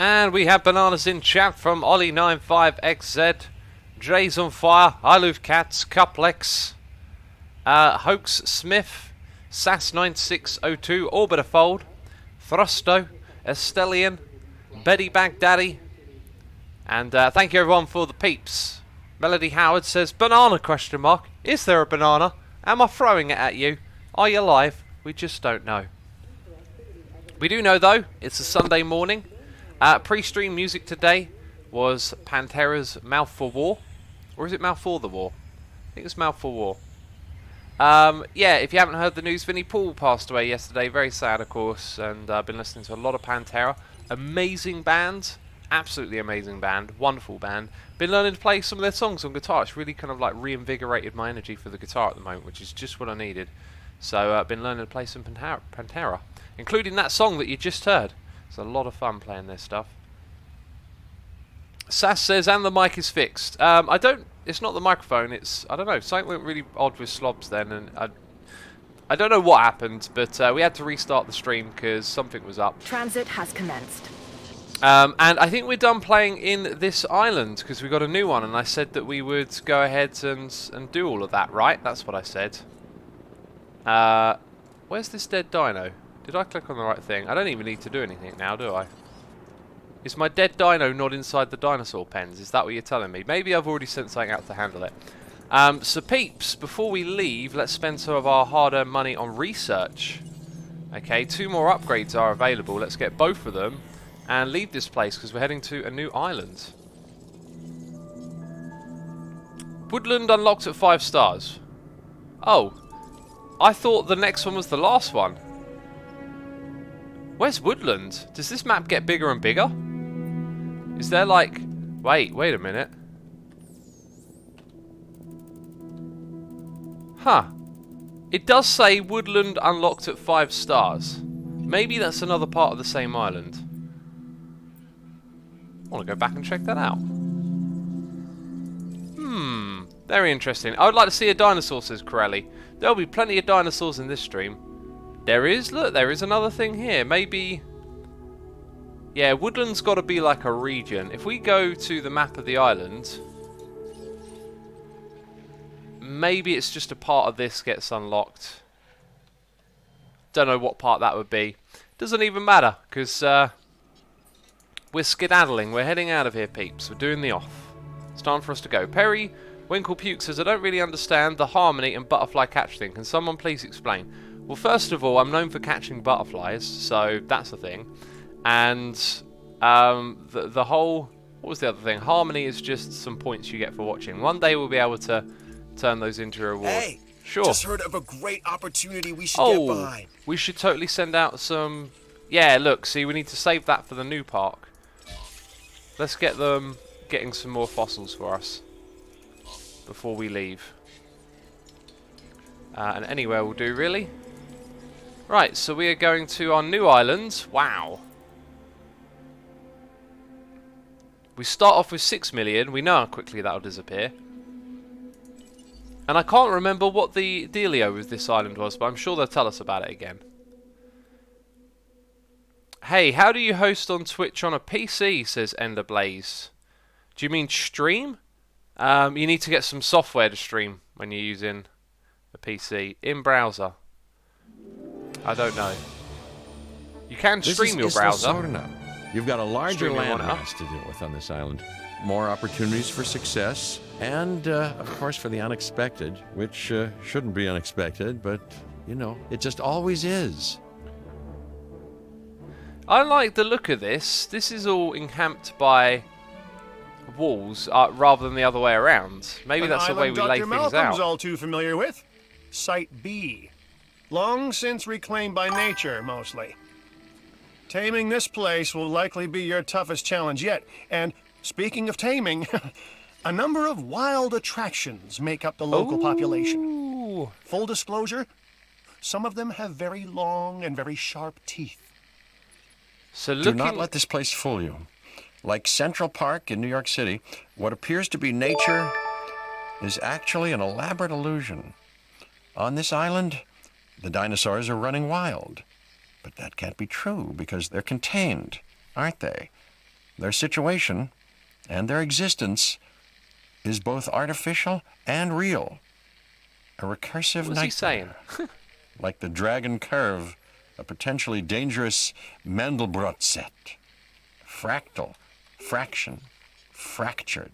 And we have bananas in chat from Ollie95XZ, Jay's on fire, I Love Cats, Cuplex, Hoax Smith, Sass9602, Orbiter Fold, Thrusto, Estelian, Betty Baghdaddy, and thank you everyone for the peeps. Melody Howard says, banana question mark. Is there a banana? Am I throwing it at you? Are you live? We just don't know. We do know though, it's a Sunday morning. Pre-stream music today was Pantera's Mouth for War. Or is it Mouth for the War? I think it's Mouth for War. Yeah, if you haven't heard the news, Vinnie Paul passed away yesterday. Very sad, of course. And I've been listening to a lot of Pantera. Amazing band. Absolutely amazing band. Wonderful band. Been learning to play some of their songs on guitar. It's really kind of like reinvigorated my energy for the guitar at the moment, which is just what I needed. So I've been learning to play some Pantera. Including that song that you just heard. It's a lot of fun playing this stuff. Sass says, and the mic is fixed. It's not the microphone, it's, I don't know, something went really odd with Slobs then, and I don't know what happened, but we had to restart the stream because something was up. Transit has commenced. And I think we're done playing in this island, because we got a new one, and I said that we would go ahead and do all of that, right? That's what I said. Where's this dead dino? Did I click on the right thing? I don't even need to do anything now, do I? Is my dead dino not inside the dinosaur pens? Is that what you're telling me? Maybe I've already sent something out to handle it. So peeps, before we leave, let's spend some of our hard-earned money on research. Okay, 2 more upgrades are available. Let's get both of them and leave this place because we're heading to a new island. Woodland unlocked at 5 stars. Oh, I thought the next one was the last one. Where's Woodland? Does this map get bigger and bigger? Is there like... Wait a minute. Huh. It does say Woodland unlocked at 5 stars. Maybe that's another part of the same island. I want to go back and check that out. Very interesting. I would like to see a dinosaur, says Corelli. There'll be plenty of dinosaurs in this stream. There is, look, there is another thing here. Maybe... Yeah, Woodland's got to be like a region. If we go to the map of the island... Maybe it's just a part of this gets unlocked. Don't know what part that would be. Doesn't even matter, because we're skedaddling. We're heading out of here, peeps. We're doing the off. It's time for us to go. Perry Winklepuke says, I don't really understand the harmony and butterfly catch thing. Can someone please explain? Well, first of all, I'm known for catching butterflies, so that's a thing. And the whole... What was the other thing? Harmony is just some points you get for watching. One day we'll be able to turn those into a reward. Hey, sure. Just heard of a great opportunity we should get behind. We should totally send out some... Yeah, look, see, we need to save that for the new park. Let's get them getting some more fossils for us before we leave. And anywhere will do, really. Right, so we are going to our new island. Wow. We start off with 6 million. We know how quickly that'll disappear. And I can't remember what the dealio with this island was, but I'm sure they'll tell us about it again. Hey, how do you host on Twitch on a PC, says Enderblaze. Do you mean stream? You need to get some software to stream when you're using a PC. In browser. I don't know. You can stream your browser. You've got a larger Streaming landmass to deal with on this island. More opportunities for success, and, of course, for the unexpected, which shouldn't be unexpected, but, you know, it just always is. I like the look of this. This is all encamped by walls rather than the other way around. Maybe that's the way we lay things out. Malcolm's all too familiar with. Site B. Long since reclaimed by nature, mostly. Taming this place will likely be your toughest challenge yet. And speaking of taming, a number of wild attractions make up the local population. Full disclosure, some of them have very long and very sharp teeth. So Do not let this place fool you. Like Central Park in New York City, what appears to be nature is actually an elaborate illusion. On this island, the dinosaurs are running wild. But that can't be true because they're contained, aren't they? Their situation and their existence is both artificial and real. A recursive What's he nightmare. saying? Like the dragon curve, a potentially dangerous Mandelbrot set. Fractal, fraction, fractured,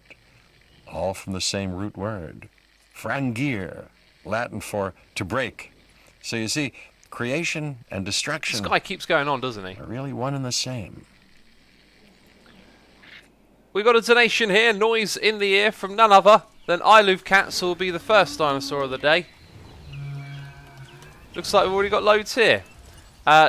all from the same root word. Frangir, Latin for to break. So you see, creation and destruction This guy keeps going on, doesn't he? are really one and the same. We got a donation here, noise in the ear from none other than ISLA will be the first dinosaur of the day. Looks like we've already got loads here.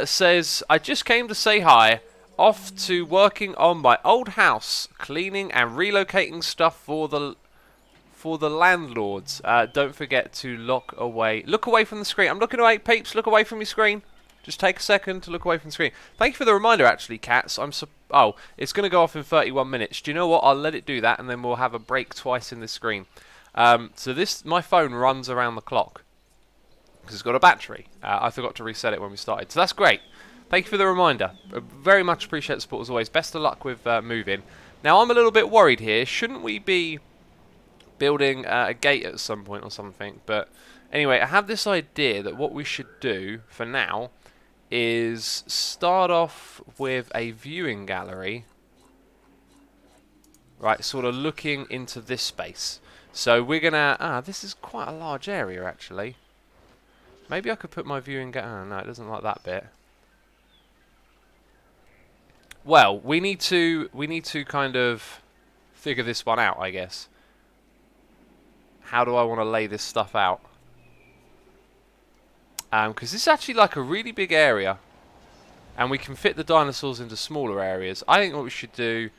Says, I just came to say hi. Off to working on my old house, cleaning and relocating stuff for the landlords. Don't forget to look away from the screen. I'm looking away, peeps. Look away from your screen. Just take a second to look away from the screen. Thank you for the reminder, actually, Cats. Oh, it's going to go off in 31 minutes. Do you know what? I'll let it do that, and then we'll have a break twice in the screen. So my phone runs around the clock because it's got a battery. I forgot to reset it when we started, so that's great. Thank you for the reminder. Very much appreciate the support as always. Best of luck with moving. Now, I'm a little bit worried here. Shouldn't we be building a gate at some point or something? But anyway, I have this idea that what we should do for now is start off with a viewing gallery. Right, sort of looking into this space. So we're going to... this is quite a large area, actually. Maybe I could put my viewing gallery... no, it doesn't like that bit. Well, we need to kind of figure this one out, I guess. How do I want to lay this stuff out? Because this is actually like a really big area, and we can fit the dinosaurs into smaller areas. I think what we should do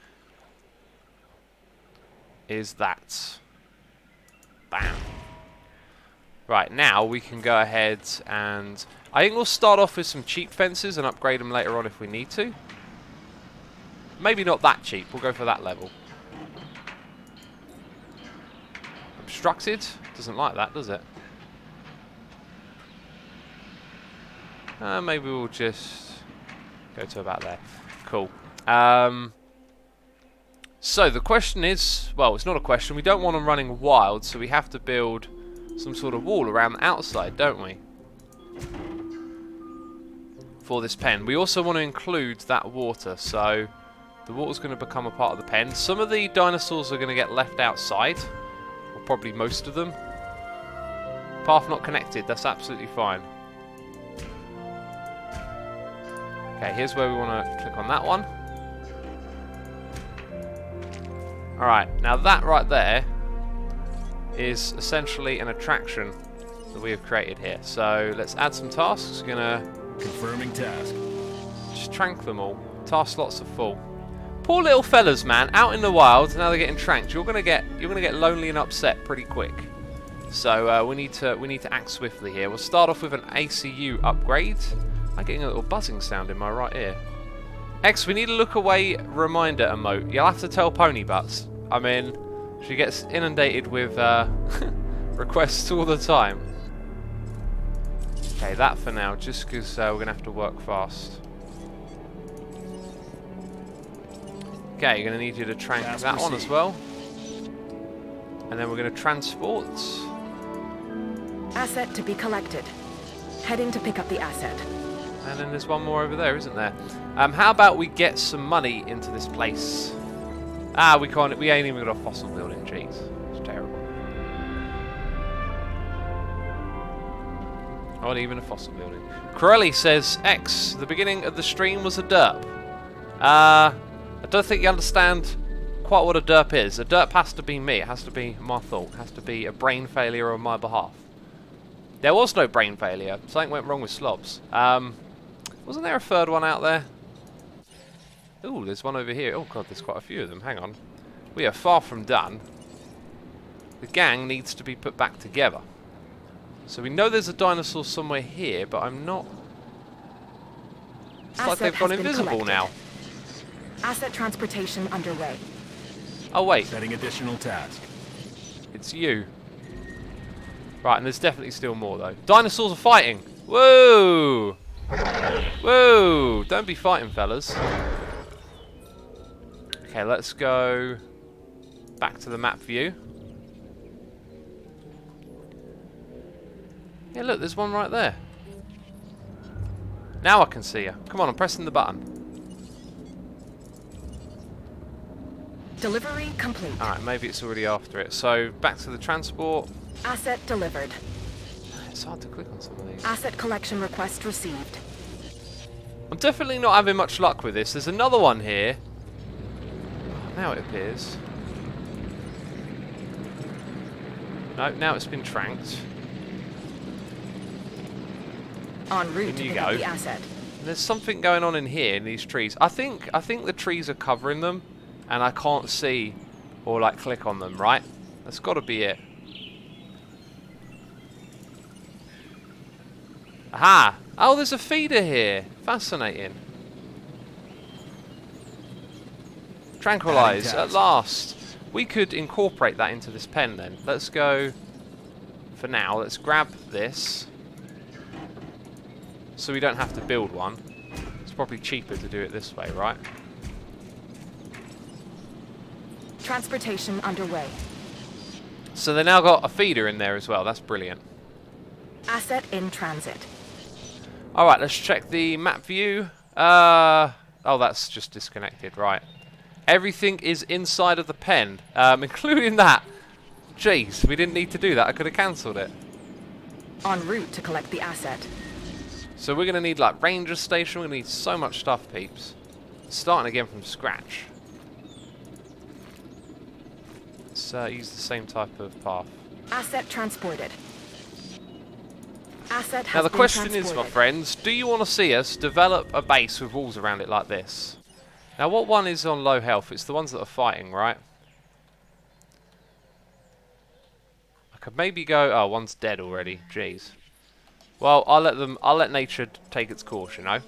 is that. Bam. Right, now we can go ahead and... I think we'll start off with some cheap fences and upgrade them later on if we need to. Maybe not that cheap. We'll go for that level. Obstructed? Doesn't like that, does it? Maybe we'll just go to about there. Cool. So the question is... well, it's not a question. We don't want them running wild, so we have to build some sort of wall around the outside, don't we? For this pen. We also want to include that water, so... the water's going to become a part of the pen. Some of the dinosaurs are going to get left outside. Or probably most of them. Path not connected. That's absolutely fine. Okay, here's where we want to click on that one. Alright, now that right there is essentially an attraction that we have created here. So let's add some tasks. We're going to... confirming task. just trank them all. Task slots are full. Poor little fellas, man, out in the wild. Now they're getting tranked. You're gonna get lonely and upset pretty quick. So we need to act swiftly here. We'll start off with an ACU upgrade. I'm getting a little buzzing sound in my right ear. X, we need a look away reminder emote. You'll have to tell Pony Butts. I mean, she gets inundated with requests all the time. Okay, that for now, just because we're gonna have to work fast. Okay, you're going to need you to trank that one as well. And then we're going to transport. Asset to be collected. Heading to pick up the asset. And then there's one more over there, isn't there? How about we get some money into this place? We can't. We ain't even got a fossil building. Jeez, it's terrible. Not even a fossil building. Corelli says, X, the beginning of the stream was a derp. I don't think you understand quite what a derp is. A derp has to be me. It has to be my fault. It has to be a brain failure on my behalf. There was no brain failure. Something went wrong with slobs. Wasn't there a third one out there? Ooh, there's one over here. Oh god, there's quite a few of them. Hang on. We are far from done. The gang needs to be put back together. So we know there's a dinosaur somewhere here, but I'm not... it's like they've gone invisible now. Asset transportation underway. Oh wait, Setting additional task. it's you. Right, and there's definitely still more though. Dinosaurs are fighting! Whoa! Whoa! Don't be fighting, fellas. Okay, Okay, let's go back to the map view. Yeah, look, there's one right there. Now I can see you. Come on, I'm pressing the button. Delivery complete. Alright, maybe it's already after it. So, back to the transport. Asset delivered. It's hard to click on some of these. Asset collection request received. I'm definitely not having much luck with this. There's another one here. Now it appears. No, now it's been tranked. En route to In you pick up go. the asset. There's something going on in here in these trees. I think the trees are covering them, and I can't see or like click on them. Right? That's got to be it. Aha! Oh, there's a feeder here. Fascinating. Tranquilize at last. We could incorporate that into this pen then. Let's go. For now, let's grab this. So we don't have to build one. It's probably cheaper to do it this way, right? Transportation underway. So they now got a feeder in there as well. That's brilliant. Asset in transit. Alright, let's check the map view. Oh, that's just disconnected, right. Everything is inside of the pen, including that. Jeez, we didn't need to do that. I could have cancelled it. En route to collect the asset. So we're going to need, like, ranger station. We're going to need so much stuff, peeps. Starting again from scratch. Let's use the same type of path. Asset transported. Asset has Now the been question is, transported. my friends, do you want to see us develop a base with walls around it like this? Now what one is on low health? It's the ones that are fighting, right? I could maybe go... Oh, one's dead already. Jeez. Well, I'll let nature take its course, you know.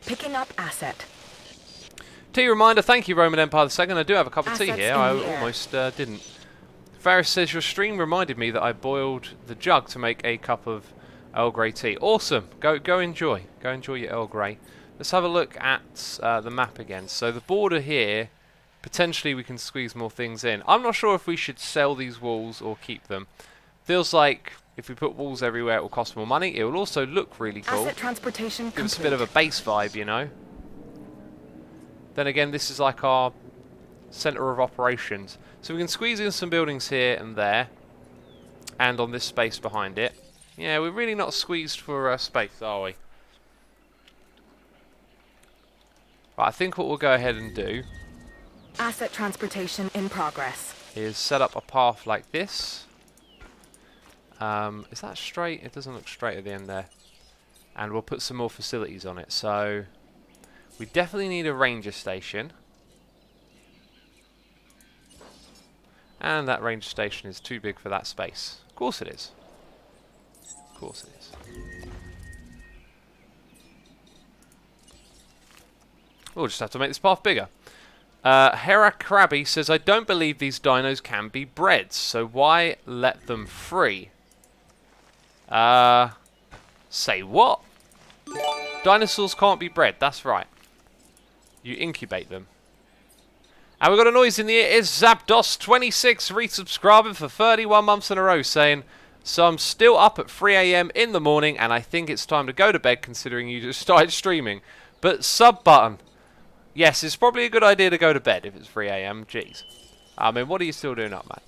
Picking up asset. Tea reminder, thank you Roman Empire II. I do have a cup of tea Assets here. in I the air. almost didn't. Ferris says your stream reminded me that I boiled the jug to make a cup of Earl Grey tea. Awesome. Go enjoy. Go enjoy your Earl Grey. Let's have a look at the map again. So the border here, potentially we can squeeze more things in. I'm not sure if we should sell these walls or keep them. Feels like if we put walls everywhere it will cost more money. It will also look really cool. Asset transportation Give us a complete. bit of a base vibe, you know. Then again, this is like our centre of operations. So we can squeeze in some buildings here and there. And on this space behind it. Yeah, we're really not squeezed for space, are we? Right, I think what we'll go ahead and do Asset transportation in progress. is set up a path like this. Is that straight? It doesn't look straight at the end there. And we'll put some more facilities on it. So we definitely need a ranger station. And that ranger station is too big for that space. Of course it is. Of course it is. We'll just have to make this path bigger. Hera Krabby says, I don't believe these dinos can be bred, so why let them free? Say what? Dinosaurs can't be bred, that's right. You incubate them. And we've got a noise in the ear. It's Zapdos26 resubscribing for 31 months in a row saying, so I'm still up at 3 AM in the morning and I think it's time to go to bed considering you just started streaming. But sub button. Yes, it's probably a good idea to go to bed if it's 3 AM. Jeez. I mean, what are you still doing up, man?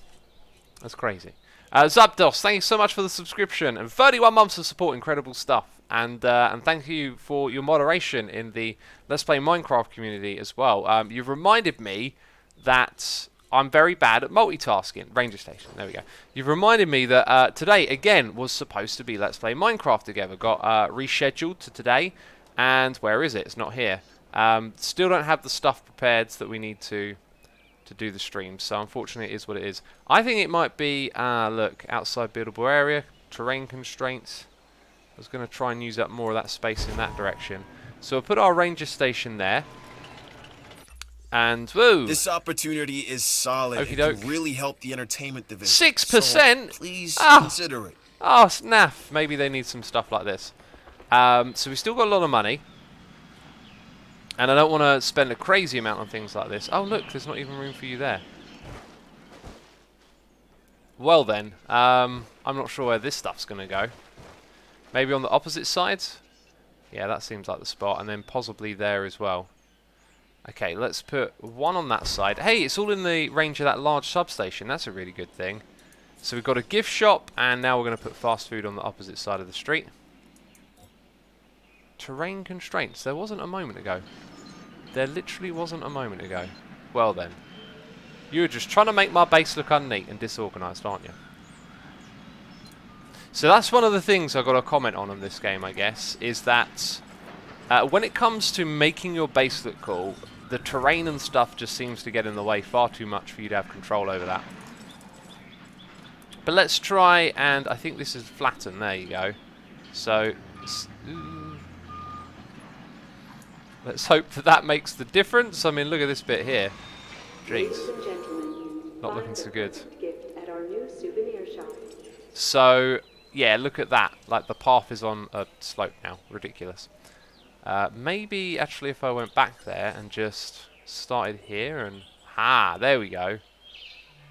That's crazy. Zapdos, thank you so much for the subscription and 31 months of support. Incredible stuff. And thank you for your moderation in the Let's Play Minecraft community as well. You've reminded me that I'm very bad at multitasking. Ranger Station, there we go. You've reminded me that today, again, was supposed to be Let's Play Minecraft together. Got rescheduled to today. And where is it? It's not here. Still don't have the stuff prepared that we need to do the stream. So unfortunately, it is what it is. I think it might be, look, outside buildable area, terrain constraints. I was going to try and use up more of that space in that direction. So we'll put our ranger station there. And, whoa! This opportunity is solid Okey and doke. can really help the entertainment division. 6%? So please Ah. consider it. Oh, snaff. Maybe they need some stuff like this. So we still got a lot of money. And I don't want to spend a crazy amount on things like this. Oh look, there's not even room for you there. Well then, I'm not sure where this stuff's going to go. Maybe on the opposite side? Yeah, that seems like the spot. And then possibly there as well. Okay, let's put one on that side. Hey, it's all in the range of that large substation. That's a really good thing. So we've got a gift shop, and now we're going to put fast food on the opposite side of the street. Terrain constraints. There wasn't a moment ago. There literally wasn't a moment ago. Well then. You were just trying to make my base look unneat and disorganised, aren't you? So that's one of the things I've got to comment on this game, I guess, is that when it comes to making your base look cool, the terrain and stuff just seems to get in the way far too much for you to have control over that. But let's try, and I think this is flatten. There you go. So let's hope that that makes the difference. I mean, look at this bit here. Jeez. Not looking so good. So, yeah, look at that. Like, the path is on a slope now. Ridiculous. Maybe, actually, if I went back there and just started here and... there we go.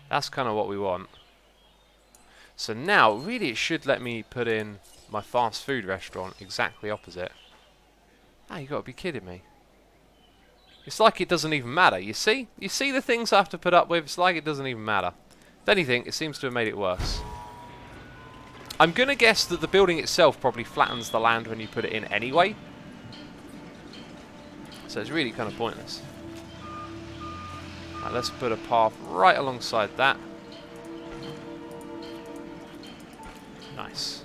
That's kind of what we want. So now, really, it should let me put in my fast food restaurant exactly opposite. You got to be kidding me. It's like it doesn't even matter, you see? You see the things I have to put up with? It's like it doesn't even matter. If anything, it seems to have made it worse. I'm going to guess that the building itself probably flattens the land when you put it in anyway. So it's really kind of pointless. Right, let's put a path right alongside that. Nice.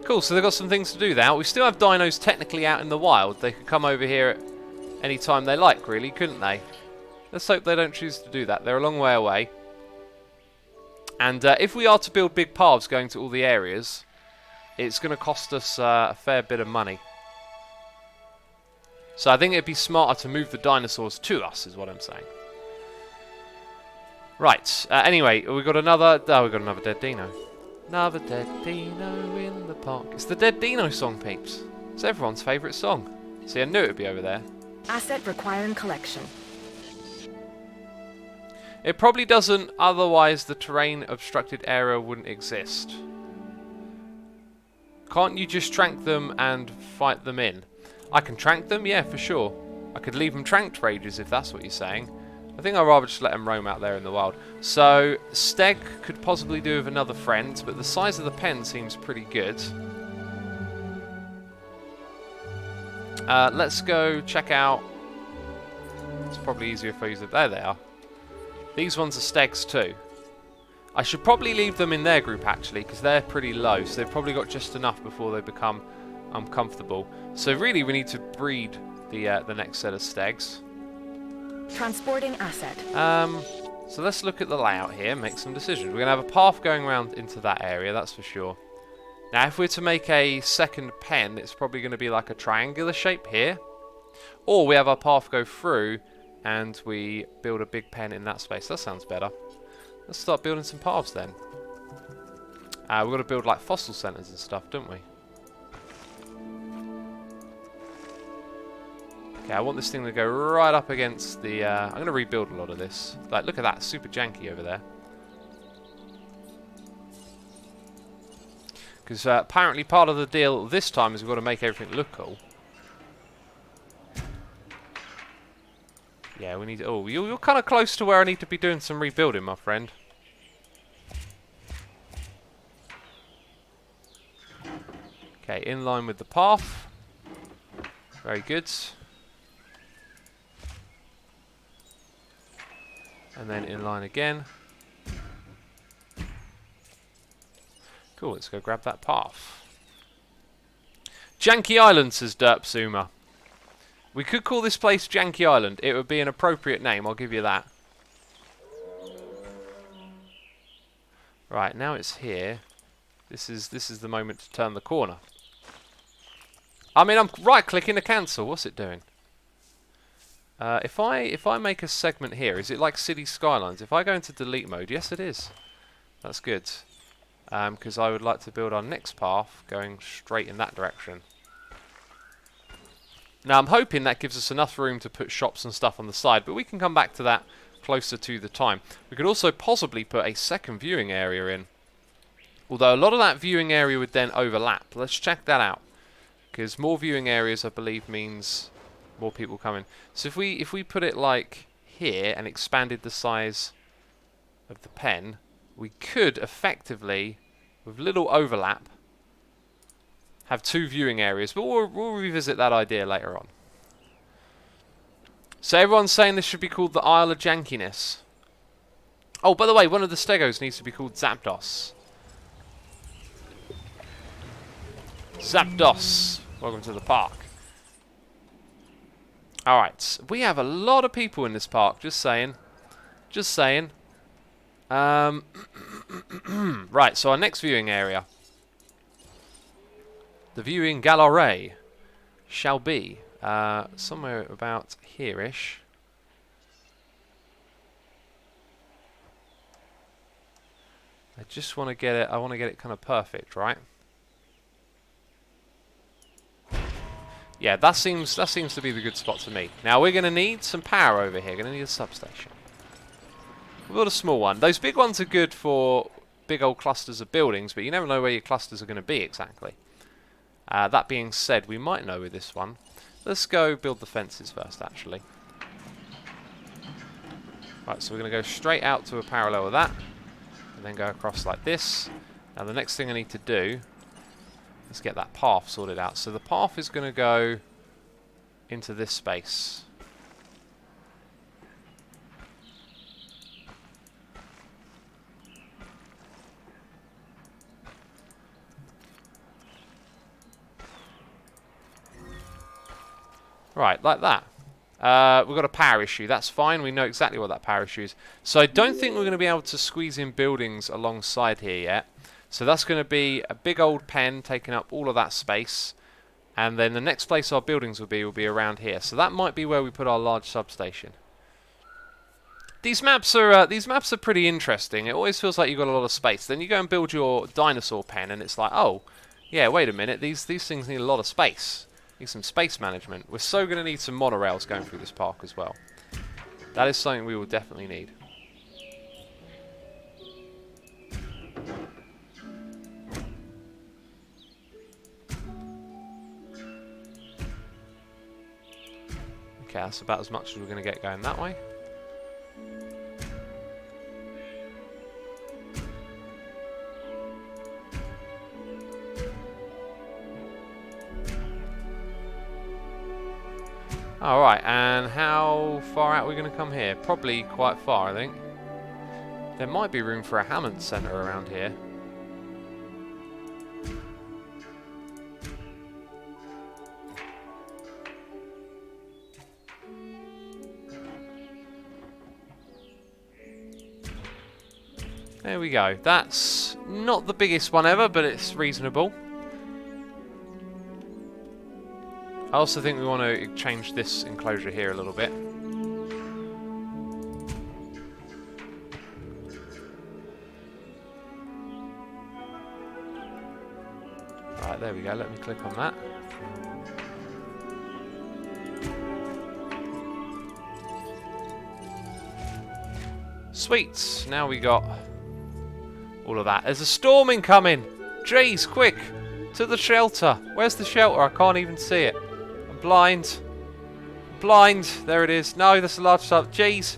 Cool, so they've got some things to do now. We still have dinos technically out in the wild. They could come over here at any time they like, really, couldn't they? Let's hope they don't choose to do that. They're a long way away. And if we are to build big paths going to all the areas, it's going to cost us a fair bit of money. So I think it'd be smarter to move the dinosaurs to us, is what I'm saying. Right, anyway, we've got another... Oh, we've got another dead dino. Another dead dino in the park. It's the Dead Dino song, peeps. It's everyone's favourite song. See, I knew it would be over there. Asset requiring collection. It probably doesn't, otherwise the terrain obstructed area wouldn't exist. Can't you just trank them and fight them in? I can trank them, yeah, for sure. I could leave them tranked for ages if that's what you're saying. I think I'd rather just let them roam out there in the wild. So, Steg could possibly do with another friend, but the size of the pen seems pretty good. Let's go check out... It's probably easier if I use it. There they are. These ones are Stegs too. I should probably leave them in their group actually, because they're pretty low, so they've probably got just enough before they become uncomfortable. So really we need to breed the next set of Stegs. Transporting asset. So let's look at the layout here and make some decisions. We're going to have a path going around into that area, that's for sure. Now if we're to make a second pen, it's probably going to be like a triangular shape here. Or we have our path go through and we build a big pen in that space. That sounds better. Let's start building some paths then. We've got to build like fossil centres and stuff, don't we? Okay, I want this thing to go right up against the... I'm going to rebuild a lot of this. Like, look at that, super janky over there. Because apparently part of the deal this time is we've got to make everything look cool. Yeah, we need... Oh, you're kind of close to where I need to be doing some rebuilding, my friend. Okay, in line with the path. Very good. And then in line again. Cool, let's go grab that path. Janky Island, says Derpzoomer. We could call this place Janky Island. It would be an appropriate name, I'll give you that. Right, now it's here. This is the moment to turn the corner. I mean, I'm right-clicking to cancel. What's it doing? If I make a segment here, is it like City Skylines? If I go into delete mode, yes it is. That's good. Because I would like to build our next path going straight in that direction. Now I'm hoping that gives us enough room to put shops and stuff on the side, but we can come back to that closer to the time. We could also possibly put a second viewing area in, although a lot of that viewing area would then overlap. Let's check that out, because more viewing areas I believe means more people coming. So if we put it like here and expanded the size of the pen, we could effectively, with little overlap, have 2 viewing areas, but we'll revisit that idea later on. So everyone's saying this should be called the Isle of Jankiness. Oh, by the way, one of the stegos needs to be called Zapdos. Zapdos, welcome to the park. Alright, we have a lot of people in this park, just saying. Just saying. Right, so our next viewing area. The viewing gallery shall be somewhere about here-ish. I just want to get it. I want to get it kind of perfect, right? Yeah, that seems to be the good spot to me. Now we're going to need some power over here. Going to need a substation. We've got a small one. Those big ones are good for big old clusters of buildings, but you never know where your clusters are going to be exactly. That being said, we might know with this one. Let's go build the fences first, actually. Right, so we're going to go straight out to a parallel of that, and then go across like this. Now the next thing I need to do is get that path sorted out. So the path is going to go into this space. Right, like that. We've got a power issue. That's fine. We know exactly what that power issue is. So I don't think we're going to be able to squeeze in buildings alongside here yet. So that's going to be a big old pen taking up all of that space. And then the next place our buildings will be around here. So that might be where we put our large substation. These maps are pretty interesting. It always feels like you've got a lot of space. Then you go and build your dinosaur pen and it's like, oh, yeah, wait a minute. These things need a lot of space. Need some space management. We're so going to need some monorails going through this park as well. That is something we will definitely need. Okay, that's about as much as we're going to get going that way. Alright, and how far out are we going to come here? Probably quite far, I think. There might be room for a Hammond Centre around here. There we go. That's not the biggest one ever, but it's reasonable. I also think we want to change this enclosure here a little bit. Right, there we go. Let me click on that. Sweet. Now we got all of that. There's a storm incoming. Jeez, quick. To the shelter. Where's the shelter? I can't even see it. Blind. Blind. There it is. No, that's a large sub. Jeez.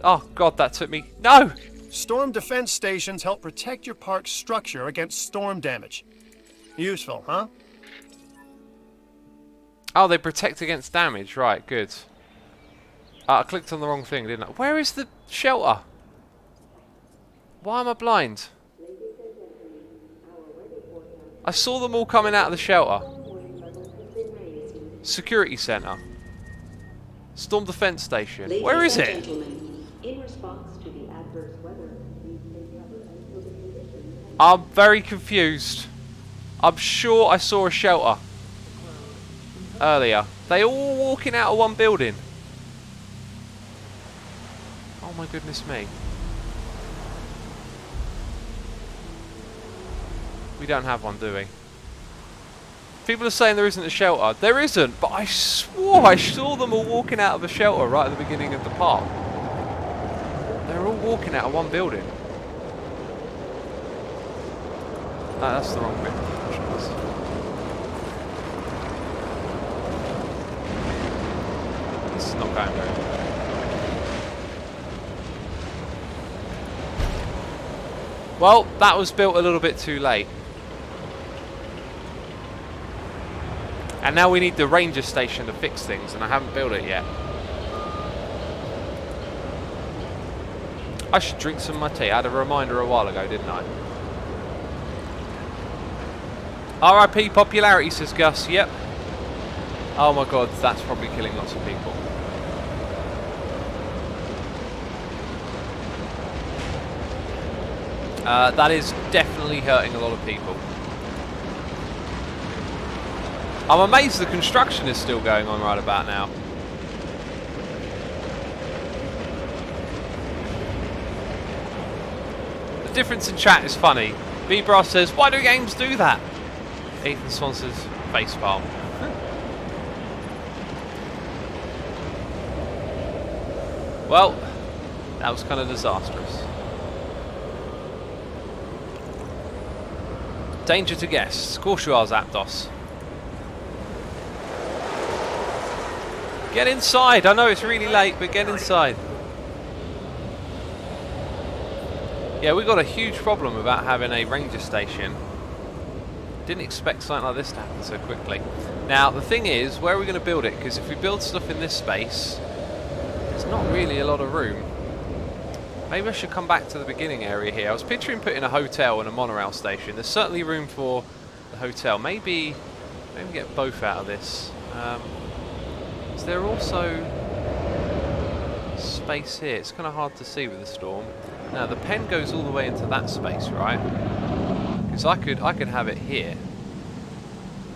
Oh, God, that took me. No! Storm defense stations help protect your park's structure against storm damage. Useful, huh? Oh, they protect against damage. Right, good. I clicked on the wrong thing, didn't I? Where is the shelter? Why am I blind? I saw them all coming out of the shelter. Security Centre. Storm Defence Station. Where is it? I'm very confused. I'm sure I saw a shelter earlier. They all walking out of one building. Oh my goodness me. We don't have one, do we? People are saying there isn't a shelter. There isn't, but I swore I saw them all walking out of a shelter right at the beginning of the park. They're all walking out of one building. No, that's the wrong bit. This is not going very well. Well, that was built a little bit too late. And now we need the ranger station to fix things, and I haven't built it yet. I should drink some of my tea. I had a reminder a while ago, didn't I? RIP popularity, says Gus. Yep. Oh my god, that's probably killing lots of people. That is definitely hurting a lot of people. I'm amazed the construction is still going on right about now. The difference in chat is funny. Bebra says, why do games do that? Ethan Swan says, facepalm. Well, that was kind of disastrous. Danger to guests. Of course you are, Zapdos. Get inside. I know it's really late, but get inside. Yeah, we got a huge problem about having a ranger station. Didn't expect something like this to happen so quickly. Now, the thing is, where are we going to build it? Because if we build stuff in this space, there's not really a lot of room. Maybe I should come back to the beginning area here. I was picturing putting a hotel and a monorail station. There's certainly room for the hotel. Maybe get both out of this. Is there also space here? It's kind of hard to see with the storm. Now the pen goes all the way into that space, right? Because I could have it here,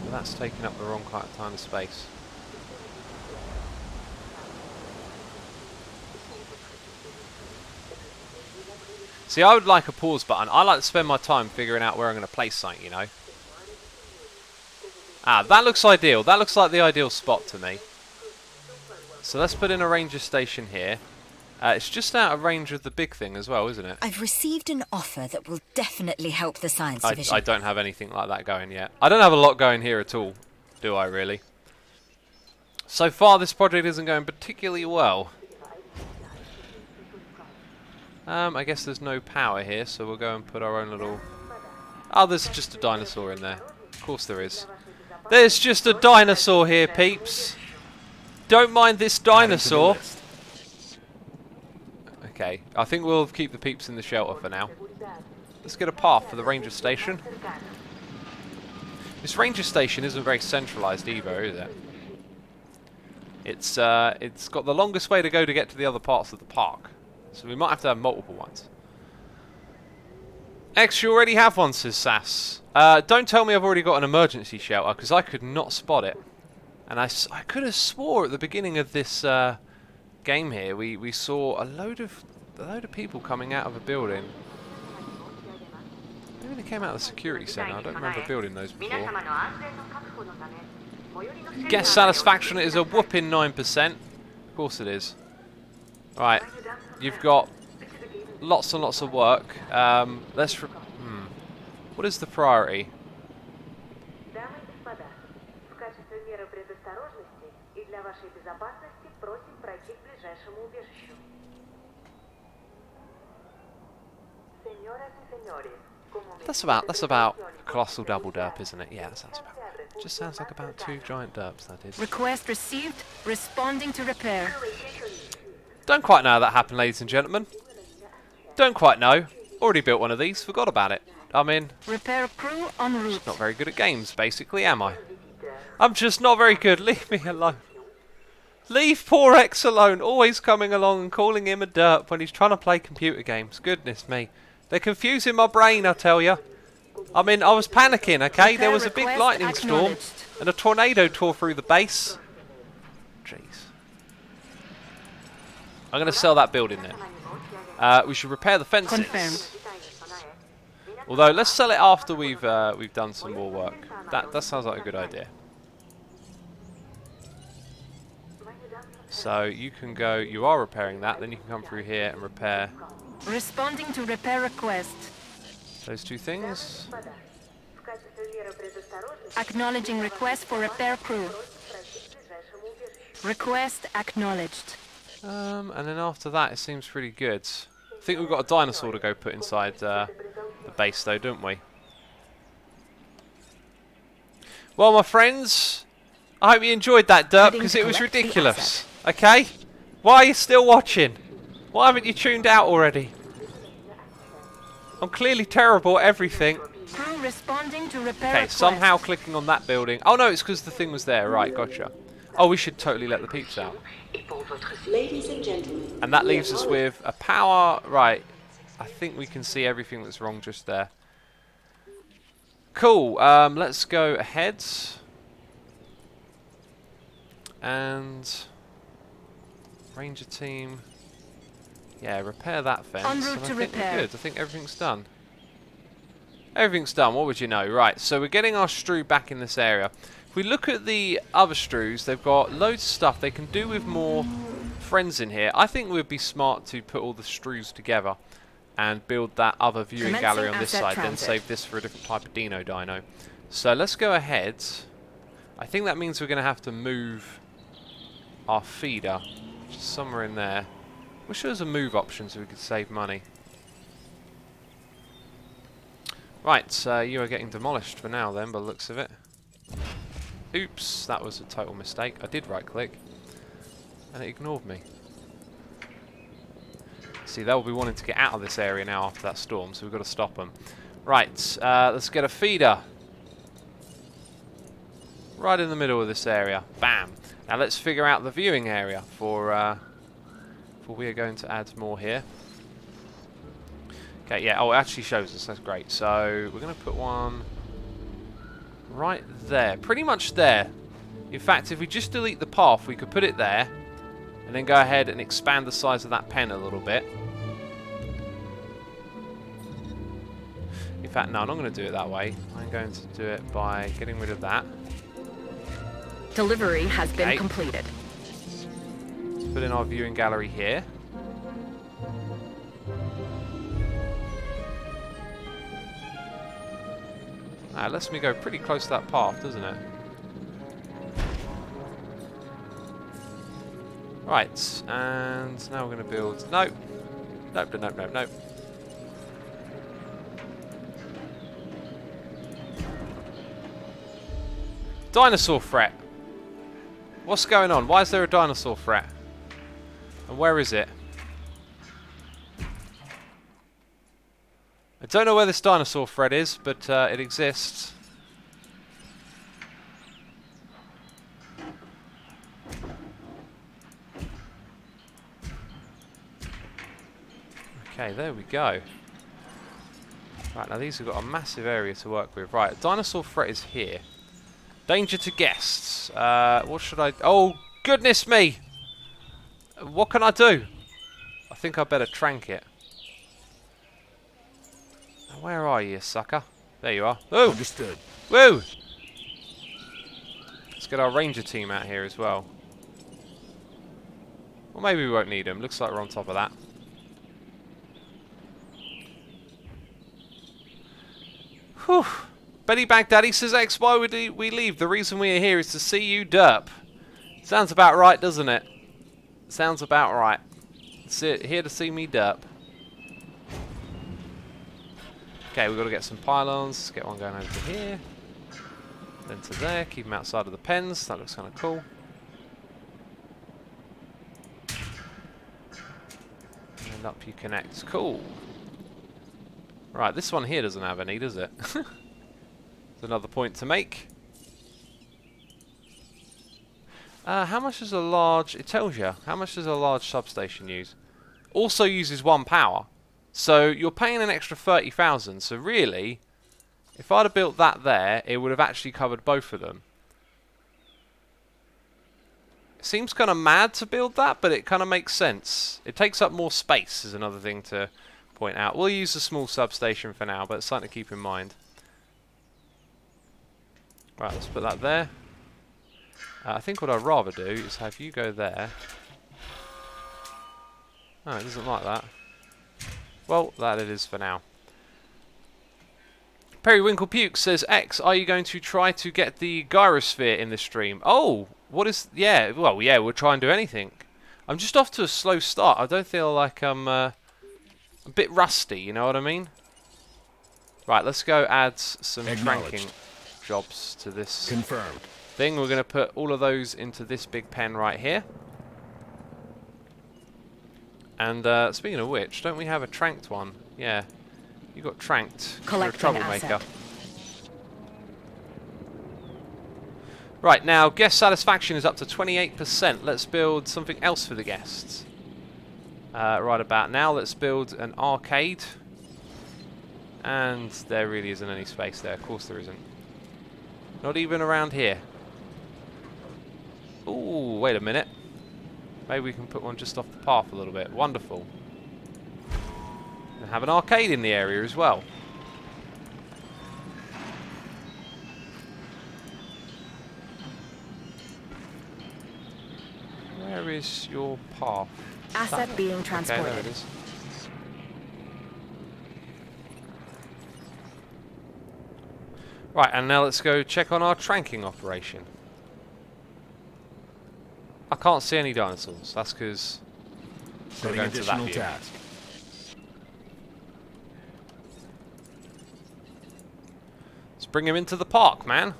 but that's taking up the wrong kind of space. See, I would like a pause button. I like to spend my time figuring out where I'm going to place something, you know. Ah, that looks ideal. That looks like the ideal spot to me. So let's put in a ranger station here. It's just out of range of the big thing as well, isn't it? I've received an offer that will definitely help the science division. I don't have anything like that going yet. I don't have a lot going here at all, do I really? So far this project isn't going particularly well. I guess there's no power here, so we'll go and put our own little... Oh, there's just a dinosaur in there. Of course there is. There's just a dinosaur here, peeps. Don't mind this dinosaur. Okay, I think we'll keep the peeps in the shelter for now. Let's get a path for the ranger station. This ranger station isn't very centralised either, is it? It's got the longest way to go to get to the other parts of the park. So we might have to have multiple ones. X, you already have one, says Sass. Don't tell me I've already got an emergency shelter, because I could not spot it. And I could have swore at the beginning of this game here, we saw a load of people coming out of a building. Maybe they came out of the security centre. I don't remember building those before. Guest satisfaction is a whooping 9%. Of course it is. Right, you've got lots and lots of work. What is the priority? That's about a colossal double derp, isn't it? Yeah, that sounds about right. Just sounds like about 2 giant derps, that is. Request received. Responding to repair. Don't quite know how that happened, ladies and gentlemen. Don't quite know. Already built one of these, forgot about it. I mean, Repair crew en route. just not very good at games, basically, am I? I'm just not very good. Leave me alone. Leave poor X alone, always coming along and calling him a derp when he's trying to play computer games. Goodness me. They're confusing my brain, I tell you. I mean, I was panicking, okay? There was a big lightning storm and a tornado tore through the base. Jeez. I'm going to sell that building then. We should repair the fences. Confirmed. Although, let's sell it after we've done some more work. That sounds like a good idea. So you can go. You are repairing that. Then you can come through here and repair Responding to repair request. those two things. Acknowledging request for repair crew. Request acknowledged. And then after that, it seems pretty good. I think we've got a dinosaur to go put inside the base, though, don't we? Well, my friends, I hope you enjoyed that derp, because it was ridiculous. Okay? Why are you still watching? Why haven't you tuned out already? I'm clearly terrible at everything. Crew responding to repair Okay, request. somehow clicking on that building. Oh no, it's because the thing was there. Right, gotcha. Oh, we should totally let the peeps out. Ladies and gentlemen. And that leaves us with a power. Right, I think we can see everything that's wrong just there. Cool, let's go ahead. And Ranger team. Yeah, repair that fence. En route and I to think we're repair. good. I think everything's done. Everything's done, what would you know? Right, so we're getting our strew back in this area. If we look at the other strews, they've got loads of stuff they can do with more friends in here. I think it would be smart to put all the strews together and build that other viewing Commencing gallery on this asset side, then transit. save this for a different type of dino. So let's go ahead. I think that means we're going to have to move our feeder somewhere in there. Wish there was a move option so we could save money. Right, you are getting demolished for now then, by the looks of it. Oops, that was a total mistake. I did right click, and it ignored me. See, they'll be wanting to get out of this area now after that storm, so we've got to stop them. Right, let's get a feeder. Right in the middle of this area. Bam. Now let's figure out the viewing area for we are going to add more here. Okay, yeah, oh, it actually shows us, that's great. So, we're going to put one right there, pretty much there. In fact, if we just delete the path, we could put it there, and then go ahead and expand the size of that pen a little bit. In fact, no, I'm not going to do it that way. I'm going to do it by getting rid of that. Delivery has Okay. been completed. Let's put in our viewing gallery here. It lets me go pretty close to that path, doesn't it? Right, and now we're going to build... Nope. Nope, nope, nope, nope. Dinosaur threat. What's going on? Why is there a dinosaur threat? And where is it? I don't know where this dinosaur thread is, but it exists. Okay, there we go. Right, now these have got a massive area to work with. Right, dinosaur threat is here. Danger to guests. What should I... Oh, goodness me! What can I do? I think I better trank it. Where are you, sucker? There you are. Oh! Understood. Woo! Let's get our ranger team out here as well. Or maybe we won't need them. Looks like we're on top of that. Whew. Betty Baghdaddy says, X, why would we leave? The reason we are here is to see you derp. Sounds about right, doesn't it? Sounds about right. Here to see me derp. Okay, we've got to get some pylons. Let's get one going over to here. Then to there. Keep them outside of the pens. That looks kind of cool. And up you connect. Cool. Right, this one here doesn't have any, does it? There's another point to make. How much does a large... It tells you. How much does a large substation use? Also uses 1 power. So you're paying an extra 30,000. So really, if I'd have built that there, it would have actually covered both of them. It seems kind of mad to build that, but it kind of makes sense. It takes up more space is another thing to point out. We'll use the small substation for now, but it's something to keep in mind. Right, let's put that there. I think what I'd rather do is have you go there. Oh, it doesn't like that. Well, that it is for now. Periwinkle Puke says, X, are you going to try to get the gyrosphere in this stream? Oh, what is... Yeah, well, yeah, we'll try and do anything. I'm just off to a slow start. I don't feel like I'm a bit rusty, you know what I mean? Right, let's go add some tranking jobs to this Confirmed. thing. We're going to put all of those into this big pen right here. And speaking of which, don't we have a tranked one? Yeah. You got tranked. You're a troublemaker. Asset. Right, now guest satisfaction is up to 28%. Let's build something else for the guests. Right about now, let's build an arcade. And there really isn't any space there. Of course there isn't. Not even around here. Ooh, wait a minute. Maybe we can put one just off the path a little bit. Wonderful. And have an arcade in the area as well. Where is your path? Asset being transported. Okay, there it is. Right, and now let's go check on our tranking operation. I can't see any dinosaurs. That's because we're Setting going to that additional view. task. Let's bring him into the park, man.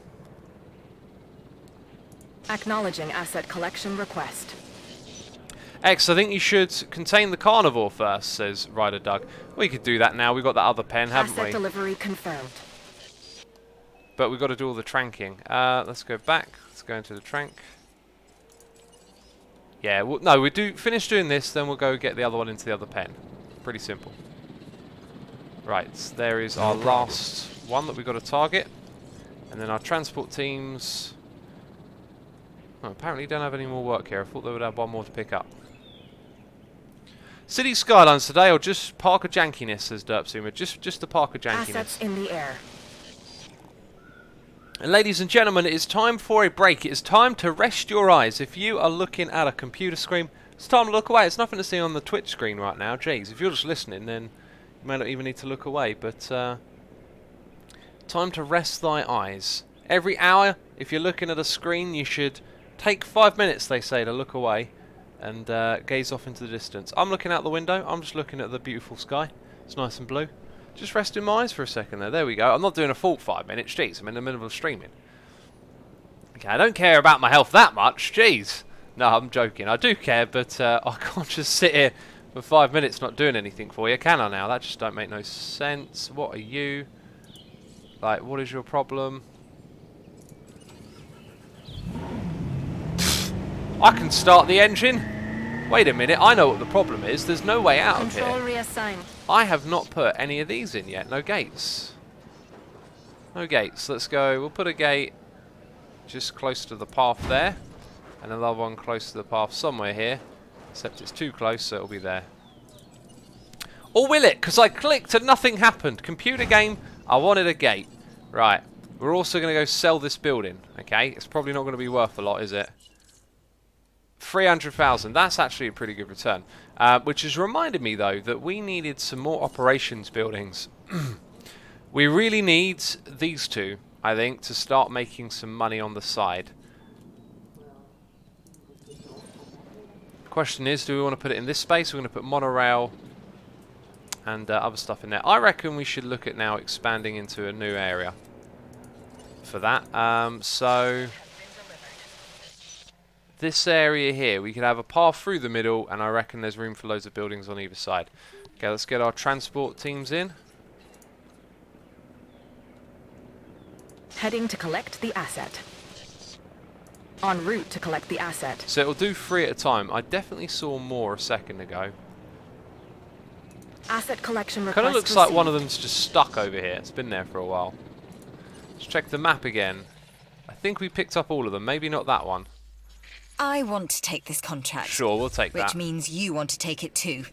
Acknowledging asset collection request. X, I think you should contain the carnivore first, says Ryder Doug. We could do that now. We've got that other pen, haven't Asset we? delivery confirmed. But we've got to do all the tranking. Let's go back. Let's go into the trank. Yeah, no, we do finish doing this, then we'll go get the other one into the other pen. Pretty simple. Right, there is our last one that we've got to target. And then our transport teams... Oh, apparently don't have any more work here. I thought they would have one more to pick up. City Skylines today, or just park of jankiness, says Derpzoomer. Just the park of jankiness. Assets in the air. And ladies and gentlemen, it is time for a break. It is time to rest your eyes. If you are looking at a computer screen, it's time to look away. It's nothing to see on the Twitch screen right now. Jeez, if you're just listening, then you may not even need to look away. But time to rest thy eyes. Every hour, if you're looking at a screen, you should take 5 minutes, they say, to look away and gaze off into the distance. I'm looking out the window. I'm just looking at the beautiful sky. It's nice and blue. Just resting my eyes for a second there. There we go. I'm not doing a full 5 minutes. Jeez, I'm in the middle of streaming. Okay, I don't care about my health that much. Jeez. No, I'm joking. I do care, but I can't just sit here for 5 minutes not doing anything for you, can I now? That just don't make no sense. What are you? Like, what is your problem? I can start the engine. Wait a minute, I know what the problem is. There's no way out of Control here. reassigned. I have not put any of these in yet. No gates. No gates. Let's go. We'll put a gate just close to the path there. And another one close to the path somewhere here. Except it's too close, so it'll be there. Or will it? Because I clicked and nothing happened. Computer game, I wanted a gate. Right. We're also going to go sell this building. Okay. It's probably not going to be worth a lot, is it? 300,000. That's actually a pretty good return. Which has reminded me, though, that we needed some more operations buildings. We really need these two, I think, to start making some money on the side. The question is, do we want to put it in this space? We're going to put monorail and other stuff in there. I reckon we should look at now expanding into a new area for that. So... this area here, we could have a path through the middle, and I reckon there's room for loads of buildings on either side. Okay, let's get our transport teams in. Heading to collect the asset. En route to collect the asset. So it'll do 3 at a time. I definitely saw more a second ago. Asset collection request Kind of looks like one of them's just stuck over here. It's been there for a while. Let's check the map again. I think we picked up all of them. Maybe not that one. I want to take this contract. Sure, we'll take that. Which means you want to take it too.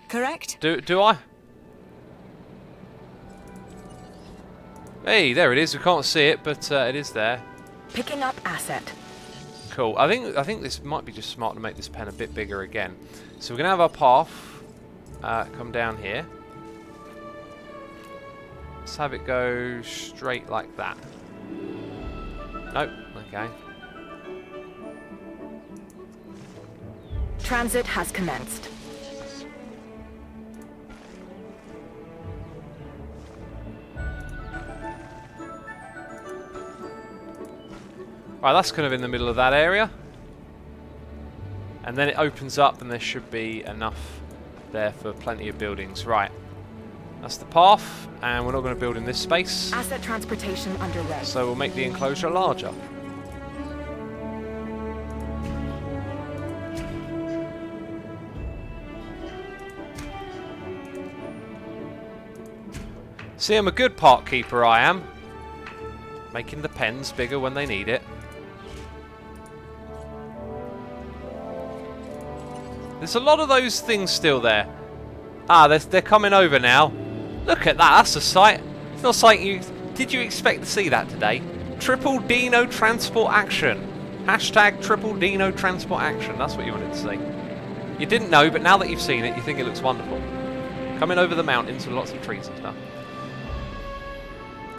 Correct? Do I? Hey, there it is. We can't see it, but it is there. Picking up asset. Cool. I think this might be just smart to make this pen a bit bigger again. So we're gonna have our path come down here. Let's have it go straight like that. Nope. Okay. Transit has commenced. Right, that's kind of in the middle of that area. And then it opens up and there should be enough there for plenty of buildings. Right. That's the path, and we're not going to build in this space. Asset transportation underway. So we'll make the enclosure larger. See, I'm a good park keeper, I am. Making the pens bigger when they need it. There's a lot of those things still there. Ah, they're coming over now. Look at that, that's a sight. It's not something you... Did you expect to see that today? Triple Dino Transport Action. Hashtag Triple Dino Transport Action. That's what you wanted to see. You didn't know, but now that you've seen it, you think it looks wonderful. Coming over the mountains with lots of trees and stuff.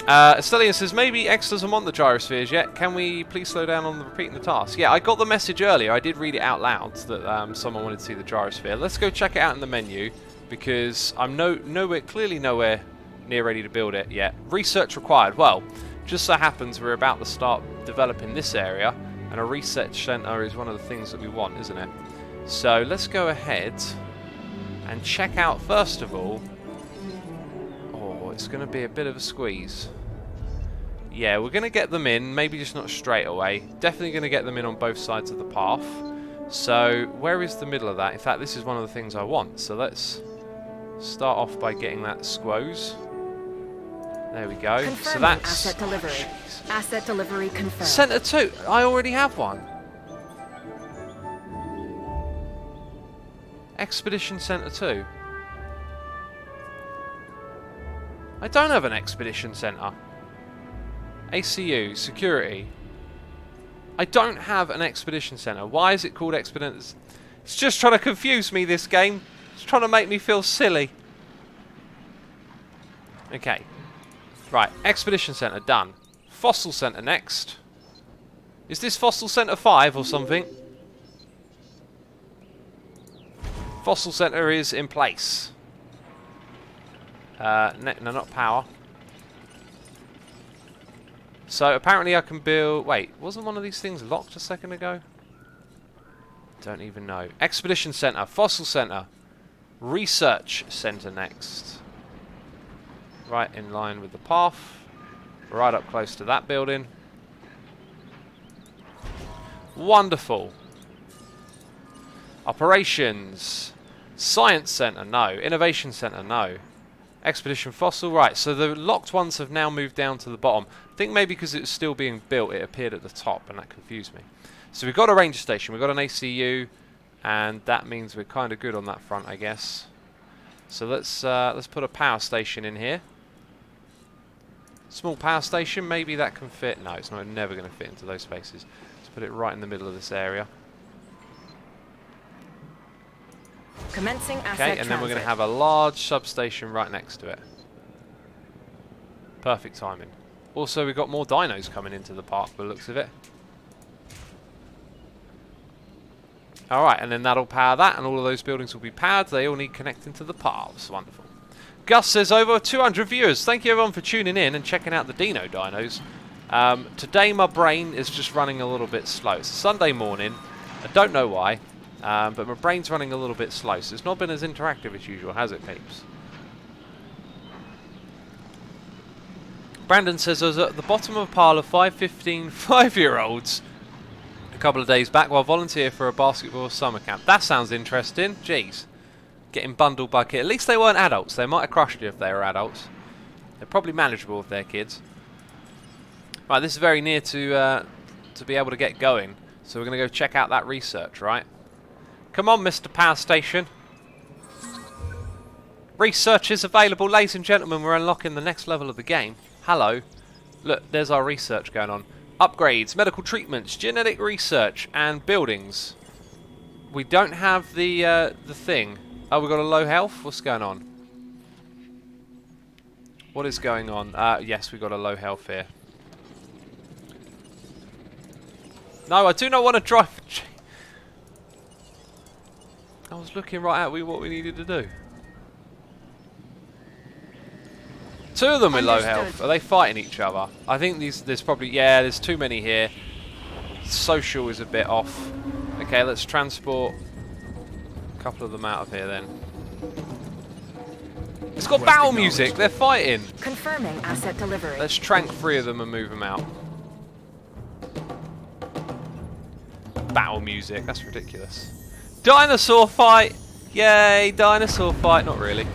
Stellian says, maybe X doesn't want the gyrospheres yet. Can we please slow down on repeating the task? Yeah, I got the message earlier. I did read it out loud that someone wanted to see the gyrosphere. Let's go check it out in the menu because I'm clearly nowhere near ready to build it yet. Research required. Well, just so happens we're about to start developing this area, and a research centre is one of the things that we want, isn't it? So let's go ahead and check out first of all. Oh, it's going to be a bit of a squeeze. Yeah, we're going to get them in, maybe just not straight away. Definitely going to get them in on both sides of the path. So, where is the middle of that? In fact, this is one of the things I want. So let's start off by getting that squoze. There we go. Confirming so that's... asset delivery. Jeez. Asset delivery confirmed. Centre 2. I already have one. Expedition Centre 2. I don't have an Expedition Centre. ACU, security. I don't have an expedition center. Why is it called expedition? It's just trying to confuse me, this game. It's trying to make me feel silly. Okay. Right, expedition center, done. Fossil center next. Is this fossil center 5 or something? Fossil center is in place. No, not power. So apparently I can build... Wait, wasn't one of these things locked a second ago? Don't even know. Expedition Center, Fossil Center, Research Center next. Right in line with the path. Right up close to that building. Wonderful. Operations. Science Center, no. Innovation Center, no. Expedition Fossil, right, so the locked ones have now moved down to the bottom. I think maybe because it was still being built, it appeared at the top, and that confused me. So we've got a ranger station, we've got an ACU, and that means we're kind of good on that front, I guess. So let's put a power station in here. Small power station, maybe that can fit. No, it's never going to fit into those spaces. Let's put it right in the middle of this area. Commencing asset Okay, and then we're going to have a large substation right next to it. Perfect timing. Also, we've got more dinos coming into the park by the looks of it. Alright, and then that'll power that, and all of those buildings will be powered. They all need connecting to the paths. Wonderful. Gus says, over 200 viewers. Thank you everyone for tuning in and checking out the Dino Dinos. Today my brain is just running a little bit slow. It's a Sunday morning. I don't know why. But my brain's running a little bit slow, so it's not been as interactive as usual, has it, peeps? Brandon says, I was at the bottom of a pile of 5'15" 5-year-olds a couple of days back while volunteer for a basketball summer camp. That sounds interesting. Jeez. Getting bundled by kids. At least they weren't adults. They might have crushed you if they were adults. They're probably manageable if they're kids. Right, this is very near to be able to get going. So we're going to go check out that research, right? Come on, Mr. Power Station. Research is available, ladies and gentlemen. We're unlocking the next level of the game. Hello. Look, there's our research going on. Upgrades, medical treatments, genetic research, and buildings. We don't have the thing. Oh, we got a low health? What's going on? What is going on? Yes, we got a low health here. No, I do not want to drive. I was looking right at what we needed to do. Two of them with low health. Are they fighting each other? I think there's probably... Yeah, there's too many here. Social is a bit off. Okay, let's transport a couple of them out of here then. It's got battle music. They're fighting. Confirming asset delivery. Let's trank 3 of them and move them out. Battle music. That's ridiculous. Dinosaur fight. Yay, dinosaur fight. Not really.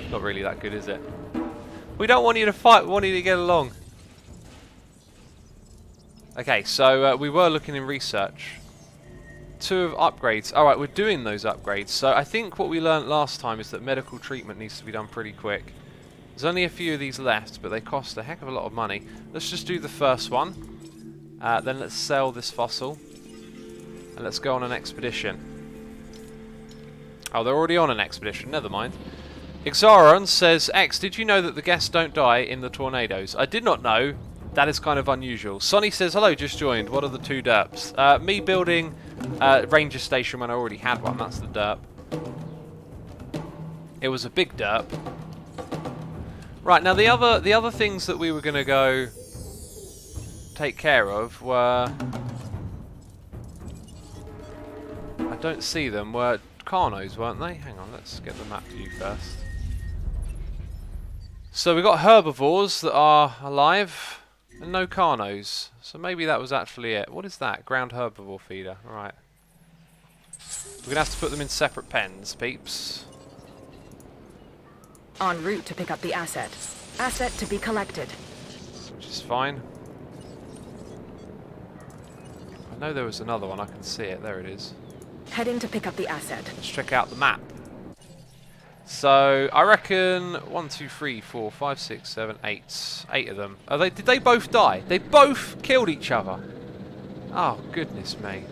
Not really that good, is it? We don't want you to fight. We want you to get along. Okay, so we were looking in research. 2 of upgrades. Alright, we're doing those upgrades. So I think what we learnt last time is that medical treatment needs to be done pretty quick. There's only a few of these left, but they cost a heck of a lot of money. Let's just do the first one. Then let's sell this fossil. And let's go on an expedition. Oh, they're already on an expedition. Never mind. Ixaron says, X, did you know that the guests don't die in the tornadoes? I did not know. That is kind of unusual. Sonny says, hello, just joined. What are the 2 derps? Me building ranger station when I already had one. That's the derp. It was a big derp. Right, now the other things that we were going to go take care of were... I don't see them. Were Carnos, weren't they? Hang on, let's get the map view first. So we've got herbivores that are alive. And no Carnos. So maybe that was actually it. What is that? Ground herbivore feeder. Alright. We're going to have to put them in separate pens, peeps. En route to pick up the asset. Asset to be collected. Which is fine. I know there was another one. I can see it. There it is. Heading to pick up the asset. Let's check out the map. So, I reckon 1, 2, 3, 4, 5, 6, 7, 8. 8 of them. Did they both die? They both killed each other. Oh, goodness me.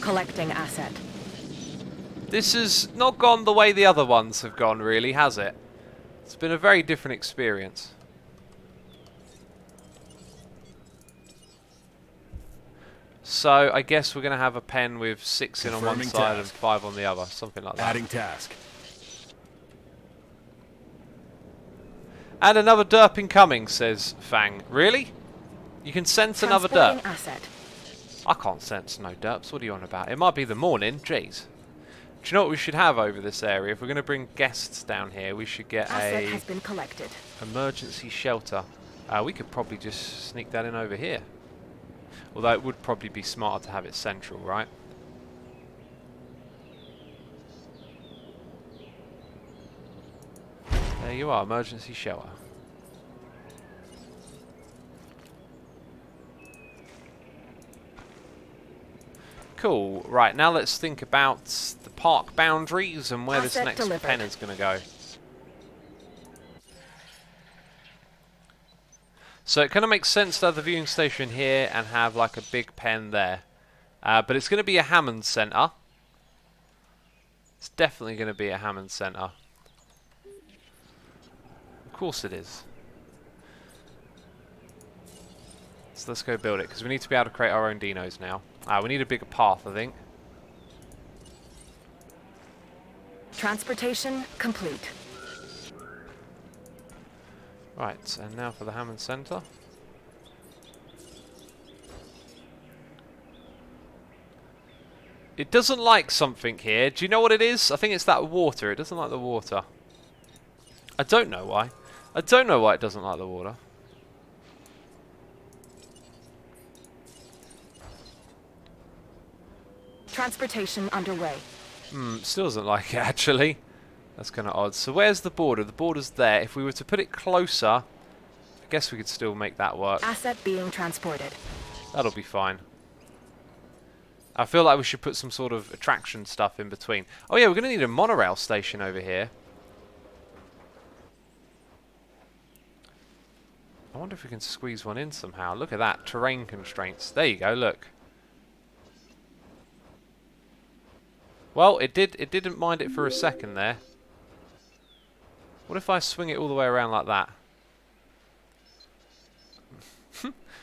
Collecting asset. This has not gone the way the other ones have gone, really, has it? It's been a very different experience. So, I guess we're going to have a pen with 6 in on one side and 5 on the other. Something like that. Adding task. And another derp incoming, says Fang. Really? You can sense another derp? Asset. I can't sense no derps. What are you on about? It might be the morning. Jeez. Do you know what we should have over this area? If we're going to bring guests down here, we should get asset has been collected. Emergency shelter. We could probably just sneak that in over here. Although it would probably be smarter to have it central, right? There you are, emergency shelter. Cool. Right, now let's think about the park boundaries and where this next pen is going to go. So it kind of makes sense to have the viewing station here and have like a big pen there. But it's going to be a Hammond Centre. It's definitely going to be a Hammond Centre. Of course it is. So let's go build it, because we need to be able to create our own dinos now. We need a bigger path, I think. Transportation complete. Right, and now for the Hammond Centre. It doesn't like something here. Do you know what it is? I think it's that water. It doesn't like the water. I don't know why. I don't know why it doesn't like the water. Transportation underway. Still doesn't like it, actually. That's kind of odd. So where's the border? The border's there. If we were to put it closer, I guess we could still make that work. Asset being transported. That'll be fine. I feel like we should put some sort of attraction stuff in between. Oh yeah, we're going to need a monorail station over here. I wonder if we can squeeze one in somehow. Look at that. Terrain constraints. There you go, look. Well, it didn't mind it for a second there. What if I swing it all the way around like that?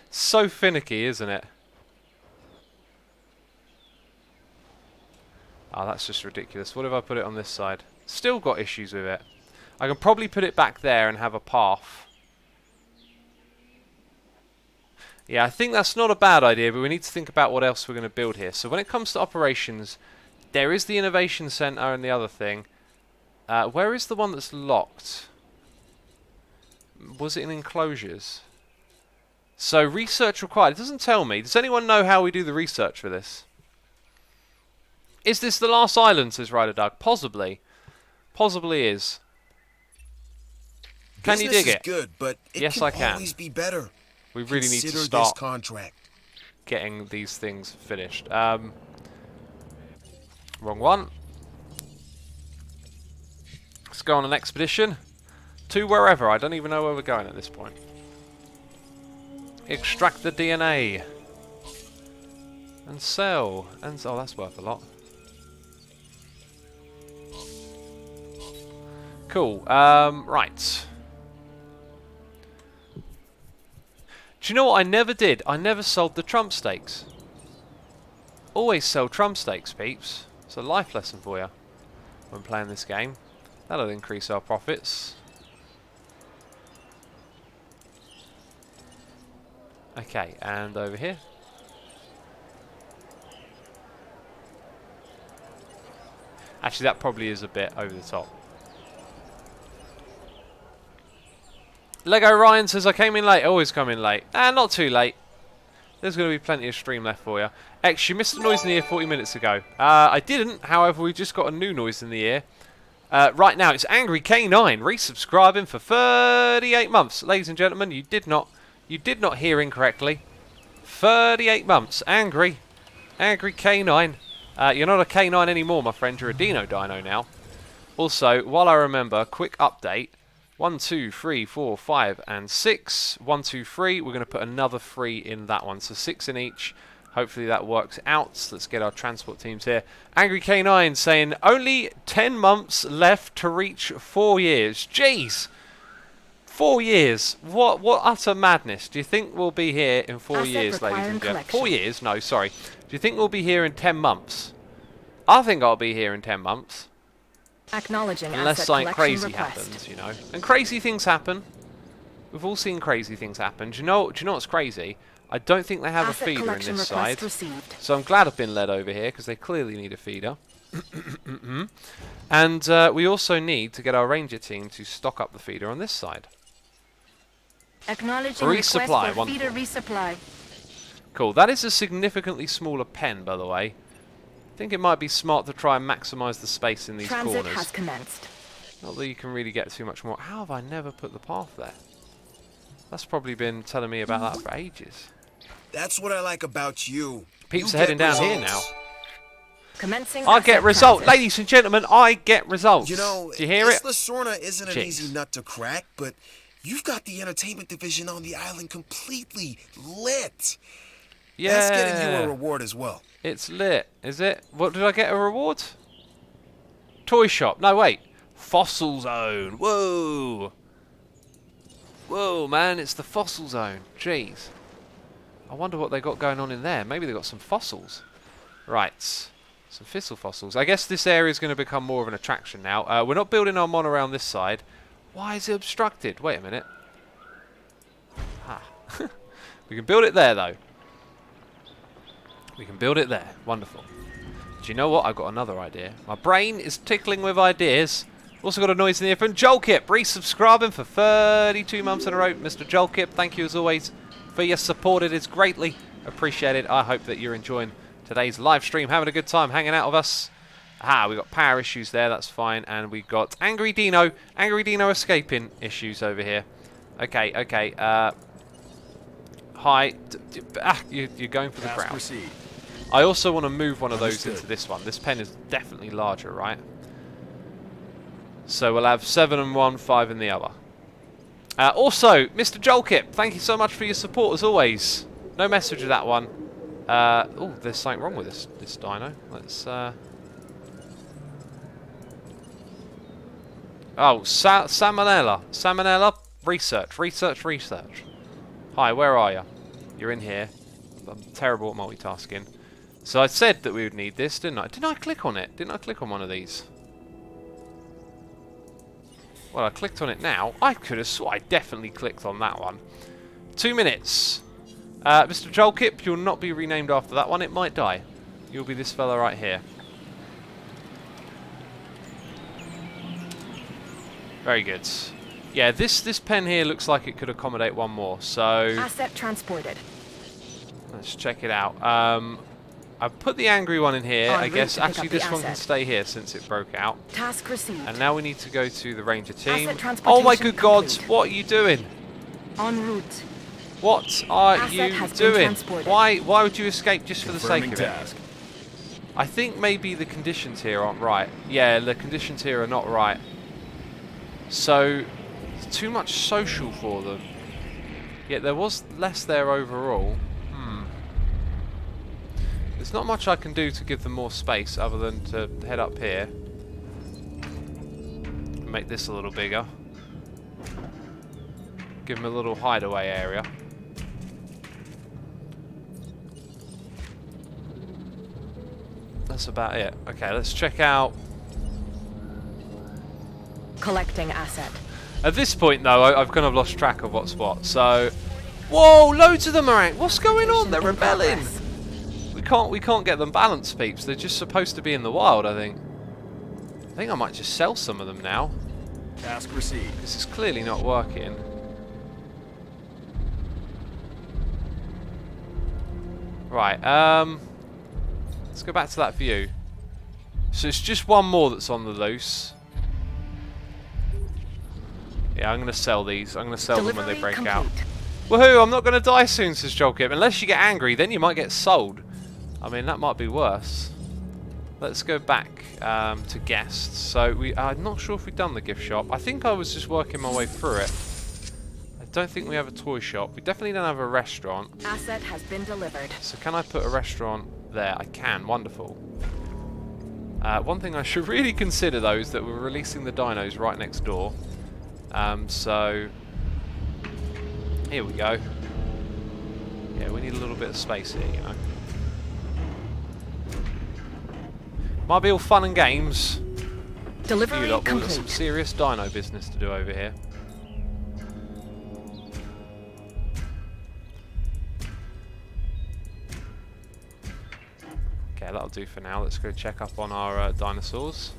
So finicky, isn't it? Oh, that's just ridiculous. What if I put it on this side? Still got issues with it. I can probably put it back there and have a path. Yeah, I think that's not a bad idea, but we need to think about what else we're going to build here. So when it comes to operations, there is the Innovation Centre and the other thing. Where is the one that's locked? Was it in enclosures? So research required. It doesn't tell me. Does anyone know how we do the research for this? Is this the last island, says Ryder Doug? Possibly. Possibly is. Can you dig it? Good, but it yes, can I can. always be better. We really need to Consider start this contract. getting these things finished. Wrong one. Let's go on an expedition to wherever. I don't even know where we're going at this point. Extract the DNA and sell. And oh, that's worth a lot. Cool. Right. Do you know what I never did? I never sold the Trump stakes. Always sell Trump stakes, peeps. It's a life lesson for you when playing this game. That'll increase our profits. Okay, and over here. Actually, that probably is a bit over the top. Lego Ryan says, I came in late. Always come in late. Not too late. There's going to be plenty of stream left for you. X, you missed a noise in the ear 40 minutes ago. I didn't. However, we just got a new noise in the ear. Right now, it's Angry K9 resubscribing for 38 months. Ladies and gentlemen, you did not hear incorrectly. 38 months. Angry K9. You're not a K9 anymore, my friend. You're a Dino now. Also, while I remember, quick update. 1, 2, 3, 4, 5, and 6. 1, 2, 3. We're going to put another 3 in that one. So 6 in each. Hopefully that works out. Let's get our transport teams here. Angry K9 saying, only 10 months left to reach 4 years. Jeez! 4 years. What utter madness. Do you think we'll be here in 4 years, ladies and gentlemen? 4 years? No, sorry. Do you think we'll be here in 10 months? I think I'll be here in 10 months. Acknowledging unless asset something crazy request. happens, you know. And crazy things happen. We've all seen crazy things happen. Do you know what's crazy? I don't think they have Asset a feeder in this side. Received. So I'm glad I've been led over here, because they clearly need a feeder. And we also need to get our ranger team to stock up the feeder on this side. Acknowledging Resupply, request for feeder resupply. Cool. That is a significantly smaller pen, by the way. I think it might be smart to try and maximise the space in these Transit corners. has commenced. Not that you can really get too much more. How have I never put the path there? That's probably been telling me about that for ages. That's what I like about you. Peeps You are heading get down here results. now. Commencing I get asset results. transit. Ladies and gentlemen, I get results. You know, do you hear it? ISLA Sorna isn't an Jeez. easy nut to crack, but you've got the entertainment division on the island completely lit. Yeah. That's getting you a reward as well. It's lit, is it? What, did I get a reward? Toy shop. No, wait. Fossil zone. Whoa. Whoa, man, it's the fossil zone. Jeez. I wonder what they got going on in there. Maybe they got some fossils. Right. Some fossil fossils. I guess this area is going to become more of an attraction now. We're not building our monorail this side. Why is it obstructed? Wait a minute. Ah. We can build it there, though. We can build it there. Wonderful. Do you know what? I've got another idea. My brain is tickling with ideas. Also got a noise in the ear from Jolkip. Resubscribing for 32 months in a row. Mr. Jolkip, thank you as always for your support. It is greatly appreciated. I hope that you're enjoying today's live stream, having a good time hanging out with us. We got power issues there. That's fine. And we got Angry Dino escaping issues over here. Okay. Hi. You're going for the crowd. Proceed. I also want to move one of those Understood. into this one. This pen is definitely larger, right? So we'll have 7 in one, 5 in the other. Also, Mr. Jolkip, thank you so much for your support as always. No message with that one. Oh, there's something wrong with this dino. Let's. Oh, Salmonella. Salmonella. Research. Hi, where are you? You're in here. I'm terrible at multitasking. So I said that we would need this, didn't I? Didn't I click on it? Didn't I click on one of these? Well, I clicked on it now. I could have swore I definitely clicked on that one. 2 minutes. Mr. Jolkip, you'll not be renamed after that one. It might die. You'll be this fella right here. Very good. Yeah, this pen here looks like it could accommodate one more. So Asset transported. let's check it out. I've put the angry one in here. I guess actually this one can stay here since it broke out. Task received. And now we need to go to the ranger team. Asset Oh my good God! complete. What are you doing? En route. What are Asset you has been doing? transported. Why would you escape just for the sake Confirming of it? task. I think maybe the conditions here aren't right. Yeah, the conditions here are not right. So it's too much social for them. Yet there was less there overall. There's not much I can do to give them more space other than to head up here. Make this a little bigger. Give them a little hideaway area. That's about it. Okay, let's check out. Collecting asset. At this point, though, I've kind of lost track of what's what. So, whoa, loads of them are. What's going on? They're rebelling. We can't get them balanced, peeps. They're just supposed to be in the wild, I think. I think I might just sell some of them now. Task received. This is clearly not working. Right, let's go back to that view. So it's just one more that's on the loose. Yeah, I'm going to sell these. I'm going to sell them when they break out. Woohoo, I'm not going to die soon, says Jolkip. Unless you get angry, then you might get sold. I mean, that might be worse. Let's go back to guests. So I'm not sure if we've done the gift shop. I think I was just working my way through it. I don't think we have a toy shop. We definitely don't have a restaurant. Asset has been delivered. So can I put a restaurant there? I can. Wonderful. One thing I should really consider, though, is that we're releasing the dinos right next door. So here we go. Yeah, we need a little bit of space here, you know. Might be all fun and games. Delivery You lot, we've got complete. some serious dino business to do over here. Okay, that'll do for now. Let's go check up on our dinosaurs.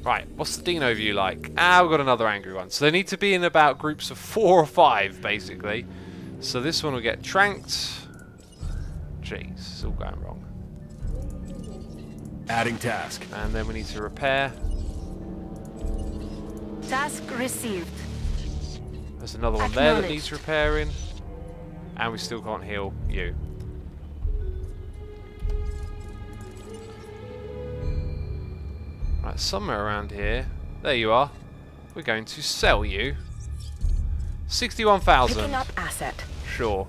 Right, what's the dino view like? We've got another angry one. So they need to be in about groups of 4 or 5, basically. So this one will get tranked. Jeez, it's all going wrong. Adding task. And then we need to repair. Task received. There's another one there that needs repairing. And we still can't heal you. Right, somewhere around here. There you are. We're going to sell you. 61,000. Picking up asset. Sure.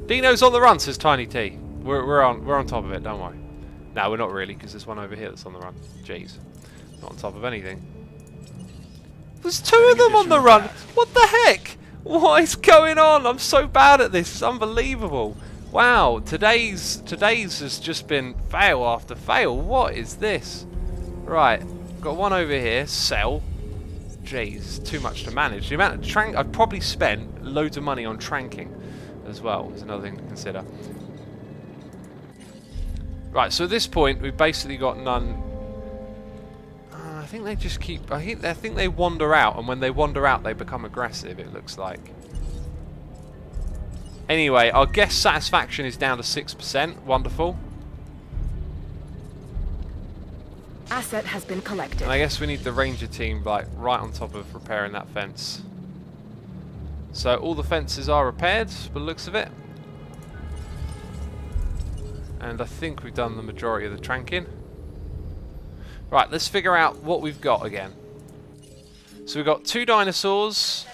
Dino's on the run, says Tiny T. We're on top of it, don't worry. No, we're not really, because there's one over here that's on the run. Jeez. Not on top of anything. There's 2 of them on the run! What the heck? What is going on? I'm so bad at this. It's unbelievable. Wow, today's has just been fail after fail. What is this? Right, got one over here. Sell. Jeez, too much to manage. The amount of trank I've probably spent loads of money on tranking as well. Is another thing to consider. Right, so at this point we've basically got none. I think they just keep. I think they wander out, and when they wander out, they become aggressive. It looks like. Anyway, our guest satisfaction is down to 6%. Wonderful. Asset has been collected. And I guess we need the ranger team like right on top of repairing that fence. So all the fences are repaired, by the looks of it. And I think we've done the majority of the tranking. Right, let's figure out what we've got again. So we've got 2 dinosaurs.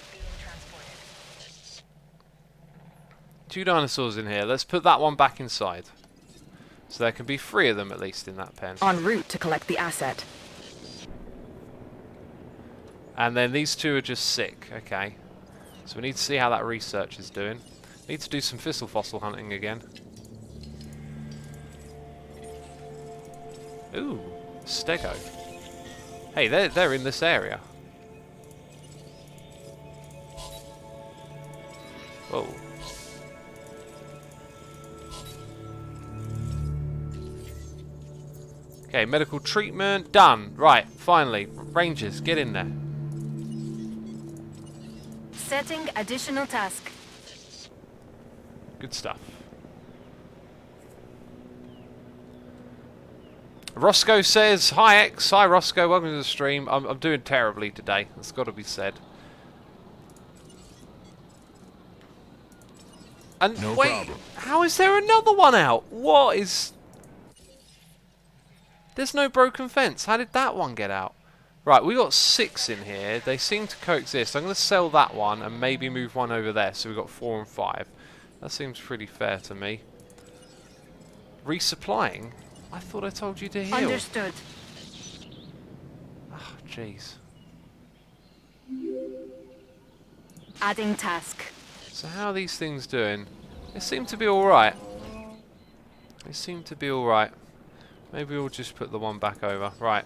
2 dinosaurs in here. Let's put that one back inside. So there can be 3 of them at least in that pen. En route to collect the asset. And then these 2 are just sick. Okay. So we need to see how that research is doing. Need to do some fossil fossil hunting again. Ooh, stego. Hey, they're in this area. Whoa. Okay, medical treatment done. Right, finally, Rangers, get in there. Setting additional task. Good stuff. Roscoe says, "Hi X, hi Roscoe, welcome to the stream. I'm doing terribly today. That's got to be said." And No wait, problem. how is there another one out? What is? There's no broken fence. How did that one get out? Right, we got 6 in here. They seem to coexist. I'm going to sell that one and maybe move one over there. So we've got 4 and 5. That seems pretty fair to me. Resupplying? I thought I told you to heal. Understood. Oh, jeez. Adding task. So how are these things doing? They seem to be alright. They seem to be alright. Maybe we'll just put the one back over. Right.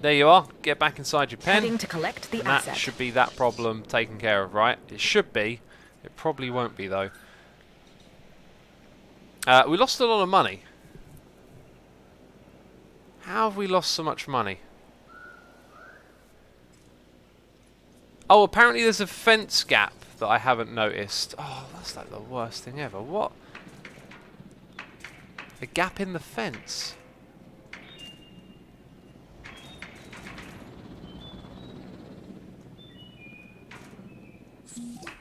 There you are. Get back inside your pen. Heading to collect the And asset. that should be that problem taken care of, right? It should be. It probably won't be, though. We lost a lot of money. How have we lost so much money? Oh, apparently there's a fence gap that I haven't noticed. Oh, that's like the worst thing ever. What? A gap in the fence.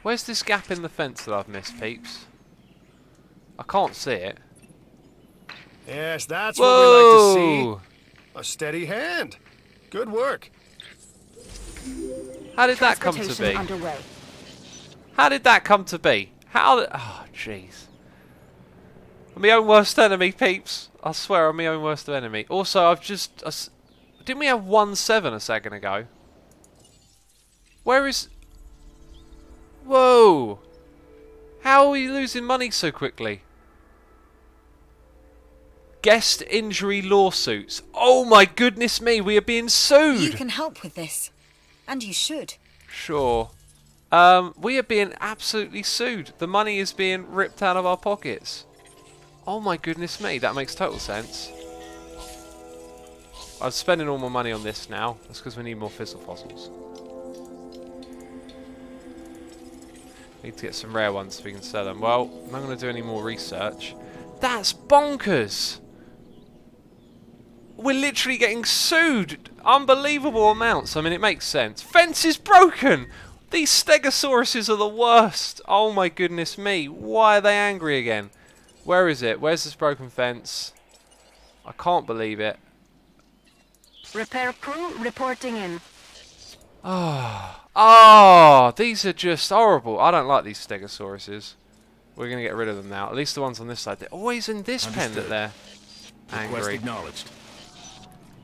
Where's this gap in the fence that I've missed, peeps? I can't see it. Yes, that's what we like to see. Whoa! A steady hand. Good work. How did that come to Transportation be? underway. How did that come to be? How did... Oh, jeez. I'm my own worst enemy, peeps. I swear I'm my own worst enemy. Also, I've just... didn't we have 1-7 a second ago? Where is... Whoa! How are we losing money so quickly? Guest injury lawsuits. Oh my goodness me, we are being sued! You can help with this. And you should. Sure. We are being absolutely sued. The money is being ripped out of our pockets. Oh my goodness me, that makes total sense. I'm spending all my money on this now. That's because we need more fossil fossils. Need to get some rare ones so we can sell them. Well, I'm not going to do any more research. That's bonkers! We're literally getting sued! Unbelievable amounts. I mean, it makes sense. Fence is broken! These stegosauruses are the worst! Oh my goodness me. Why are they angry again? Where is it? Where's this broken fence? I can't believe it. Repair crew reporting in. Oh, these are just horrible. I don't like these stegosauruses. We're going to get rid of them now. At least the ones on this side. They're always in this pen that they're Request angry. acknowledged.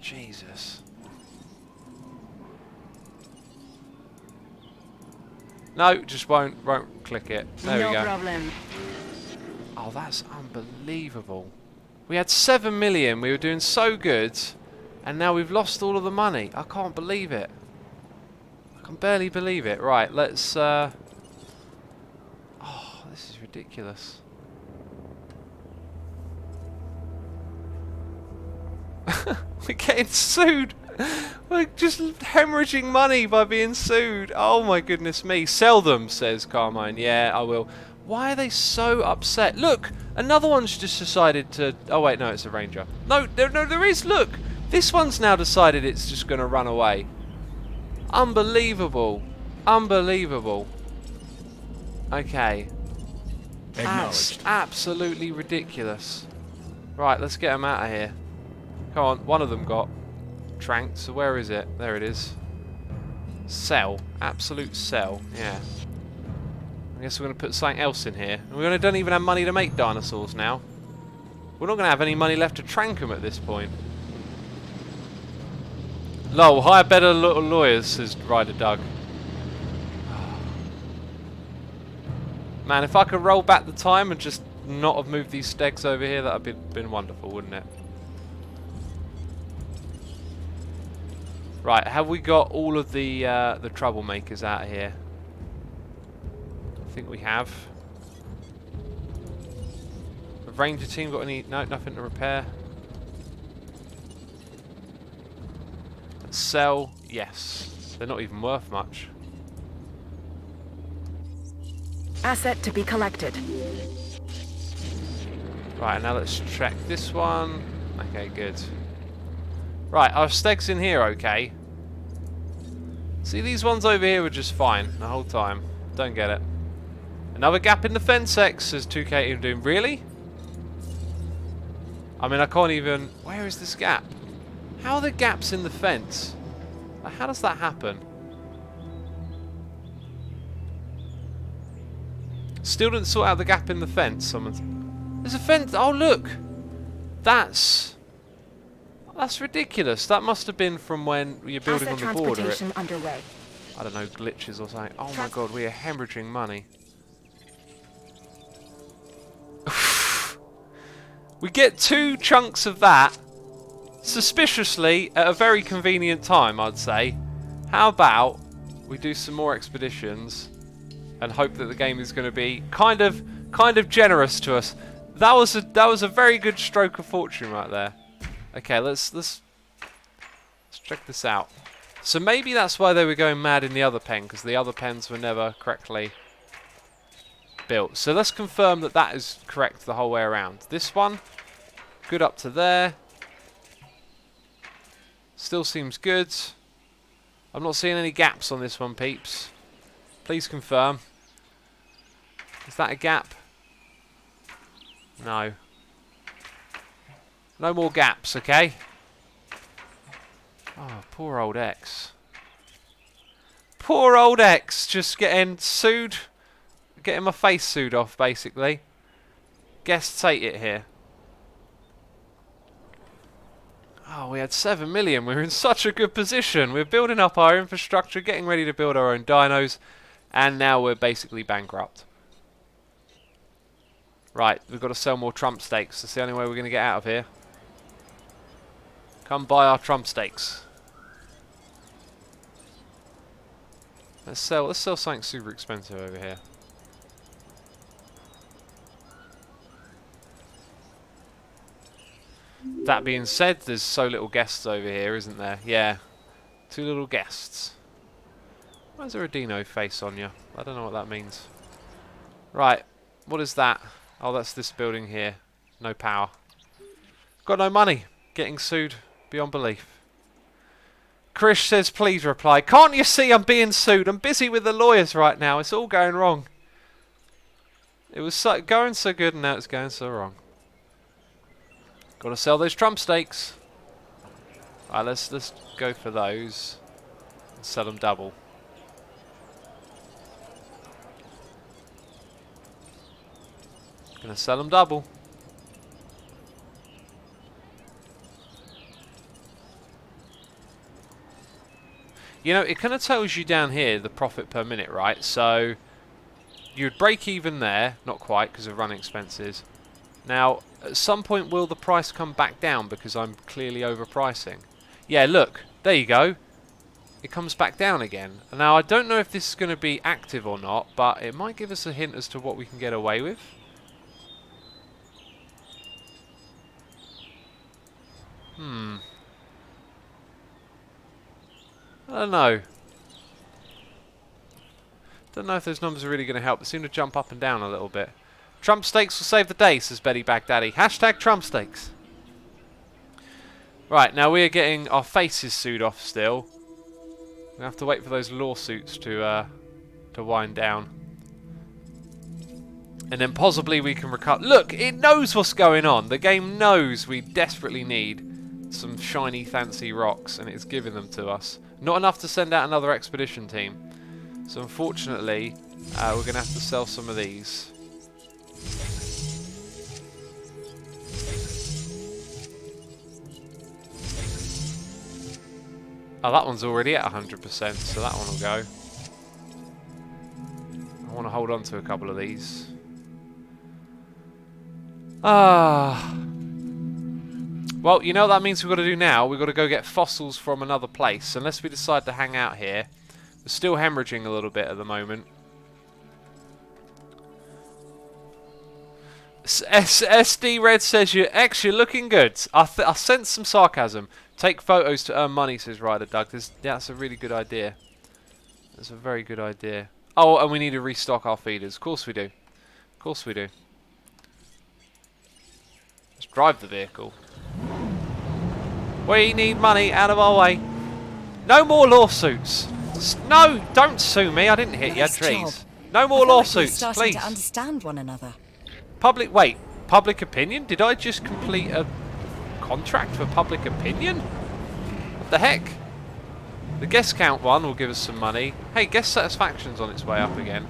Jesus. No, just won't click it. There No we go. problem. Oh, that's unbelievable. We had 7 million. We were doing so good. And now we've lost all of the money. I can't believe it. I can barely believe it. Right, let's... Oh, this is ridiculous. We're getting sued. We're just hemorrhaging money by being sued. Oh my goodness me. Sell them, says Carmine. Yeah, I will. Why are they so upset? Look, another one's just decided to... Oh wait, no, it's a ranger. No, there is. Look, this one's now decided it's just going to run away. Unbelievable. Unbelievable. Okay. That's Acknowledged. absolutely ridiculous. Right, let's get them out of here. Come on, one of them got. tranked, so where is it? There it is. Sell. Absolute sell. Yeah. I guess we're going to put something else in here. And we don't even have money to make dinosaurs now. We're not going to have any money left to trank them at this point. Lol, hire better lawyers, says Ryder Doug. Man, if I could roll back the time and just not have moved these stegs over here, that would have been wonderful, wouldn't it? Right, have we got all of the troublemakers out of here? I think we have. The Ranger team got any... No, nothing to repair. Sell, yes. They're not even worth much. Asset to be collected. Right, now let's check this one. Okay, good. Right, our stegs in here okay. See, these ones over here were just fine the whole time. Don't get it. Another gap in the fence X, says 2K even doing. Really? I mean, I can't even... Where is this gap? How are there gaps in the fence? How does that happen? Still didn't sort out the gap in the fence. There's a fence. Oh, look. That's ridiculous. That must have been from when you're building on the border. Transportation underway. I don't know, glitches or something. Oh my god, we are hemorrhaging money. We get 2 chunks of that, suspiciously, at a very convenient time, I'd say. How about we do some more expeditions and hope that the game is going to be kind of generous to us. That was a very good stroke of fortune right there. Okay, let's check this out. So maybe that's why they were going mad in the other pen, because the other pens were never correctly built. So let's confirm that that is correct the whole way around. This one, good up to there. Still seems good. I'm not seeing any gaps on this one, peeps. Please confirm. Is that a gap? No. No more gaps, okay? Oh, poor old X. Poor old X, just getting sued. Getting my face sued off, basically. Guests hate it here. Oh, we had 7 million. We were in such a good position. We're building up our infrastructure, getting ready to build our own dinos, and now we're basically bankrupt. Right, we've got to sell more Trump steaks. That's the only way we're going to get out of here. Come buy our Trump steaks. Let's sell something super expensive over here. That being said, there's so little guests over here, isn't there? Yeah. 2 little guests. Why is there a dino face on you? I don't know what that means. Right. What is that? Oh, that's this building here. No power. Got no money. Getting sued beyond belief. Krish says, please reply. Can't you see I'm being sued? I'm busy with the lawyers right now. It's all going wrong. It was going so good and now it's going so wrong. Got to sell those Trump steaks. Alright, let's go for those. And sell them double. Gonna sell them double. You know, it kind of tells you down here the profit per minute, right? So you'd break even there, not quite because of running expenses. Now, at some point will the price come back down because I'm clearly overpricing? Yeah, look, there you go. It comes back down again. Now, I don't know if this is going to be active or not, but it might give us a hint as to what we can get away with. I don't know. Don't know if those numbers are really going to help. They seem to jump up and down a little bit. Trump steaks will save the day, says Betty Baghdadi. Hashtag Trump steaks. Right, now we are getting our faces sued off still. We have to wait for those lawsuits to wind down. And then possibly we can recover. Look, it knows what's going on. The game knows we desperately need some shiny, fancy rocks, and it's giving them to us. Not enough to send out another expedition team. So unfortunately, we're going to have to sell some of these. Oh, that one's already at 100%, so that one will go. I want to hold on to a couple of these. Well, you know what that means we've got to do now? We've got to go get fossils from another place. Unless we decide to hang out here. We're still hemorrhaging a little bit at the moment. SD Red says, you're looking good. I sense some sarcasm. Take photos to earn money, says Ryder Doug. That's a really good idea. That's a very good idea. Oh, and we need to restock our feeders. Of course we do. Of course we do. Let's drive the vehicle. We need money out of our way. No more lawsuits. No, don't sue me. I didn't hit you. Jeez. No more lawsuits, please. To understand one another. Public opinion? Did I just complete a contract for public opinion? What the heck? The guest count one will give us some money. Hey, guest satisfaction's on its way up again.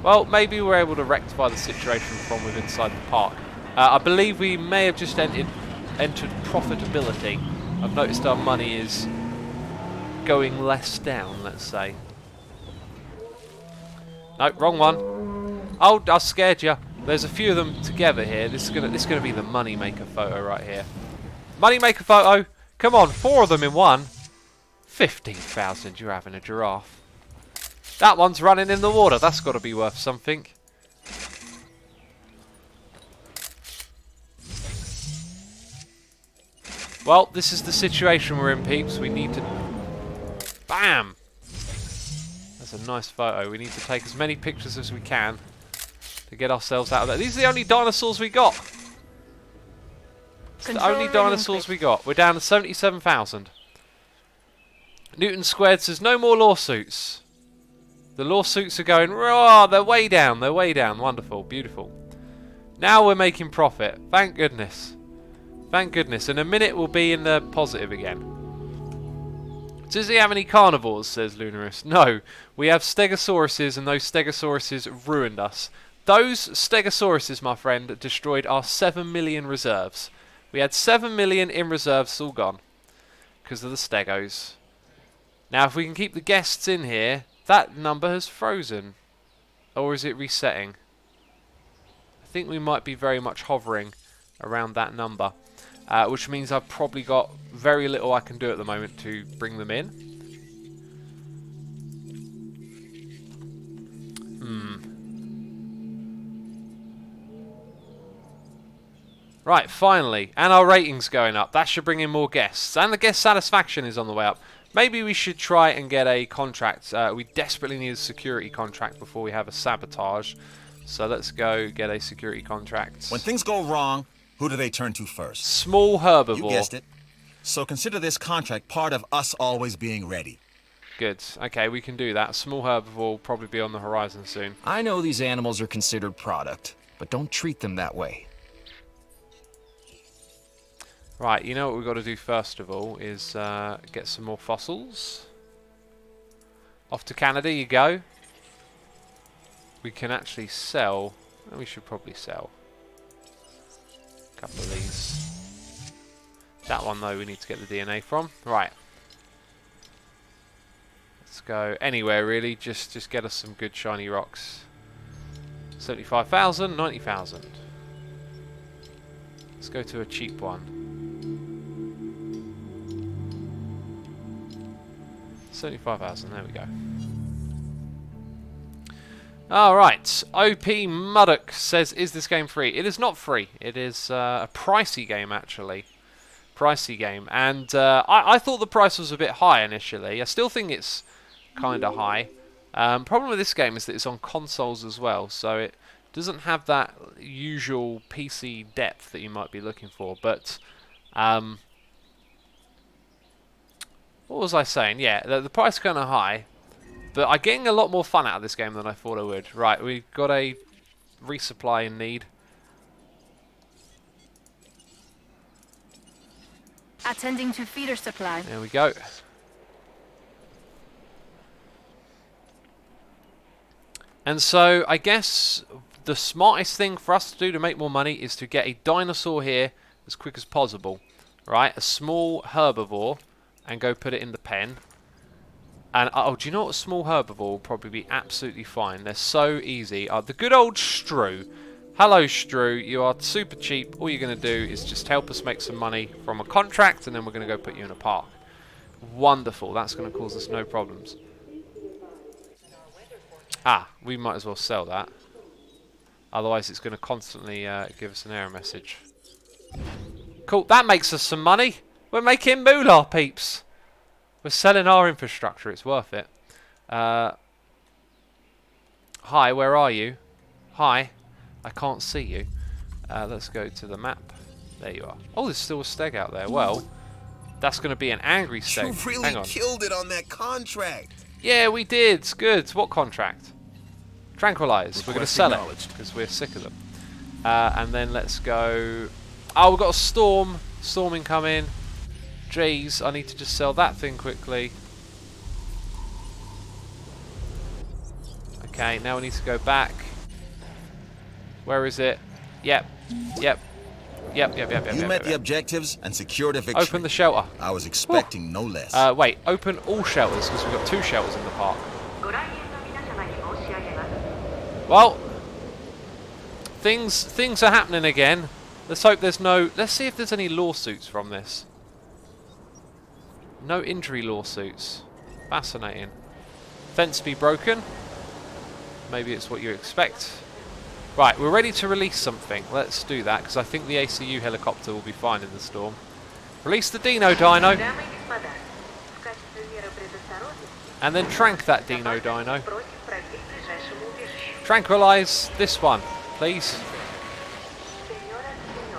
Well, maybe we're able to rectify the situation from within inside the park. I believe we may have just entered profitability. I've noticed our money is going less down, let's say. No, wrong one. Oh, I scared you. There's a few of them together here. This is gonna be the moneymaker photo right here. Moneymaker photo. Come on, 4 of them in one. 15,000. You're having a giraffe. That one's running in the water. That's got to be worth something. Well, this is the situation we're in, peeps. We need to... Bam! That's a nice photo. We need to take as many pictures as we can to get ourselves out of there. These are the only dinosaurs we got. It's the only dinosaurs we got. We're down to 77,000. Newton Squared says, no more lawsuits. The lawsuits are going, raw, they're way down, they're way down. Wonderful, beautiful. Now we're making profit. Thank goodness. Thank goodness. In a minute we'll be in the positive again. Does he have any carnivores, says Lunarus. No, we have stegosauruses, and those stegosauruses ruined us. Those stegosauruses, my friend, destroyed our 7 million reserves. We had 7 million in reserves, all gone. Because of the stegos. Now, if we can keep the guests in here, that number has frozen. Or is it resetting? I think we might be very much hovering around that number. Which means I've probably got very little I can do at the moment to bring them in. Right, finally. And our rating's going up. That should bring in more guests. And the guest satisfaction is on the way up. Maybe we should try and get a contract. We desperately need a security contract before we have a sabotage. So let's go get a security contract. When things go wrong, who do they turn to first? Small herbivore. You guessed it. So consider this contract part of us always being ready. Good. Okay, we can do that. Small herbivore will probably be on the horizon soon. I know these animals are considered product, but don't treat them that way. Right, you know what we've got to do first of all is get some more fossils. Off to Canada you go. We can actually sell. We should probably sell a couple of these. That one though we need to get the DNA from. Right. Let's go anywhere really. Just get us some good shiny rocks. 75,000, 90,000. Let's go to a cheap one. 75,000, there we go. Alright, OP Muddock says, is this game free? It is not free. It is a pricey game, actually. Pricey game. And I thought the price was a bit high initially. I still think it's kind of high. Problem with this game is that it's on consoles as well, so it doesn't have that usual PC depth that you might be looking for. But what was I saying? Yeah, the price is kind of high, but I'm getting a lot more fun out of this game than I thought I would. Right, we've got a resupply in need. Attending to feeder supply. There we go. And so, I guess the smartest thing for us to do to make more money is to get a dinosaur here as quick as possible. Right? A small herbivore. And go put it in the pen. And, oh, do you know what? A small herbivore will probably be absolutely fine. They're so easy. The good old Stru. Hello, Stru. You are super cheap. All you're going to do is just help us make some money from a contract, and then we're going to go put you in a park. Wonderful. That's going to cause us no problems. Ah, we might as well sell that. Otherwise, it's going to constantly give us an error message. Cool. That makes us some money. We're making moolah, peeps. We're selling our infrastructure. It's worth it. Hi, where are you? Hi. I can't see you. Let's go to the map. There you are. Oh, there's still a steg out there. Well, that's going to be an angry steg. You really killed it on that contract. Yeah, we did. Good. What contract? Tranquilize. We're going to sell it because we're sick of them. And then let's go. Oh, we've got a storm. Storm incoming. Jeez, I need to just sell that thing quickly. Okay, now we need to go back. Where is it? Yep. You met the objectives and secured a victory. Open the shelter. I was expecting no less. Wait, open all shelters because we've got 2 shelters in the park. Well, things are happening again. Let's hope there's no... Let's see if there's any lawsuits from this. No injury lawsuits. Fascinating. Fence be broken. Maybe it's what you expect. Right, we're ready to release something. Let's do that, because I think the ACU helicopter will be fine in the storm. Release the Dino. And then trank that Dino. Tranquilize this one, please.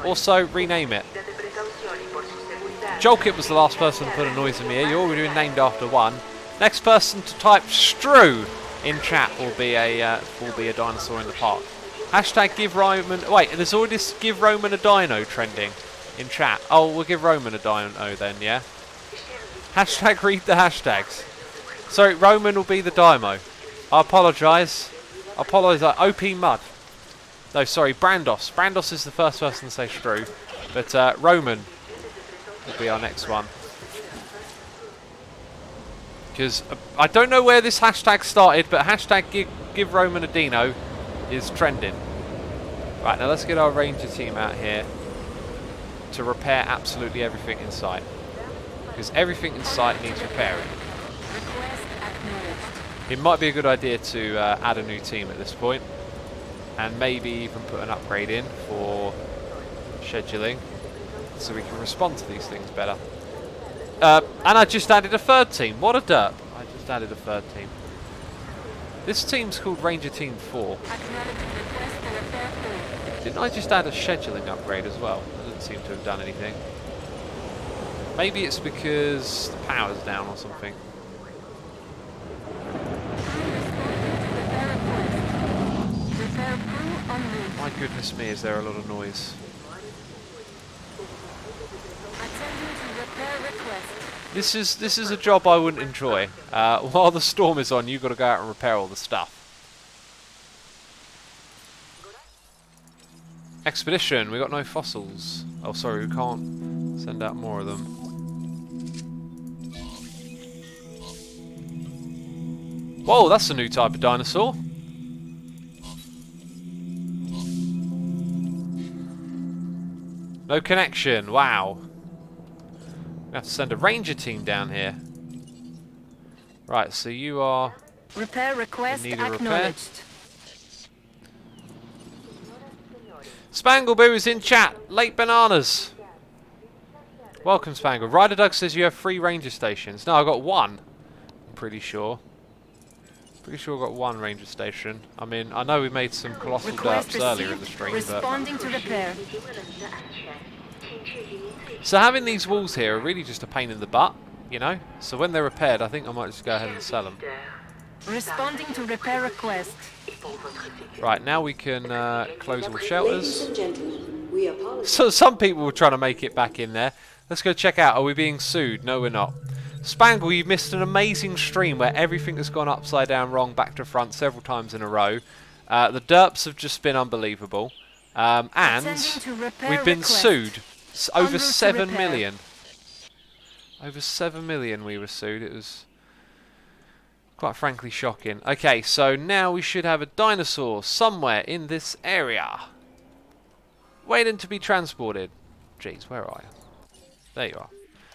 Also, rename it. Jolkit was the last person to put a noise in my ear. You're already named after one. Next person to type Stru in chat will be a dinosaur in the park. Hashtag give Roman... Wait, there's already this give Roman a dino trending in chat. Oh, we'll give Roman a dino then, yeah? Hashtag read the hashtags. Sorry, Roman will be the dino. I apologise. OP Mud. No, sorry, Brandos. Brandos is the first person to say Stru. But Roman will be our next one. Because I don't know where this hashtag started, but hashtag give Roman a dino is trending. Right, now let's get our ranger team out here to repair absolutely everything in sight. Because everything in sight needs repairing. It might be a good idea to add a new team at this point. And maybe even put an upgrade in for scheduling. So we can respond to these things better. And I just added a 3rd team. What a derp. I just added a 3rd team. This team's called Ranger Team 4. Didn't I just add a scheduling upgrade as well? That doesn't seem to have done anything. Maybe it's because the power's down or something. My goodness me, is there a lot of noise. This is a job I wouldn't enjoy. While the storm is on, you've got to go out and repair all the stuff. Expedition, we got no fossils. Oh, sorry, we can't send out more of them. Whoa, that's a new type of dinosaur. No connection, wow. We have to send a ranger team down here. Right, so you are... Repair request acknowledged. Spangleboo is in chat. Late bananas. Welcome, Spangle. Ryder Doug says you have 3 ranger stations. No, I've got 1. I'm pretty sure. Pretty sure I've got 1 ranger station. I mean, I know we made some colossal derps earlier in the stream, Responding to repair. So having these walls here are really just a pain in the butt, you know? So when they're repaired, I think I might just go ahead and sell them. Responding to repair request. Right, now we can close all shelters. So some people were trying to make it back in there. Let's go check out. Are we being sued? No, we're not. Spangle, you've missed an amazing stream where everything has gone upside down wrong, back to front several times in a row. The derps have just been unbelievable. And we've been sued. Over 7 million. Over 7 million we were sued. It was quite frankly shocking. Okay, so now we should have a dinosaur somewhere in this area. Waiting to be transported. Jeez, where are you? There you are.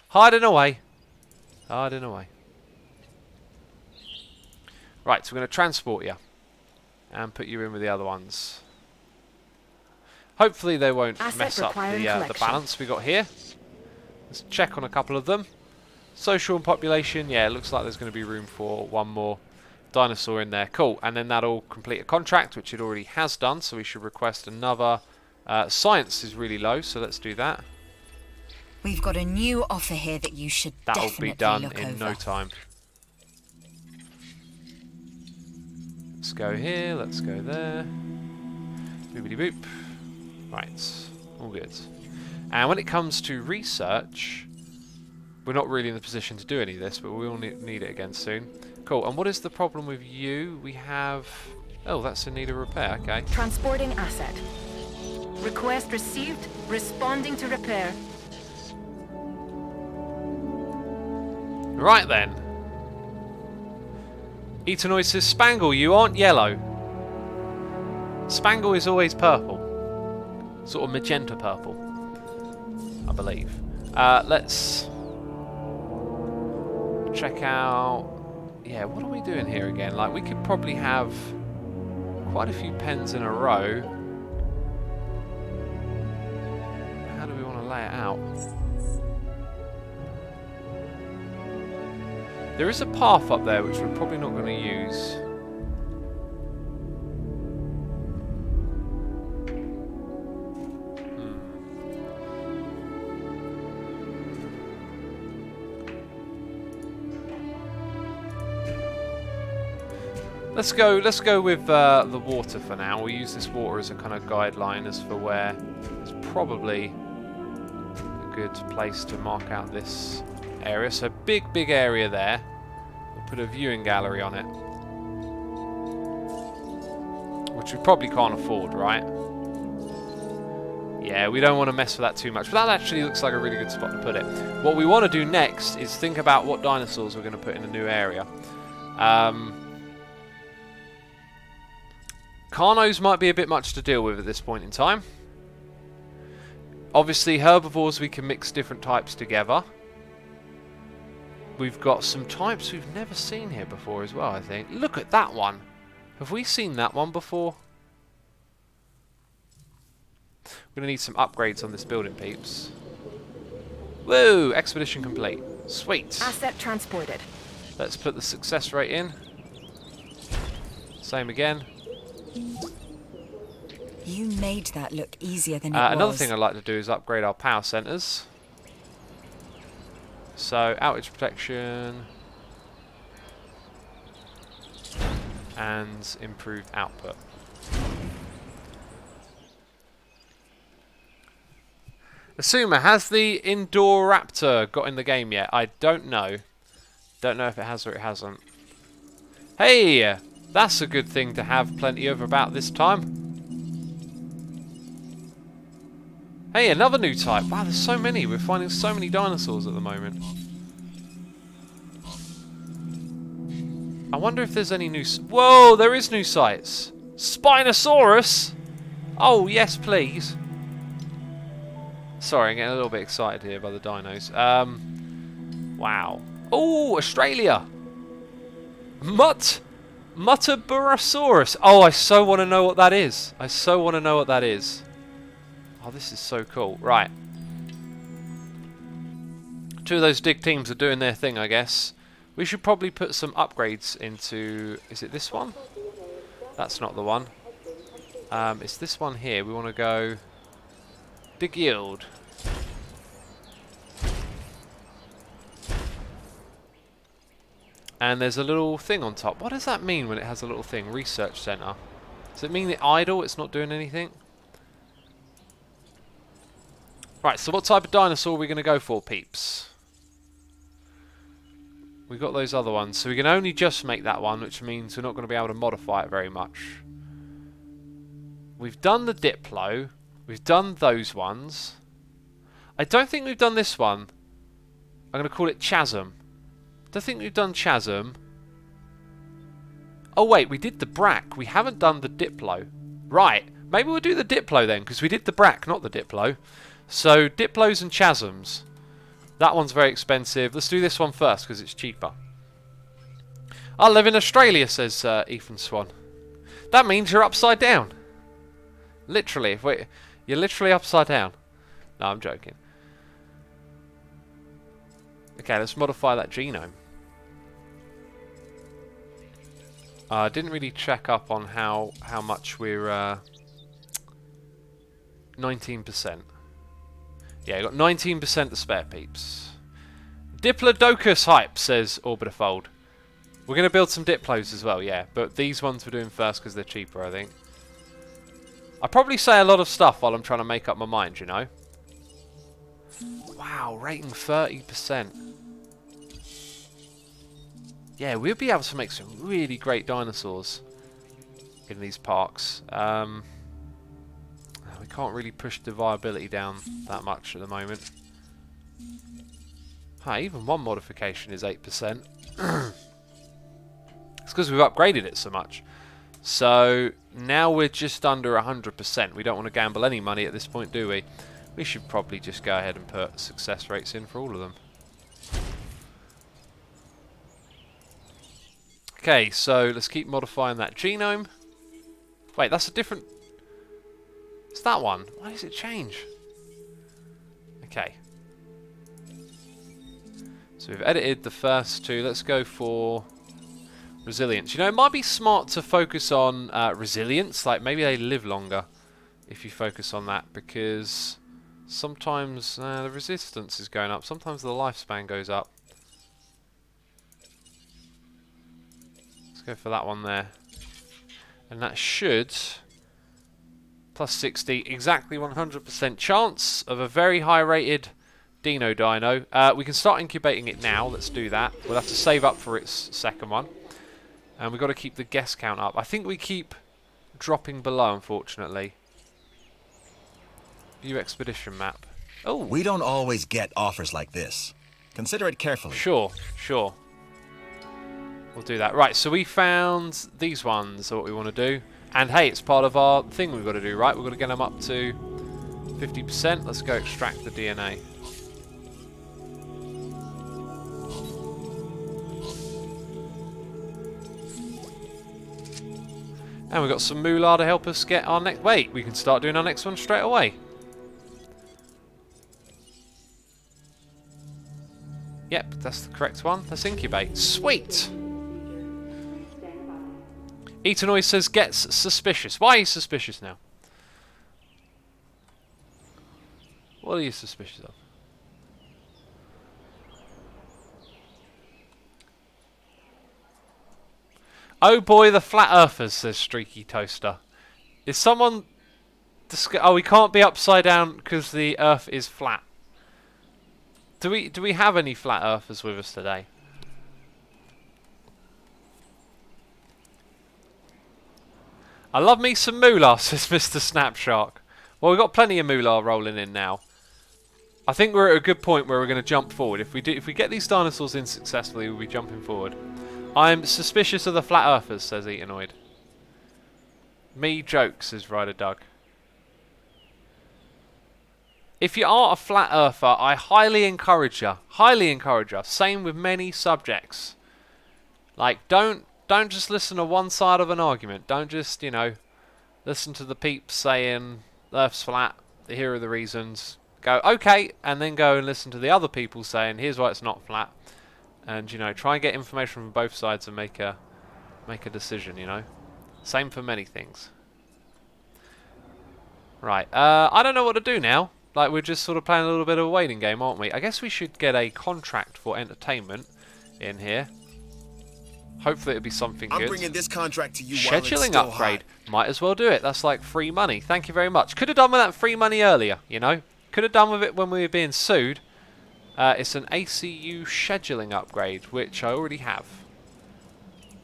Hiding away. Hiding away. Right, so we're going to transport you. And put you in with the other ones. Hopefully they won't mess up the balance we got here. Let's check on a couple of them. Social and population, yeah, it looks like there's going to be room for one more dinosaur in there. Cool, and then that'll complete a contract, which it already has done, so we should request another. Science is really low, so let's do that. We've got a new offer here that you should definitely look over. That'll be done in no time. Let's go here, let's go there. Boopity boop. Right, all good. And when it comes to research, we're not really in the position to do any of this, but we will need it again soon. Cool, and what is the problem with you? We have... Oh, that's in need of repair, okay. Transporting asset. Request received. Responding to repair. Right then. Etanoid says, Spangle, you aren't yellow. Spangle is always purple. Sort of magenta purple, I believe. Let's check out... Yeah, what are we doing here again? Like, we could probably have quite a few pens in a row. How do we want to lay it out? There is a path up there which we're probably not going to use. Let's go with the water for now. We'll use this water as a kind of guideline as for where it's probably a good place to mark out this area. So big area there. We'll put a viewing gallery on it, which we probably can't afford, right? Yeah, we don't want to mess with that too much, but that actually looks like a really good spot to put it. What we want to do next is think about what dinosaurs we're going to put in a new area. Carnos might be a bit much to deal with at this point in time. Obviously, herbivores, we can mix different types together. We've got some types we've never seen here before as well, I think. Look at that one. Have we seen that one before? We're going to need some upgrades on this building, peeps. Woo! Expedition complete. Sweet. Asset transported. Let's put the success rate in. Same again. You made that look easier than it was. Another thing I'd like to do is upgrade our power centers. So, outage protection. And improved output. Asuma, has the Indoraptor got in the game yet? I don't know. Don't know if it has or it hasn't. Hey! That's a good thing to have plenty of about this time. Hey, another new type. Wow, there's so many. We're finding so many dinosaurs at the moment. I wonder if there's any new... Whoa, there is new sites. Spinosaurus! Oh, yes, please. Sorry, I'm getting a little bit excited here by the dinos. Wow. Oh, Australia! Muttaburrasaurus. Oh, I so want to know what that is. I so want to know what that is. Oh, this is so cool. Right. Two of those dig teams are doing their thing, I guess. We should probably put some upgrades into... Is it this one? That's not the one. It's this one here. We want to go... Dig yield. And there's a little thing on top. What does that mean when it has a little thing? Research center. Does it mean it's idle? It's not doing anything? Right, so what type of dinosaur are we going to go for, peeps? We got those other ones, so we can only just make that one, which means we're not going to be able to modify it very much. We've done the Diplo. We've done those ones. I don't think we've done this one. I'm going to call it Chasm. Don't think we've done Chasm. Oh wait, we did the Brack. We haven't done the Diplo. Right, maybe we'll do the Diplo then, because we did the Brack, not the Diplo. So, Diplos and Chasms. That one's very expensive. Let's do this one first, because it's cheaper. I live in Australia, says Ethan Swan. That means you're upside down. Literally. You're literally upside down. No, I'm joking. Okay, let's modify that genome. I didn't really check up on how much we're... 19%. Yeah, got 19% to spare, peeps. Diplodocus hype, says Orbitifold. We're going to build some Diplos as well, yeah. But these ones we're doing first because they're cheaper, I think. I probably say a lot of stuff while I'm trying to make up my mind, you know. Wow, rating 30%. Yeah, we'll be able to make some really great dinosaurs in these parks. We can't really push the viability down that much at the moment. Even one modification is 8%. It's because we've upgraded it so much. So now we're just under 100%. We don't want to gamble any money at this point, do we? We should probably just go ahead and put success rates in for all of them. Okay, so let's keep modifying that genome. Wait, that's a different... It's that one. Why does it change? Okay. So we've edited the first two. Let's go for resilience. You know, it might be smart to focus on resilience. Like, maybe they live longer if you focus on that. Because sometimes the resistance is going up. Sometimes the lifespan goes up. Let's go for that one there. And that should... Plus 60, exactly 100% chance of a very high rated Dino. We can start incubating it now. Let's do that. We'll have to save up for its second one. And we've got to keep the guest count up. I think we keep dropping below, unfortunately. View expedition map. Oh, we don't always get offers like this. Consider it carefully. Sure, sure. We'll do that. Right, so we found these ones are what we want to do. And hey, it's part of our thing we've got to do, right? We've got to get them up to 50%. Let's go extract the DNA. And we've got some moolah to help us get our next... Wait, we can start doing our next one straight away. Yep, that's the correct one. Let's incubate. Sweet! Etanoid says, gets suspicious. Why are you suspicious now? What are you suspicious of? Oh boy, the flat earthers, says Streaky Toaster. Is someone... Oh, we can't be upside down because the earth is flat. Do we have any flat earthers with us today? I love me some moolah, says Mr. Snapshark. Well, we've got plenty of moolah rolling in now. I think we're at a good point where we're going to jump forward. If we get these dinosaurs in successfully, we'll be jumping forward. I'm suspicious of the flat earthers, says Etanoid. Me jokes, says Ryder Doug. If you are a flat earther, I highly encourage you. Highly encourage you. Same with many subjects. Like, don't just listen to one side of an argument. Don't just, you know, listen to the peeps saying Earth's flat. Here are the reasons. Go, okay, and then go and listen to the other people saying, here's why it's not flat. And, you know, try and get information from both sides and make a decision, you know. Same for many things. Right, I don't know what to do now. Like, we're just sort of playing a little bit of a waiting game, aren't we? I guess we should get a contract for entertainment in here. Hopefully it'll be something good. I'm bringing this contract to you while it's Scheduling still upgrade. hot. Might as well do it. That's like free money. Thank you very much. Could have done with that free money earlier, you know. Could have done with it when we were being sued. It's an ACU scheduling upgrade, which I already have.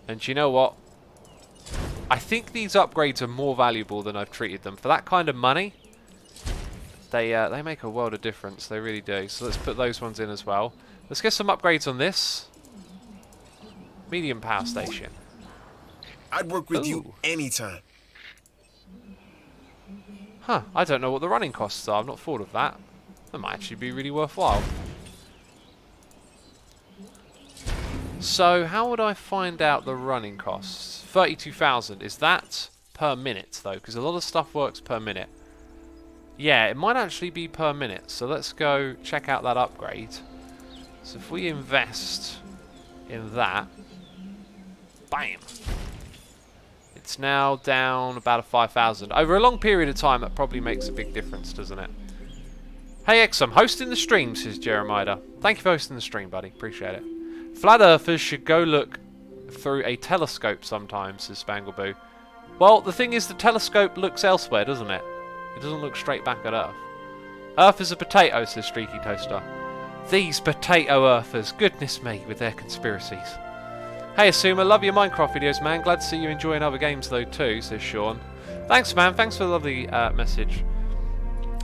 And you know what? I think these upgrades are more valuable than I've treated them. For that kind of money, they make a world of difference. They really do. So let's put those ones in as well. Let's get some upgrades on this. Medium power station. I'd work with you anytime. Huh, I don't know what the running costs are. I've not thought of that. That might actually be really worthwhile. So, how would I find out the running costs? 32,000. Is that per minute, though? Because a lot of stuff works per minute. Yeah, it might actually be per minute. So, let's go check out that upgrade. So, if we invest in that... Bam! It's now down about a 5,000. Over a long period of time, that probably makes a big difference, doesn't it? Hey X, I'm hosting the stream, says Jeremiah. Thank you for hosting the stream, buddy. Appreciate it. Flat Earthers should go look through a telescope sometimes, says Spangleboo. Well, the thing is, the telescope looks elsewhere, doesn't it? It doesn't look straight back at Earth. Earth is a potato, says Streaky Toaster. These potato Earthers, goodness me, with their conspiracies. Hey Asuma, love your Minecraft videos, man. Glad to see you enjoying other games though too, says Sean. Thanks, man. Thanks for the lovely message.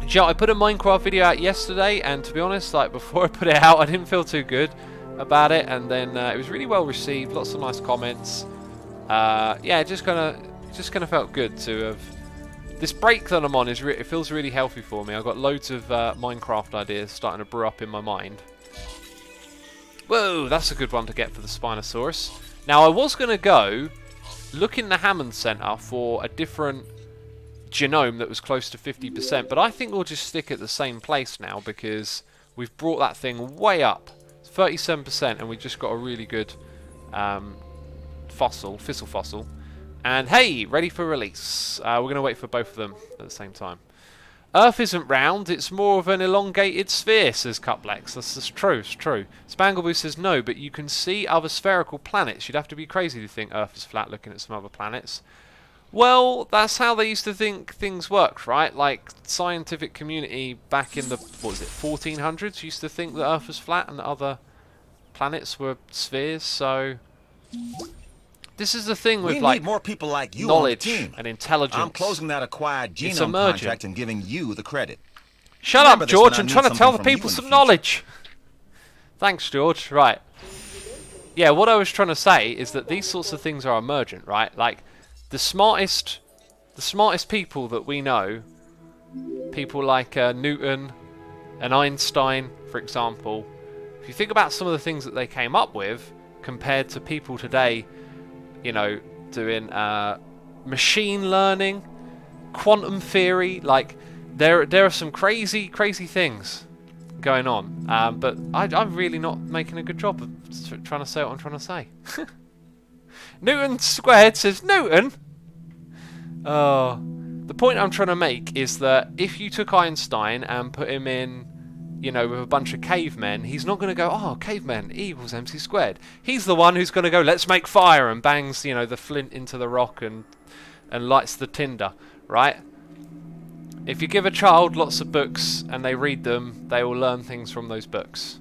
Yeah, I put a Minecraft video out yesterday, and to be honest, like before I put it out, I didn't feel too good about it, and then it was really well received. Lots of nice comments. Yeah, it just kind of felt good to have. This break that I'm on it feels really healthy for me. I've got loads of Minecraft ideas starting to brew up in my mind. Whoa, that's a good one to get for the Spinosaurus. Now, I was going to go look in the Hammond Centre for a different genome that was close to 50%, but I think we'll just stick at the same place now because we've brought that thing way up. It's 37%, and we've just got a really good fossil. And hey, ready for release. We're going to wait for both of them at the same time. Earth isn't round, it's more of an elongated sphere, says Cuplex. That's true, it's true. Spangleboo says no, but you can see other spherical planets. You'd have to be crazy to think Earth is flat looking at some other planets. Well, that's how they used to think things worked, right? Like, scientific community back in the, 1400s used to think that Earth was flat and that other planets were spheres, so... This is the thing with, like, more people like you knowledge on the team. and intelligence. I'm closing that acquired genome contract and giving you the credit. Shut up, George. I'm trying to tell the people some knowledge. Thanks, George. Right. Yeah, what I was trying to say is that these sorts of things are emergent, right? Like, the smartest people that we know, people like Newton and Einstein, for example, if you think about some of the things that they came up with compared to people today, you know, doing machine learning, quantum theory, like there are some crazy things going on. But I'm really not making a good job of trying to say what I'm trying to say. Newton squared says Newton. Oh, the point I'm trying to make is that if you took Einstein and put him in, you know, with a bunch of cavemen, he's not going to go, oh, cavemen, E equals MC squared. He's the one who's going to go, let's make fire, and bangs, you know, the flint into the rock and lights the tinder, right? If you give a child lots of books and they read them, they will learn things from those books,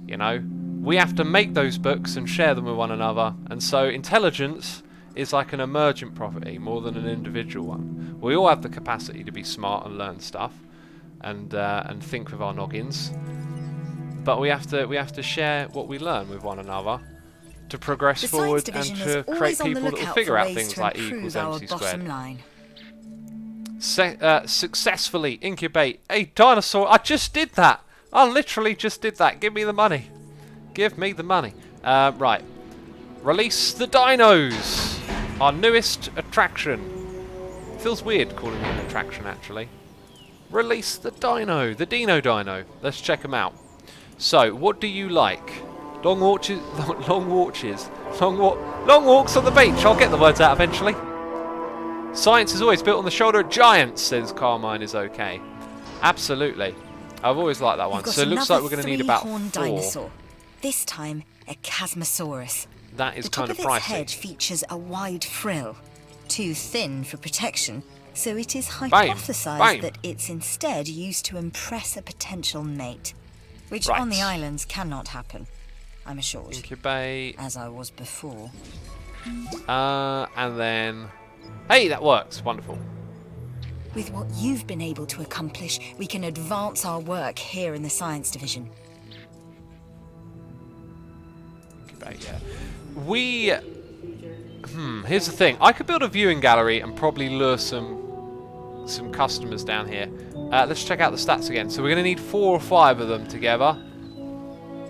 you know? We have to make those books and share them with one another, and so intelligence is like an emergent property more than an individual one. We all have the capacity to be smart and learn stuff, and think with our noggins, but we have to share what we learn with one another to progress forward and to create people that will figure out things like E equals MC squared. Successfully incubate a dinosaur. I just did that. I literally just did that. Give me the money. Give me the money. Right. Release the dinos. Our newest attraction. Feels weird calling it an attraction, actually. Release the dino. The Dino Dino. Let's check them out. So, what do you like? Long walks on the beach. I'll get the words out eventually. Science is always built on the shoulder of giants, says Carmine is okay. Absolutely. I've always liked that one. So it looks like we're going to need about 4. Dinosaur. This time, a Chasmosaurus. That is kind of pricey. The top of its head features a wide frill. Too thin for protection, So it is Bam. hypothesized Bam. that it's instead used to impress a potential mate, which Right. on the islands cannot happen, I'm assured, Incubate. as I was before. And then... Hey, that works. Wonderful. With what you've been able to accomplish, we can advance our work here in the Science Division. Incubate, yeah. We... here's the thing. I could build a viewing gallery and probably lure some customers down here. Let's check out the stats again. So we're going to need 4 or 5 of them together.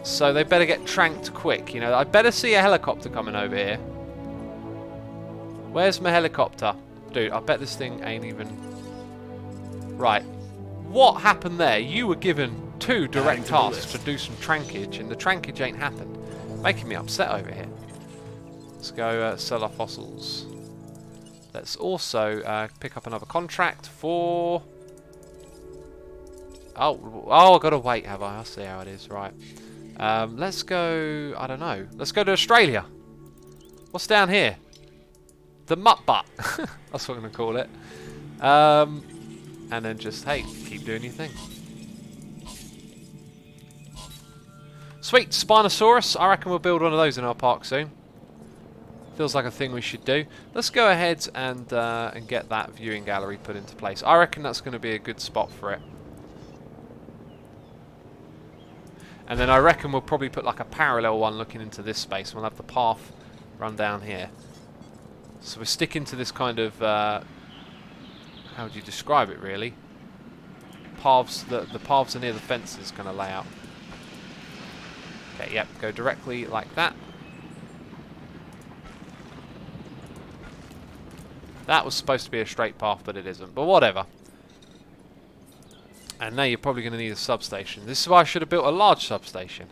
So they better get tranked quick. You know, I better see a helicopter coming over here. Where's my helicopter? Dude, I bet this thing ain't even... Right. What happened there? You were given 2 direct tasks to do some trankage, and the trankage ain't happened. Making me upset over here. Let's go sell our fossils. Let's also pick up another contract for... Oh, I've got to wait, have I? I see how it is, right. Let's go... I don't know. Let's go to Australia. What's down here? The Mutt Butt. That's what I'm going to call it. And then just, hey, keep doing your thing. Sweet, Spinosaurus. I reckon we'll build one of those in our park soon. Feels like a thing we should do. Let's go ahead and get that viewing gallery put into place. I reckon that's going to be a good spot for it. And then I reckon we'll probably put like a parallel one looking into this space. We'll have the path run down here. So we're sticking to this kind of, how would you describe it really? Paths, the paths are near the fences kind of layout. Okay, yep, go directly like that. That was supposed to be a straight path, but it isn't. But whatever. And now you're probably going to need a substation. This is why I should have built a large substation.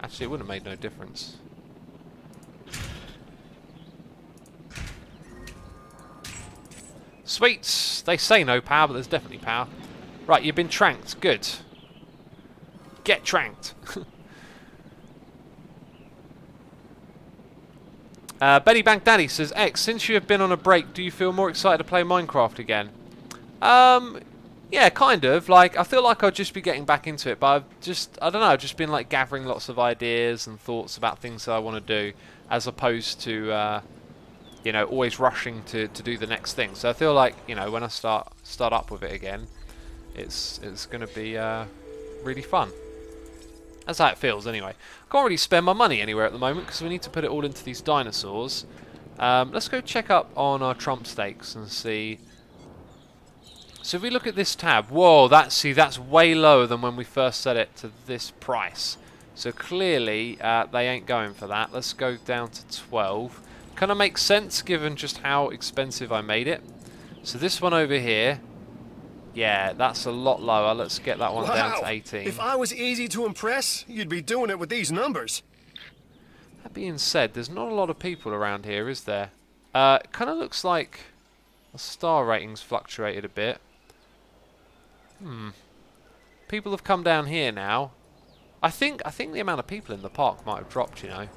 Actually, it would have made no difference. Sweet! They say no power, but there's definitely power. Right, you've been tranked. Good. Get tranked. Betty Bank Daddy says, X, since you have been on a break, do you feel more excited to play Minecraft again? Yeah, kind of. Like, I feel like I'll just be getting back into it, but I don't know, I've just been like gathering lots of ideas and thoughts about things that I want to do, as opposed to, you know, always rushing to do the next thing. So I feel like, you know, when I start up with it again, it's going to be really fun. That's how it feels, anyway. I can't really spend my money anywhere at the moment because we need to put it all into these dinosaurs. Let's go check up on our Trump stakes and see. So if we look at this tab, whoa, that's way lower than when we first set it to this price. So clearly they ain't going for that. Let's go down to 12. Kind of makes sense given just how expensive I made it. So this one over here, yeah, that's a lot lower. Let's get that one down to 18. If I was easy to impress, you'd be doing it with these numbers. That being said, there's not a lot of people around here, is there? It kind of looks like the star ratings fluctuated a bit. People have come down here now. I think the amount of people in the park might have dropped, you know.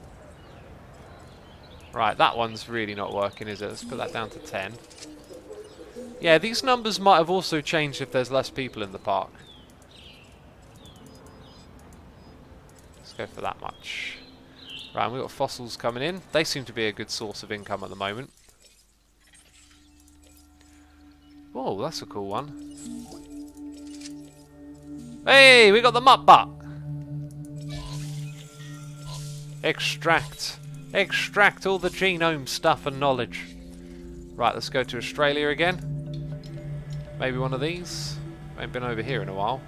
Right, that one's really not working, is it? Let's put that down to 10. Yeah, these numbers might have also changed if there's less people in the park. Let's go for that much. Right, and we've got fossils coming in. They seem to be a good source of income at the moment. Whoa, that's a cool one. Hey, we got the Mutt Butt. Extract. Extract all the genome stuff and knowledge. Right, let's go to Australia again. Maybe one of these. Ain't been over here in a while.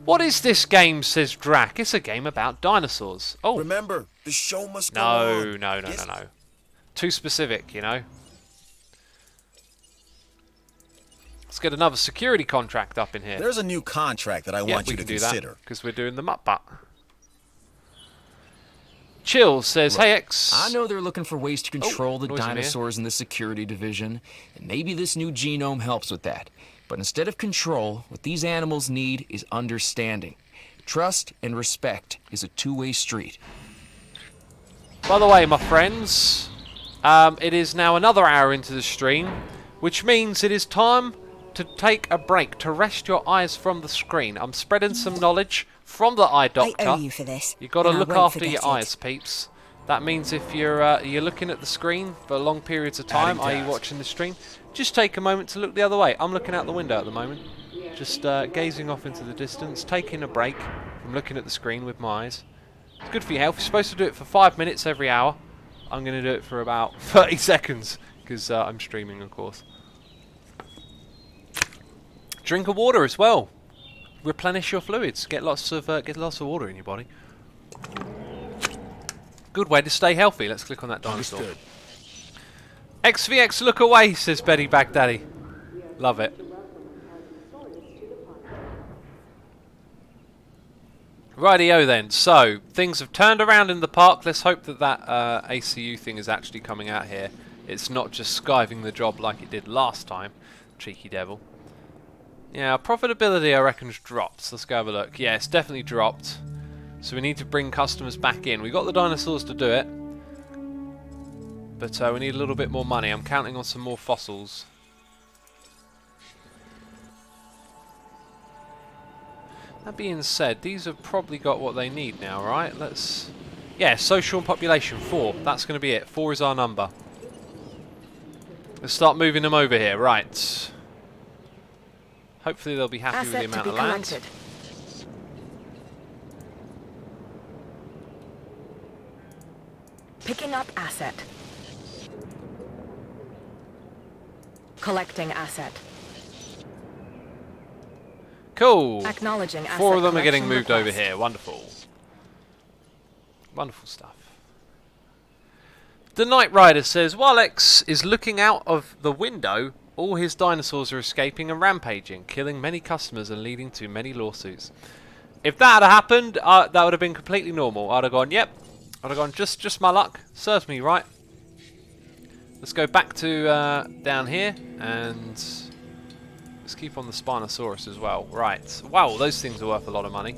What is this game, says Drac? It's a game about dinosaurs. Oh. Remember, the show must go on. No. Too specific, you know. Let's get another security contract up in here. There's a new contract that I want you to consider. Because we're doing the Mutt Butt. Chill says, hey X. I know they're looking for ways to control the dinosaurs in the security division, and maybe this new genome helps with that. But instead of control, what these animals need is understanding. Trust and respect is a two-way street. By the way, my friends, it is now another hour into the stream, which means it is time to take a break, to rest your eyes from the screen. I'm spreading some knowledge from the eye doctor. I owe you for this. You've got to and I look won't after forget your it. eyes, peeps. That means if you're looking at the screen for long periods of time, are you watching the stream, just take a moment to look the other way. I'm looking out the window at the moment, just gazing off into the distance, taking a break from looking at the screen with my eyes. It's good for your health. You're supposed to do it for 5 minutes every hour. I'm going to do it for about 30 seconds because I'm streaming, of course. Drink of water as well. Replenish your fluids. Get lots of water in your body. Good way to stay healthy. Let's click on that dinosaur. Understood. XVX, look away, says Betty Baghdadi. Love it. Rightio then. So, things have turned around in the park. Let's hope that that ACU thing is actually coming out here. It's not just skiving the job like it did last time. Cheeky devil. Yeah, profitability I reckon's dropped. Let's go have a look. Yeah, it's definitely dropped. So we need to bring customers back in. We got the dinosaurs to do it. But we need a little bit more money. I'm counting on some more fossils. That being said, these have probably got what they need now, right? Let's... Yeah, social and population, 4. That's going to be it. 4 is our number. Let's start moving them over here. Right. Hopefully they'll be happy with the amount of land. Collected. Picking up asset. Collecting asset. Cool. Acknowledging asset. 4 of them are getting collection moved over request. here. Wonderful. Wonderful stuff. The Knight Rider says, while X is looking out of the window, all his dinosaurs are escaping and rampaging, killing many customers and leading to many lawsuits. If that had happened, that would have been completely normal. I'd have gone, yep. I'd have gone, just my luck. Serves me right. Let's go back to down here and let's keep on the Spinosaurus as well. Right. Wow, those things are worth a lot of money.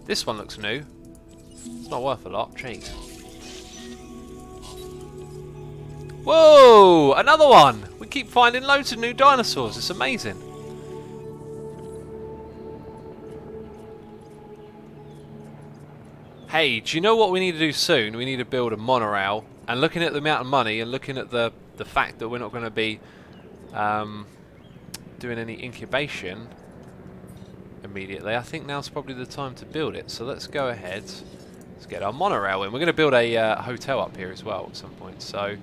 This one looks new. It's not worth a lot. Jeez. Whoa! Another one! We keep finding loads of new dinosaurs. It's amazing. Hey, do you know what we need to do soon? We need to build a monorail. And looking at the amount of money and looking at the fact that we're not going to be doing any incubation immediately, I think now's probably the time to build it. So let's go ahead. Let's get our monorail in. We're going to build a hotel up here as well at some point. So,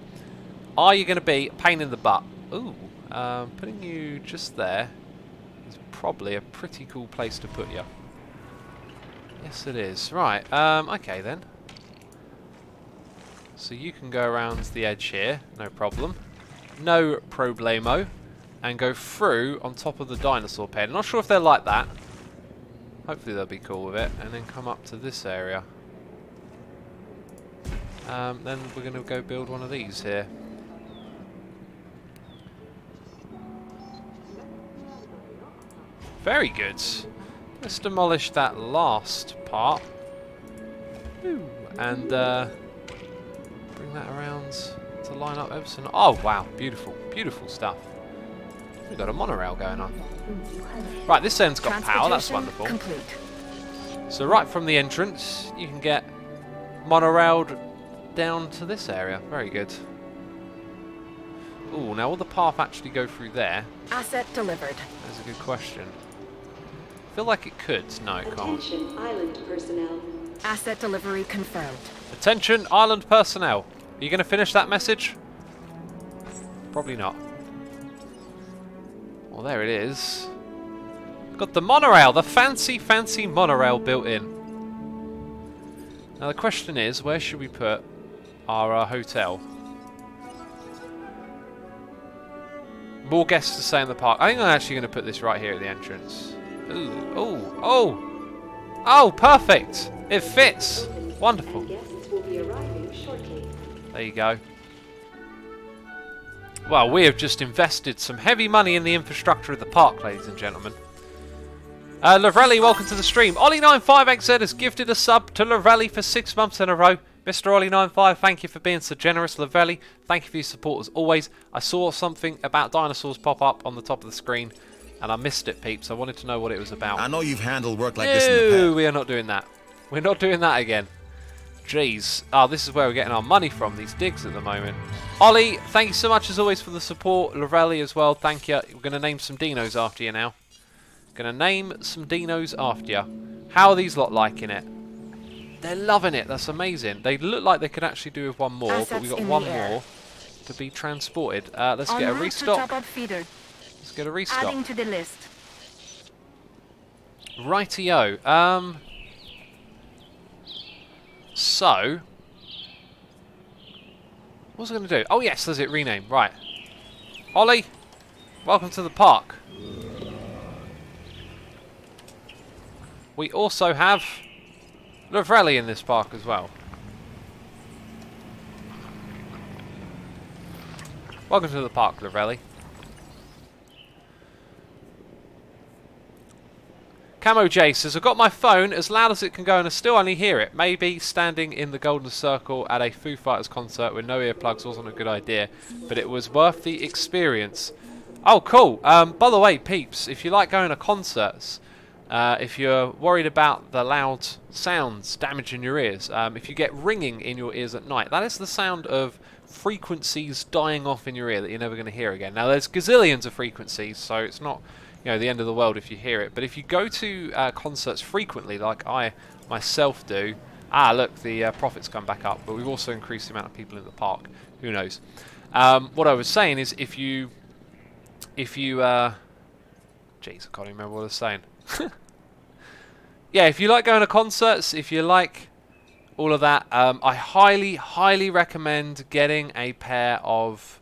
are you going to be a pain in the butt? Ooh, putting you just there is probably a pretty cool place to put you. Yes, it is. Right, okay then. So you can go around the edge here, no problem. No problemo. And go through on top of the dinosaur pen. Not sure if they're like that. Hopefully they'll be cool with it. And then come up to this area. Then we're going to go build one of these here. Very good. Let's demolish that last part. Ooh, and bring that around to line up Everson. Oh wow, beautiful, beautiful stuff. We've got a monorail going on. Right, this end's got power, that's wonderful. Complete. So right from the entrance, you can get monorailed down to this area. Very good. Ooh, now will the path actually go through there? Asset delivered. That's a good question. I feel like it could. No, it can't. Attention, island personnel. Asset delivery confirmed. Attention, island personnel. Are you going to finish that message? Probably not. Well, there it is. Got the monorail, the fancy, fancy monorail built in. Now the question is, where should we put our hotel? More guests to stay in the park. I think I'm actually going to put this right here at the entrance. Ooh, oh, oh, oh, perfect. It fits. Wonderful. Guests will be arriving shortly. There you go. Well, we have just invested some heavy money in the infrastructure of the park, ladies and gentlemen. Lavrelli, welcome to the stream. Ollie95XZ has gifted a sub to Lavrelli for 6 months in a row. Mr. Ollie95, thank you for being so generous. Lavelli, thank you for your support as always. I saw something about dinosaurs pop up on the top of the screen, and I missed it, peeps. I wanted to know what it was about. I know you've handled work like this in the past. We are not doing that. We're not doing that again. Jeez. Oh, this is where we're getting our money from, these digs at the moment. Ollie, thank you so much as always for the support. Lavelli as well, thank you. We're going to name some dinos after you now. Going to name some dinos after you. How are these lot liking it? They're loving it. That's amazing. They look like they could actually do with one more, but we've got one more to be transported. Let's get a restock. Let's get a restock. Adding to the list. Rightio. So, what was I going to do? Oh yes, there's it. Rename. Right. Ollie, welcome to the park. We also have Lavrelli in this park as well. Welcome to the park, Lavrelli. Camo J says, I've got my phone as loud as it can go and I still only hear it. Maybe standing in the Golden Circle at a Foo Fighters concert with no earplugs wasn't a good idea, but it was worth the experience. Oh, cool. By the way, peeps, if you like going to concerts, if you're worried about the loud sounds damaging your ears, if you get ringing in your ears at night, that is the sound of frequencies dying off in your ear that you're never going to hear again. Now, there's gazillions of frequencies, so it's not, you know, the end of the world if you hear it. But if you go to concerts frequently, like I myself do, look, the profits come back up, but we've also increased the amount of people in the park. Who knows? What I was saying is, if you, jeez, I can't even remember what I was saying. Yeah, if you like going to concerts, if you like all of that, I highly, highly recommend getting a pair of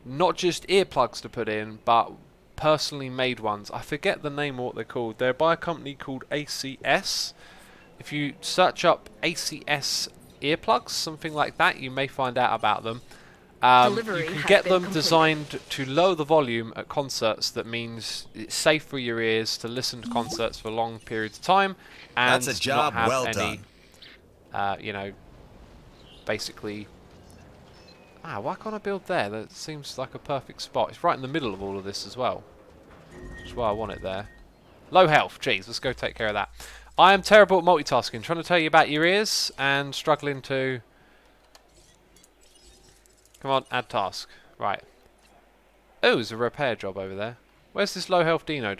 not just earplugs to put in, but personally made ones. I forget the name of what they're called. They're by a company called ACS. If you search up ACS earplugs, something like that, you may find out about them. You can get them designed to lower the volume at concerts. That means it's safe for your ears to listen to concerts for long periods of time, and that's a job not have well any, done. you know, basically. Why can't I build there? That seems like a perfect spot. It's right in the middle of all of this as well, which is why I want it there. Low health. Jeez, let's go take care of that. I am terrible at multitasking. Trying to tell you about your ears and struggling to. Come on, add task. Right. Oh, there's a repair job over there. Where's this low health dino?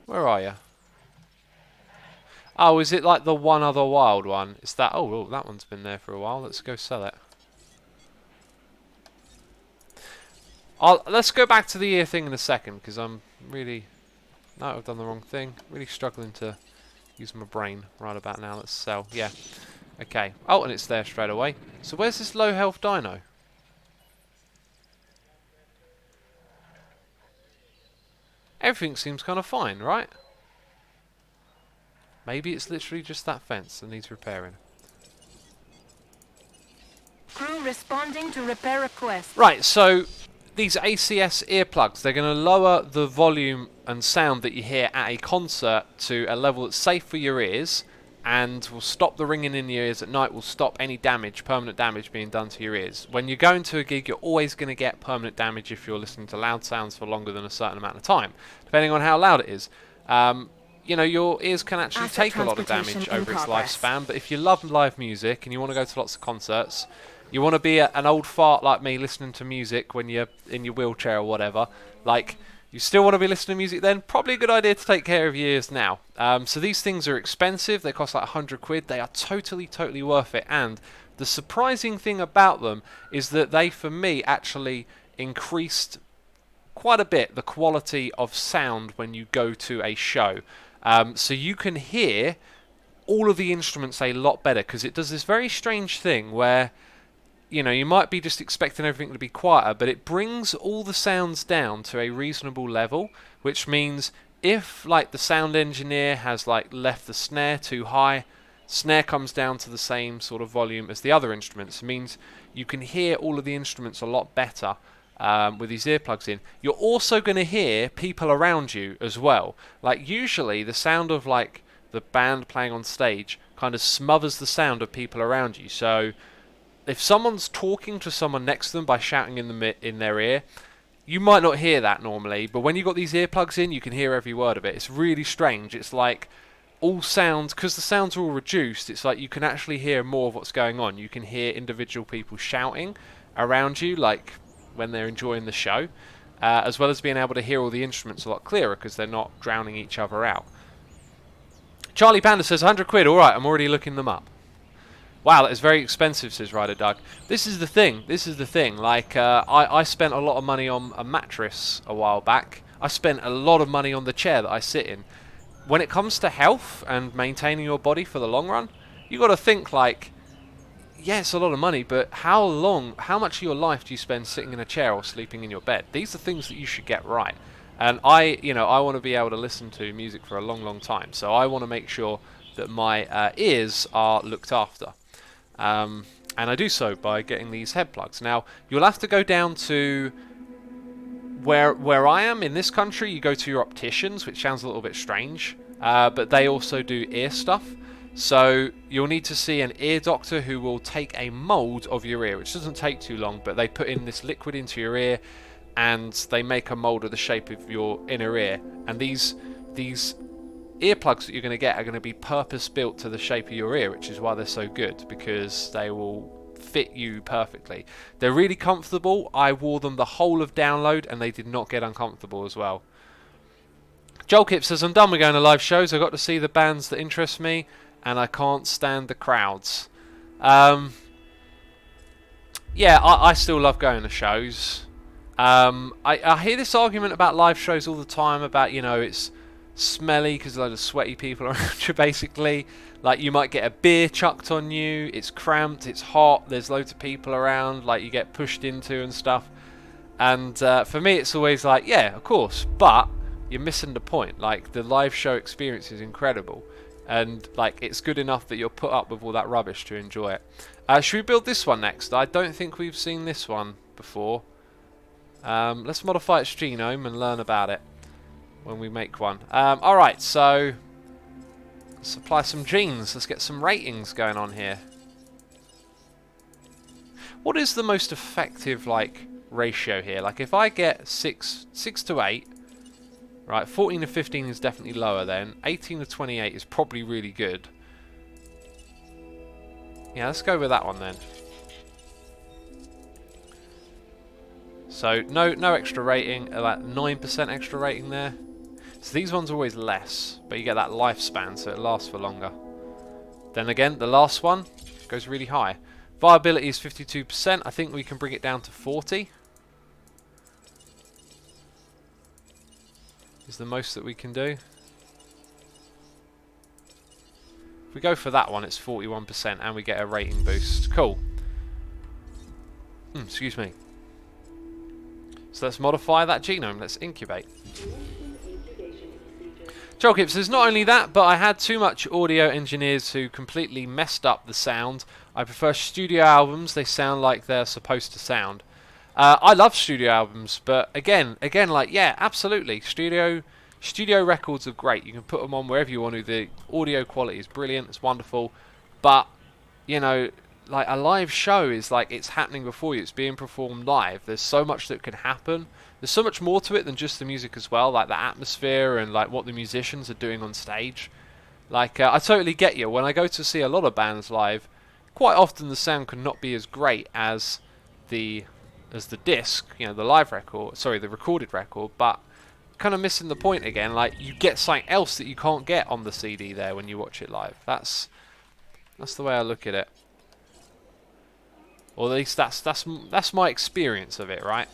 Where are you? Oh, is it like the one other wild one? It's that. Oh, well, that one's been there for a while. Let's go sell it. Let's go back to the ear thing in a second, because I'm really... No, I've done the wrong thing. Really struggling to use my brain right about now. Let's sell. Yeah. Okay. Oh, and it's there straight away. So where's this low health dino? Everything seems kind of fine, right? Maybe it's literally just that fence that needs repairing. Crew responding to repair request. Right, so these ACS earplugs, they're going to lower the volume and sound that you hear at a concert to a level that's safe for your ears, and will stop the ringing in your ears at night, will stop any damage, permanent damage being done to your ears. When you're going to a gig, you're always going to get permanent damage if you're listening to loud sounds for longer than a certain amount of time, depending on how loud it is. You know, your ears can actually take a lot of damage over its lifespan, but if you love live music and you want to go to lots of concerts, you want to be an old fart like me listening to music when you're in your wheelchair or whatever, like, you still want to be listening to music then, probably a good idea to take care of your ears now. So these things are expensive, they cost like 100 quid, they are totally, totally worth it, and the surprising thing about them is that they, for me, actually increased quite a bit the quality of sound when you go to a show. So you can hear all of the instruments a lot better, because it does this very strange thing where, you know, you might be just expecting everything to be quieter, but it brings all the sounds down to a reasonable level, which means if, like, the sound engineer has, like, left the snare too high, snare comes down to the same sort of volume as the other instruments. It means you can hear all of the instruments a lot better with these earplugs in. You're also going to hear people around you as well. Like, usually the sound of, like, the band playing on stage kind of smothers the sound of people around you. So if someone's talking to someone next to them by shouting in their ear, you might not hear that normally, but when you've got these earplugs in, you can hear every word of it. It's really strange. It's like all sounds, because the sounds are all reduced, it's like you can actually hear more of what's going on. You can hear individual people shouting around you, like when they're enjoying the show, as well as being able to hear all the instruments a lot clearer because they're not drowning each other out. Charlie Panda says 100 quid. All right, I'm already looking them up. Wow, that is very expensive, says Ryder Doug. This is the thing. Like, I spent a lot of money on a mattress a while back. I spent a lot of money on the chair that I sit in. When it comes to health and maintaining your body for the long run, you got to think like, yeah, it's a lot of money, but how much of your life do you spend sitting in a chair or sleeping in your bed? These are things that you should get right. And I want to be able to listen to music for a long, long time. So I want to make sure that my ears are looked after. And I do so by getting these head plugs. Now, you'll have to go down to where I am in this country. You go to your opticians, which sounds a little bit strange, but they also do ear stuff. So you'll need to see an ear doctor who will take a mold of your ear, which doesn't take too long, but they put in this liquid into your ear and they make a mold of the shape of your inner ear. And these earplugs that you're going to get are going to be purpose built to the shape of your ear, which is why they're so good, because they will fit you perfectly. They're really comfortable. I wore them the whole of download and they did not get uncomfortable as well. Joel Kip says, I'm done with going to live shows. I got to see the bands that interest me and I can't stand the crowds. Yeah, I still love going to shows. I hear this argument about live shows all the time about, it's smelly because there's a load of sweaty people around you, basically. Like, you might get a beer chucked on you, it's cramped, it's hot, there's loads of people around, like, you get pushed into and stuff. And for me, it's always like, yeah, of course, but you're missing the point. Like, the live show experience is incredible. And, like, it's good enough that you'll put up with all that rubbish to enjoy it. Should we build this one next? I don't think we've seen this one before. Let's modify its genome and learn about it when we make one. Alright, so let's apply some genes. Let's get some ratings going on here. What is the most effective, like, ratio here? Like, if I get 6 to 8, right, 14 to 15 is definitely lower then. 18 to 28 is probably really good. Yeah, let's go with that one then. So, no extra rating, like 9% extra rating there. So these ones are always less, but you get that lifespan, so it lasts for longer. Then again, the last one goes really high. Viability is 52%. I think we can bring it down to 40. Is the most that we can do. If we go for that one, it's 41%, and we get a rating boost. Cool. Excuse me. So let's modify that genome. Let's incubate. Joel Kip says, not only that, but I had too much audio engineers who completely messed up the sound. I prefer studio albums. They sound like they're supposed to sound. I love studio albums, but again, like, yeah, absolutely. Studio records are great. You can put them on wherever you want to. The audio quality is brilliant. It's wonderful. But, like, a live show is like it's happening before you. It's being performed live. There's so much that can happen. There's so much more to it than just the music as well, like the atmosphere and like what the musicians are doing on stage. Like, I totally get you. When I go to see a lot of bands live, quite often the sound can not be as great as the disc, the live record, sorry, the recorded record, but kind of missing the point again. Like, you get something else that you can't get on the CD there when you watch it live. That's the way I look at it. Or at least that's my experience of it, right?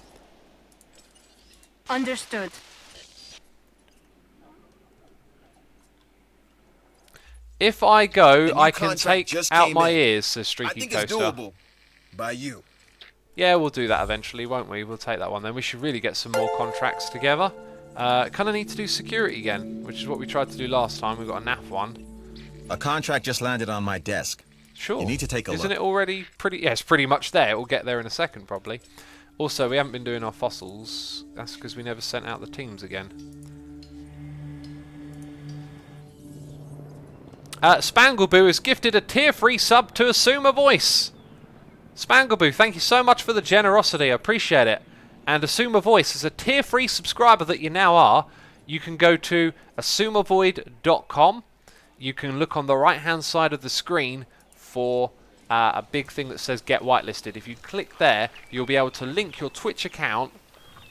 Understood. If I go, I can take out my ears, says Streaky I think Coaster. it's doable by you. Yeah, we'll do that eventually, won't we? We'll take that one then. We should really get some more contracts together. Kind of need to do security again, which is what we tried to do last time. We got a NAF one. A contract just landed on my desk. Sure. You need to take a look. Isn't it already pretty... Yeah, it's pretty much there. We'll get there in a second, probably. Also, we haven't been doing our fossils. That's because we never sent out the teams again. Spangleboo has gifted a tier 3 sub to Assume a Voice. Spangleboo, thank you so much for the generosity. I appreciate it. And Assume a Voice is a tier 3 subscriber that you now are. You can go to assumeavoid.com. You can look on the right hand side of the screen for a big thing that says get whitelisted. If you click there, you'll be able to link your Twitch account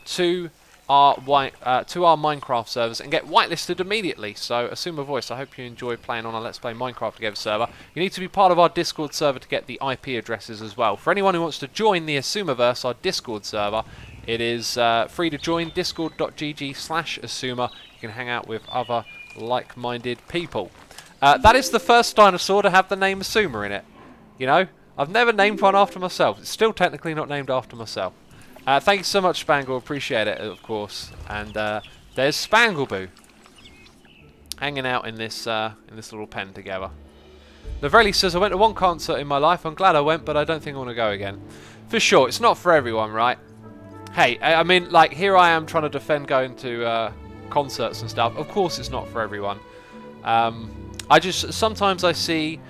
to our Minecraft servers and get whitelisted immediately. So Assume a Voice, I hope you enjoy playing on a Let's Play Minecraft Together server. You need to be part of our Discord server to get the IP addresses as well. For anyone who wants to join the Assumeverse, our Discord server, it is free to join, discord.gg/Assumer. You can hang out with other like-minded people. That is the first dinosaur to have the name Assumer in it. You know, I've never named one after myself. It's still technically not named after myself. Thank you so much, Spangle. Appreciate it, of course. And there's Spangleboo hanging out in this little pen together. Novelli says, I went to one concert in my life. I'm glad I went, but I don't think I want to go again. For sure, it's not for everyone, right? Hey, I mean, like, here I am trying to defend going to concerts and stuff. Of course it's not for everyone. Sometimes I see...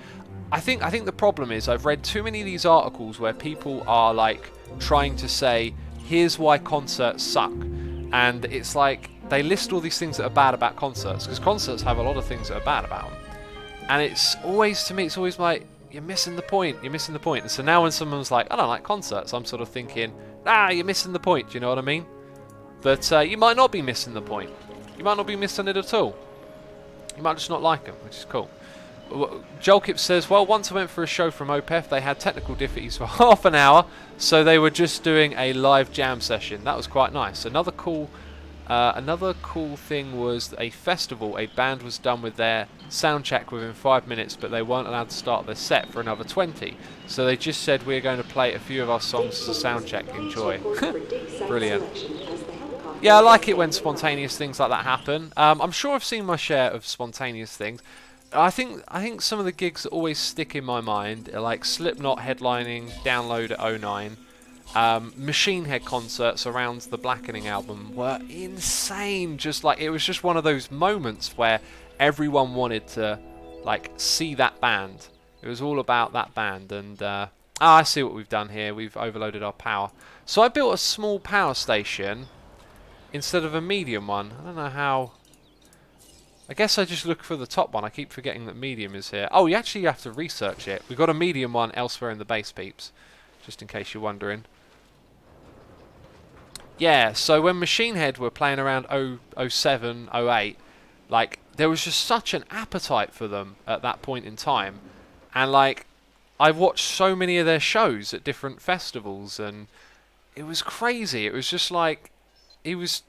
I think the problem is I've read too many of these articles where people are like trying to say, here's why concerts suck, and it's like they list all these things that are bad about concerts, because concerts have a lot of things that are bad about them, and it's always, to me, it's always like, you're missing the point, you're missing the point. And so now when someone's like, I don't like concerts, I'm sort of thinking, you're missing the point, do you know what I mean? But you might not be missing the point, you might not be missing it at all, you might just not like them, which is cool. Jolkip says, well, once I went for a show from OPEF, they had technical difficulties for half an hour, so they were just doing a live jam session. That was quite nice. Another cool thing was a festival. A band was done with their sound check within 5 minutes, but they weren't allowed to start their set for another 20. So they just said, we're going to play a few of our songs as a sound check. Enjoy. Brilliant. Yeah, I like it when spontaneous things like that happen. I'm sure I've seen my share of spontaneous things. I think some of the gigs that always stick in my mind are like Slipknot headlining Download at 09. Machine Head concerts around the Blackening album were insane. Just like, it was just one of those moments where everyone wanted to like see that band. It was all about that band. And I see what we've done here. We've overloaded our power. So I built a small power station instead of a medium one. I don't know how. I guess I just look for the top one. I keep forgetting that medium is here. Oh, you actually have to research it. We've got a medium one elsewhere in the base, peeps. Just in case you're wondering. Yeah, so when Machine Head were playing around 07, 08, like, there was just such an appetite for them at that point in time. And, like, I've watched so many of their shows at different festivals, and it was crazy. It was just like, he was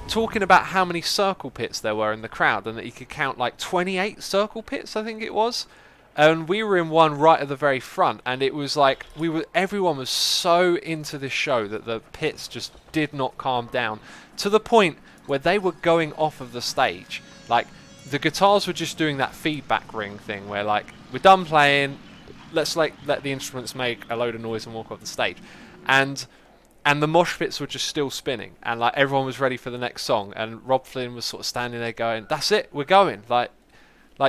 talking about how many circle pits there were in the crowd, and that he could count like 28 circle pits, I think it was. And we were in one right at the very front, and it was like everyone was so into this show that the pits just did not calm down, to the point where they were going off of the stage. Like, the guitars were just doing that feedback ring thing where, like, we're done playing, let's like let the instruments make a load of noise and walk off the stage. And the mosh pits were just still spinning, and like everyone was ready for the next song, and Rob Flynn was sort of standing there going, that's it, we're going, like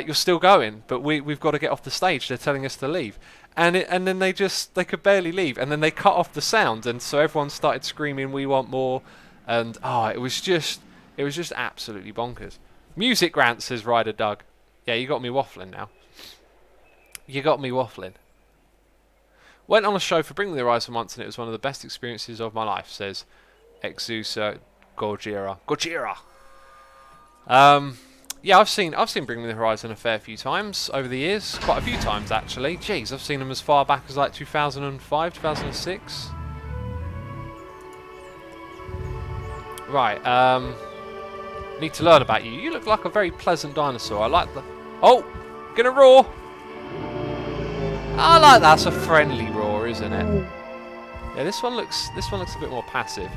you're still going, but we've got to get off the stage, they're telling us to leave. And then they could barely leave, and then they cut off the sound, and so everyone started screaming, we want more, and it was just absolutely bonkers. Music Grant, says Ryder Doug. Yeah, you got me waffling now. You got me waffling. Went on a show for Bring Me the Horizon once, and it was one of the best experiences of my life, says Exusa Gojira. Yeah, I've seen Bring Me the Horizon a fair few times over the years. Quite a few times, actually. Jeez, I've seen them as far back as like 2005, 2006. Right, need to learn about you. You look like a very pleasant dinosaur. I like the... Oh! Gonna roar! I like that. That's a friendly roar, isn't it? Yeah, this one looks a bit more passive.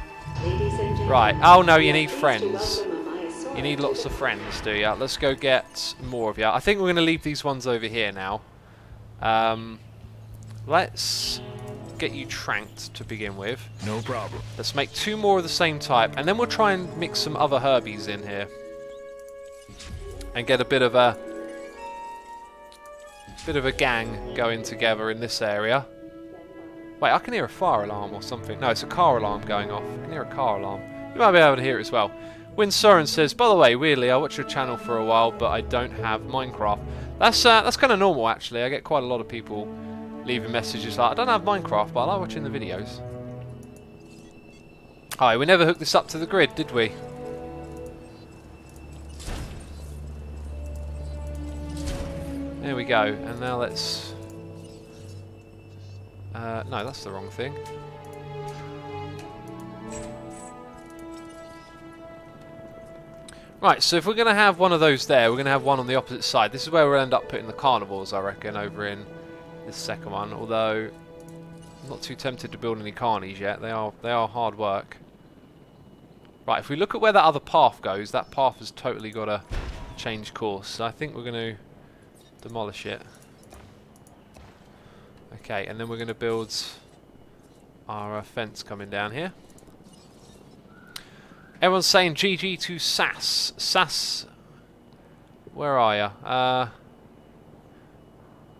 Right. Oh no, you need friends. You need lots of friends, do ya? Let's go get more of ya. I think we're going to leave these ones over here now. Let's get you tranked to begin with. No problem. Let's make 2 more of the same type, and then we'll try and mix some other herbies in here. And get a bit of a Bit of a gang going together in this area. Wait, I can hear a fire alarm or something. No, it's a car alarm going off. I can hear a car alarm. You might be able to hear it as well. Win Soren says, by the way, weirdly, I watched your channel for a while, but I don't have Minecraft. That's kind of normal, actually. I get quite a lot of people leaving messages like, I don't have Minecraft, but I like watching the videos. Alright, we never hooked this up to the grid, did we? There we go. And now let's... no, that's the wrong thing. Right, so if we're going to have one of those there, we're going to have one on the opposite side. This is where we'll end up putting the carnivores, I reckon, over in this second one. Although, I'm not too tempted to build any carnies yet. They are hard work. Right, if we look at where that other path goes, that path has totally got to change course. So I think we're going to demolish it. Okay, and then we're going to build our fence coming down here. Everyone's saying GG to Sass. Sass, where are you?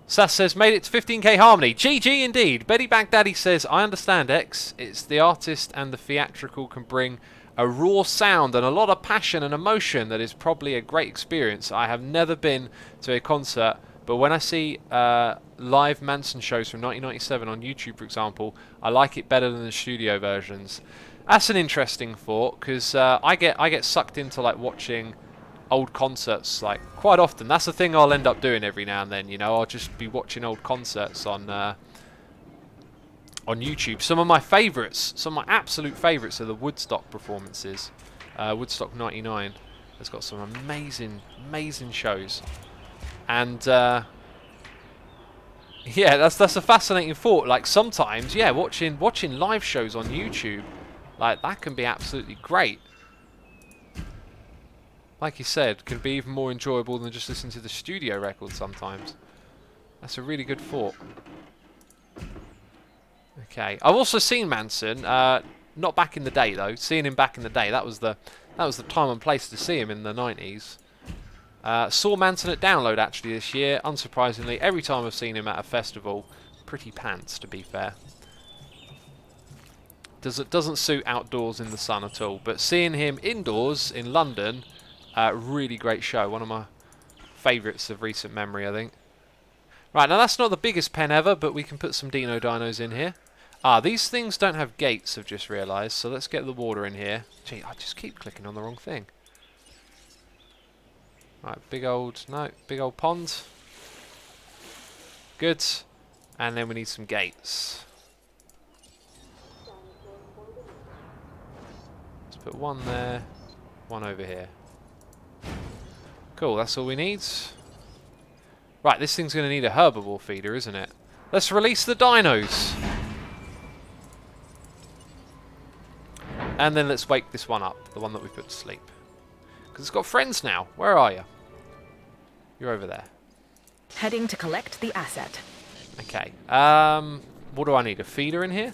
Sass says, made it to 15k harmony. GG indeed. Betty Baghdadi says, I understand, X. It's the artist and the theatrical can bring a raw sound and a lot of passion and emotion that is probably a great experience. I have never been to a concert, but when I see live Manson shows from 1997 on YouTube, for example, I like it better than the studio versions. That's an interesting thought, because I get sucked into like watching old concerts like quite often. That's the thing I'll end up doing every now and then. You know, I'll just be watching old concerts on YouTube. Some of my favourites, some of my absolute favourites, are the Woodstock performances. Woodstock '99 has got some amazing shows, and yeah, that's a fascinating thought. Like sometimes, yeah, watching live shows on YouTube. Like, that can be absolutely great. Like you said, can be even more enjoyable than just listening to the studio record sometimes. That's a really good thought. Okay, I've also seen Manson, not back in the day though. Seeing him back in the day, that was the time and place to see him in the 90s. Saw Manson at Download actually this year. Unsurprisingly, every time I've seen him at a festival, pretty pants to be fair. Doesn't suit outdoors in the sun at all, but seeing him indoors in London, really great show. One of my favourites of recent memory, I think. Right, now that's not the biggest pen ever, but we can put some Dino Dinos in here. These things don't have gates, I've just realised, so let's get the water in here. Gee, I just keep clicking on the wrong thing. Right, big old pond. Good. And then we need some gates. Put one there, one over here. Cool, that's all we need. Right, this thing's going to need a herbivore feeder, isn't it? Let's release the dinos. And then let's wake this one up, the one that we put to sleep. Because it's got friends now. Where are you? You're over there. Heading to collect the asset. Okay. What do I need? A feeder in here?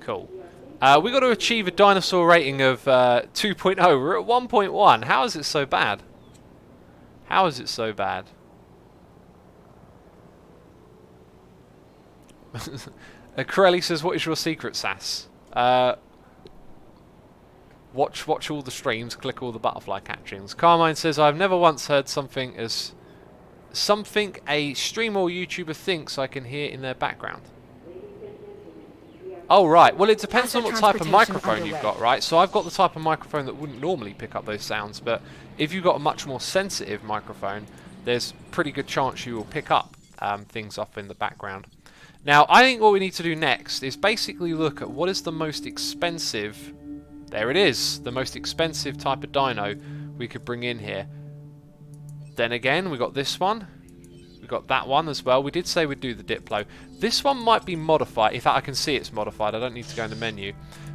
Cool. We got to achieve a dinosaur rating of 2.0. We're at 1.1. How is it so bad? How is it so bad? Corelli says, what is your secret, Sass? Watch all the streams, click all the butterfly catchings. Carmine says, I've never once heard something a streamer or YouTuber thinks I can hear in their background. Oh, right. Well, it depends on what type of microphone you've got, right? So I've got the type of microphone that wouldn't normally pick up those sounds, but if you've got a much more sensitive microphone, there's pretty good chance you will pick up things up in the background. Now, I think what we need to do next is basically look at what is the most expensive... There it is, the most expensive type of dino we could bring in here. Then again, we got this one. We got that one as well. We did say we'd do the Diplo. This one might be modified. In fact, I can see it's modified. I don't need to go in the menu.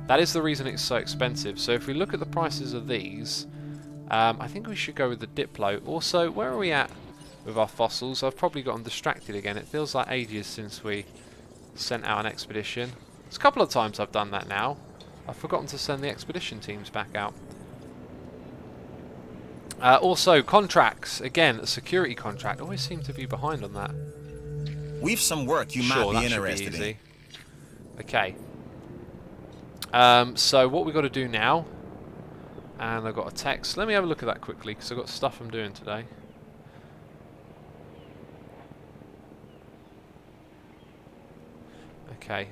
That is the reason it's so expensive. So if we look at the prices of these, I think we should go with the Diplo. Also, where are we at with our fossils? I've probably gotten distracted again. It feels like ages since we sent out an expedition. It's a couple of times I've done that now. I've forgotten to send the expedition teams back out. Also, contracts. Again, a security contract. Always seem to be behind on that. We've some work you Sure, might be that should be interested easy. in. Okay. So what we got to do now, and I've got a text. Let me have a look at that quickly because I've got stuff I'm doing today. Okay.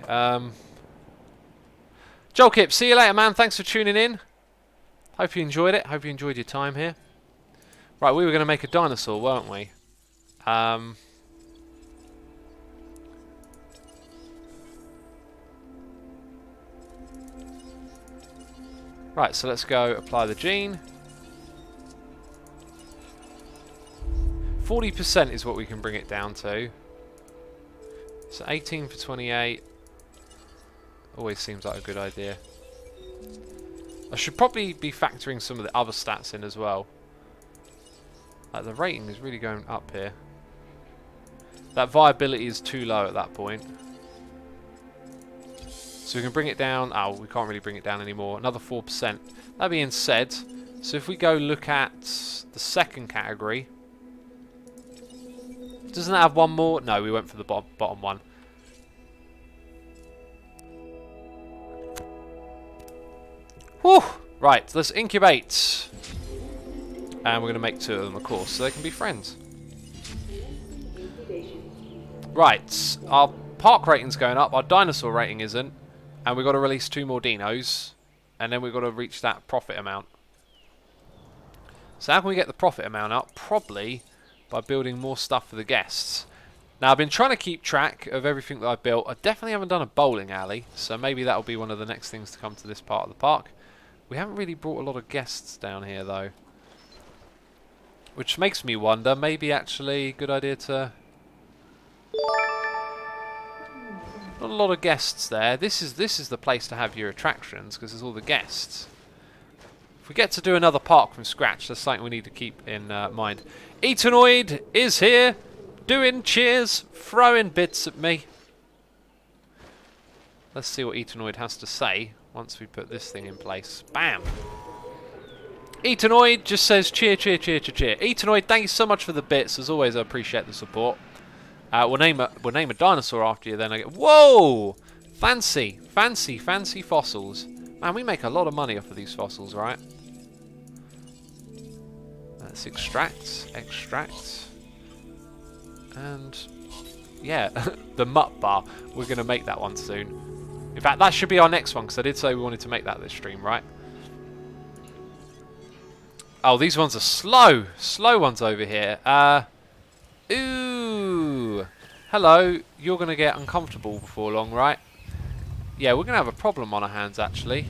Joel Kip, see you later, man. Thanks for tuning in. Hope you enjoyed it. Hope you enjoyed your time here. Right, we were going to make a dinosaur, weren't we? Right, so let's go apply the gene. 40% is what we can bring it down to. So 18 for 28. Always seems like a good idea. I should probably be factoring some of the other stats in as well. Like the rating is really going up here. That viability is too low at that point. So we can bring it down. Oh, we can't really bring it down anymore. Another 4%. That being said, so if we go look at the second category, doesn't that have one more? No, we went for the bottom one. Whew! Right, let's incubate. And we're going to make 2 of them, of course, so they can be friends. Right, our park rating's going up, our dinosaur rating isn't, and we've got to release 2 more dinos, and then we've got to reach that profit amount. So how can we get the profit amount up? Probably by building more stuff for the guests. Now, I've been trying to keep track of everything that I've built. I definitely haven't done a bowling alley, so maybe that'll be one of the next things to come to this part of the park. We haven't really brought a lot of guests down here, though. Which makes me wonder, maybe actually good idea to... Not a lot of guests there. This is the place to have your attractions, because there's all the guests. If we get to do another park from scratch, that's something we need to keep in mind. Etanoid is here, doing cheers, throwing bits at me. Let's see what Etanoid has to say once we put this thing in place. Bam! Etanoid just says cheer, cheer, cheer, cheer, cheer. Etanoid, thank you so much for the bits. As always, I appreciate the support. We'll name a dinosaur after you. Then I get whoa, fancy fossils. Man, we make a lot of money off of these fossils, right? Let's extract, and yeah, the mutt bar. We're gonna make that one soon. In fact, that should be our next one because I did say we wanted to make that this stream, right? Oh, these ones are slow ones over here. Ooh, hello. You're gonna get uncomfortable before long, right? Yeah, we're gonna have a problem on our hands actually.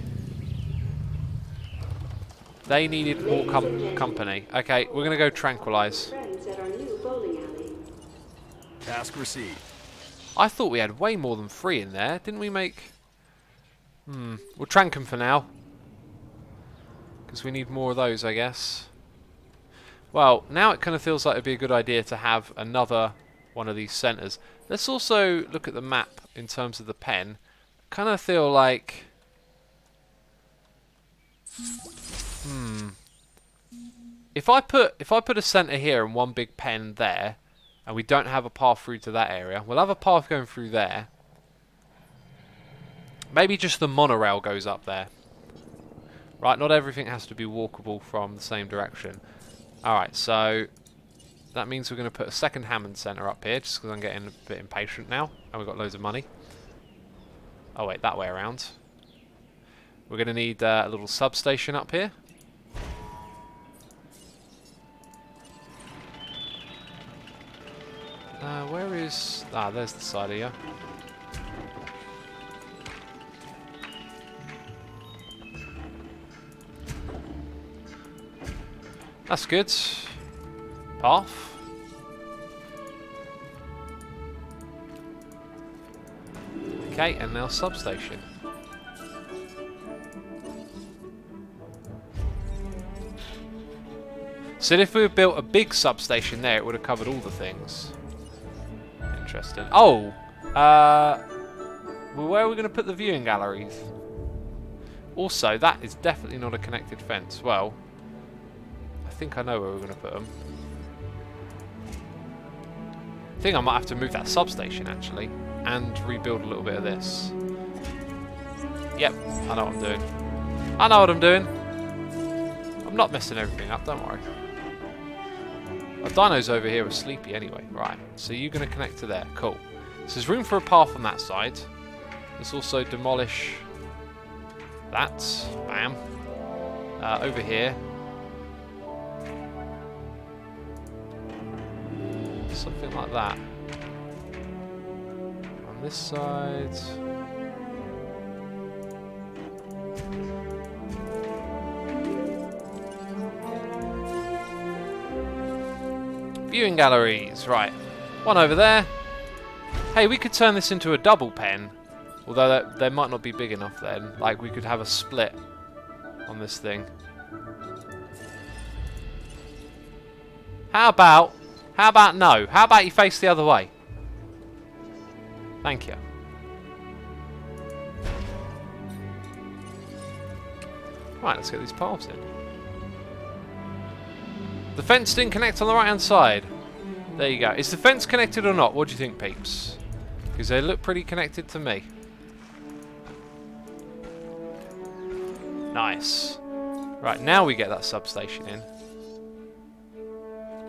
They needed more company. Okay, we're gonna go tranquilize. Task received. I thought we had way more than 3 in there. Didn't we make... We'll trank them for now. Because we need more of those, I guess. Well, now it kind of feels like it'd be a good idea to have another one of these centres. Let's also look at the map in terms of the pen. Kind of feel like... If I put a centre here and one big pen there, and we don't have a path through to that area, we'll have a path going through there. Maybe just the monorail goes up there. Right, not everything has to be walkable from the same direction. Alright, so that means we're going to put a second Hammond Centre up here, just because I'm getting a bit impatient now, and we've got loads of money. Oh wait, that way around. We're going to need a little substation up here. Where is... Ah, there's the side here. That's good. Path. Okay, and now substation. So if we built a big substation there, it would have covered all the things. Interesting. Oh! Well, where are we going to put the viewing galleries? Also, that is definitely not a connected fence. Well, I think I know where we're going to put them. I think I might have to move that substation, actually, and rebuild a little bit of this. Yep, I know what I'm doing. I know what I'm doing. I'm not messing everything up, don't worry. Our dinos over here are sleepy anyway. Right, so you're going to connect to there. Cool. So there's room for a path on that side. Let's also demolish that. Bam. Over here. Something like that. On this side. Viewing galleries, right. One over there. Hey, we could turn this into a double pen. Although they might not be big enough then. Like, we could have a split on this thing. How about no? How about you face the other way? Thank you. Right, let's get these paths in. The fence didn't connect on the right hand side. There you go. Is the fence connected or not? What do you think, peeps? Because they look pretty connected to me. Nice. Right, now we get that substation in.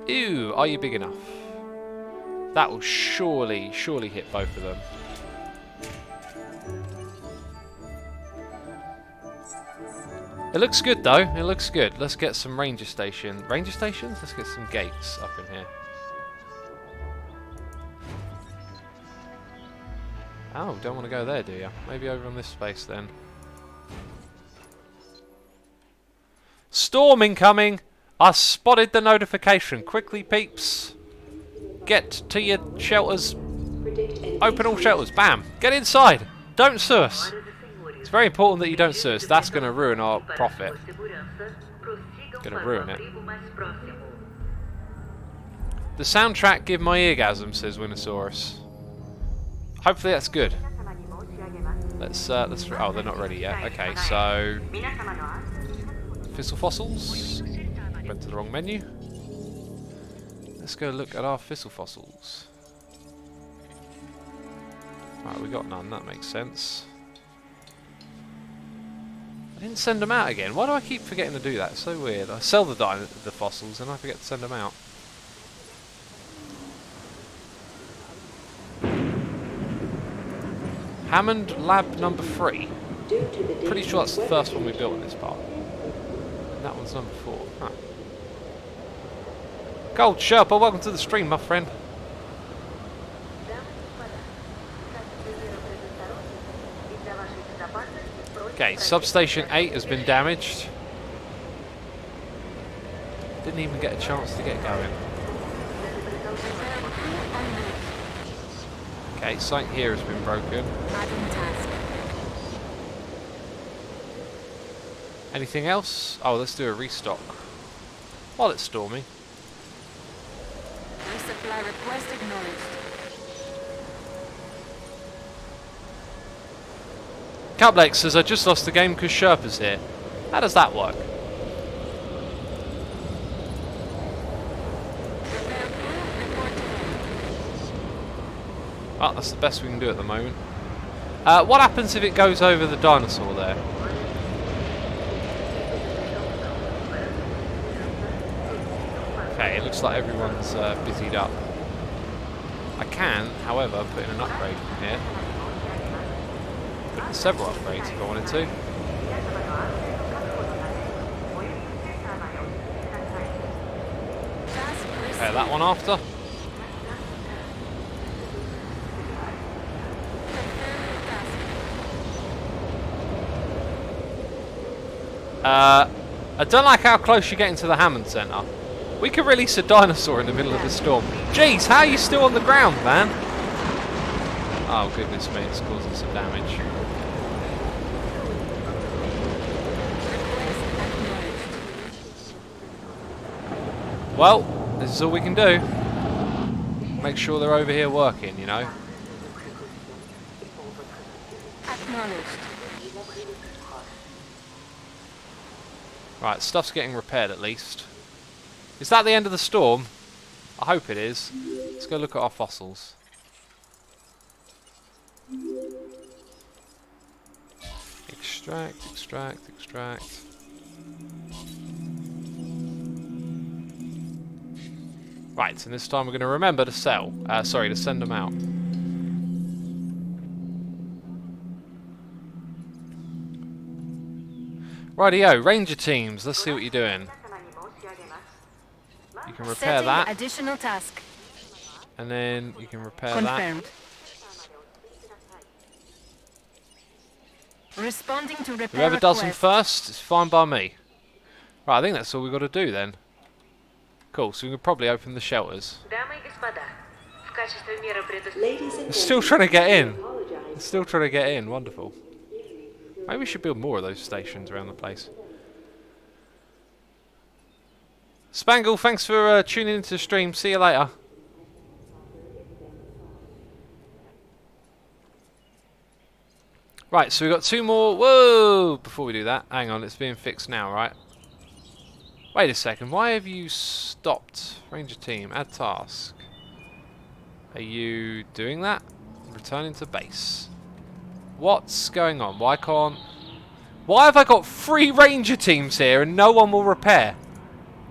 Ew, are you big enough? That will surely hit both of them. It looks good though, it looks good. Let's get some ranger stations? Let's get some gates up in here. Oh, don't want to go there, do you? Maybe over on this space then. Storm incoming! I spotted the notification. Quickly, peeps. Get to your shelters. Open all shelters. Bam! Get inside! Don't sue us. It's very important that you don't sue us. That's going to ruin our profit. Going to ruin it. The soundtrack give my eargasm, says Winosaurus. Hopefully that's good. Let's oh, they're not ready yet. Okay, so fissile fossils. Went to the wrong menu. Let's go look at our fissile fossils. Right, we got none. That makes sense. I didn't send them out again. Why do I keep forgetting to do that? It's so weird. I sell the fossils and I forget to send them out. Hammond Lab number 3. Pretty sure that's the first one we built in this part. And that one's number 4. Huh. Gold Sherpa, welcome to the stream, my friend. Okay, substation 8 has been damaged. Didn't even get a chance to get going. Okay, something here has been broken. Anything else? Oh, let's do a restock. While it's stormy. Resupply request acknowledged. Caplex says, I just lost the game because Sherpa's here. How does that work? Well, that's the best we can do at the moment. What happens if it goes over the dinosaur there? Okay, it looks like everyone's busied up. I can, however, put in an upgrade from here. Put in several upgrades if I wanted to. Okay, that one after. I don't like how close you're getting to the Hammond Centre. We could release a dinosaur in the middle of the storm. Jeez, how are you still on the ground, man? Oh, goodness me, it's causing some damage. Well, this is all we can do. Make sure they're over here working, you know. Acknowledged. Right, stuff's getting repaired at least. Is that the end of the storm? I hope it is. Let's go look at our fossils. Extract, extract, extract. Right, and this time we're going to remember to sell. Sorry, to send them out. Rightio, ranger teams. Let's see what you're doing. You can repair Setting that. Additional task. And then you can repair Confirmed. Responding to that. repair Whoever does them request. first is fine by me. Right, I think that's all we've got to do then. Cool, so we can probably open the shelters. Ladies and They're still trying to get in. apologize. They're still trying to get in. Wonderful. Maybe we should build more of those stations around the place. Spangle, thanks for tuning into the stream. See you later. Right, so we've got 2 more. Whoa! Before we do that, hang on, it's being fixed now, right? Wait a second, why have you stopped? Ranger team, add task. Are you doing that? Returning to base. What's going on? Why have I got 3 ranger teams here and no one will repair?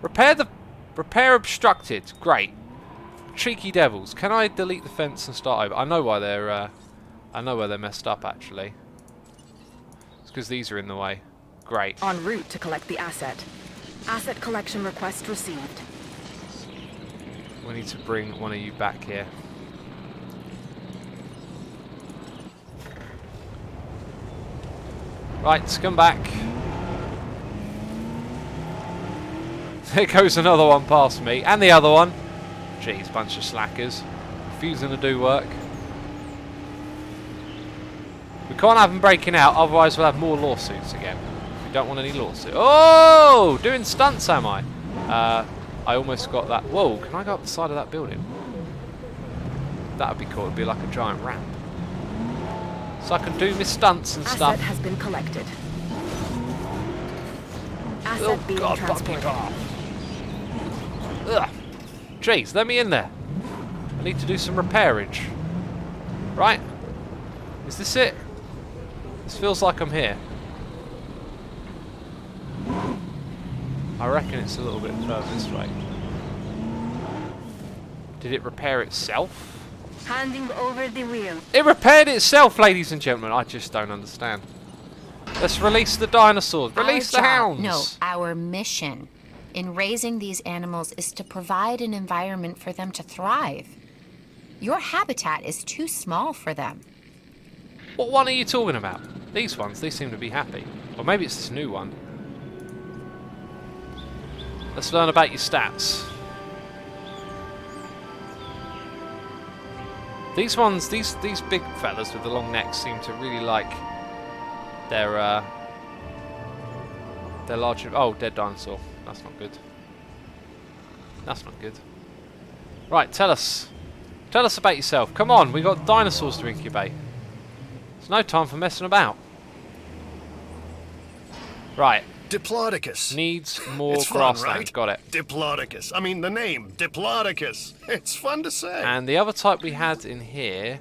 Repair obstructed. Great. Cheeky devils. Can I delete the fence and start over? I know why they're messed up actually. It's because these are in the way. Great. En route to collect the asset. Asset collection request received. We need to bring one of you back here. Right, come back. There goes another one past me. And the other one. Jeez, bunch of slackers. Refusing to do work. We can't have them breaking out, otherwise we'll have more lawsuits again. We don't want any lawsuits. Oh! Doing stunts, am I? I almost got that. Whoa, can I go up the side of that building? That would be cool. It would be like a giant ramp. So I can do my stunts and stuff. Asset has been collected. Asset being transported. Ugh. Jeez, let me in there. I need to do some repairage. Right? Is this it? This feels like I'm here. I reckon it's a little bit further this way. Did it repair itself? Handing over the wheel. It repaired itself, ladies and gentlemen. I just don't understand. Let's release the dinosaurs. Release the hounds. No, our mission in raising these animals is to provide an environment for them to thrive. Your habitat is too small for them. What one are you talking about? These ones, they seem to be happy. Or maybe it's this new one. Let's learn about your stats. These ones, these big fellas with the long necks seem to really like their large... Oh, dead dinosaur. That's not good. That's not good. Right, tell us. Tell us about yourself. Come on, we got dinosaurs to incubate. There's no time for messing about. Right. Diplodocus. Needs more It's fun, grassland. right? Got it. Diplodocus. I mean, the name, Diplodocus. It's fun to say. And the other type we had in here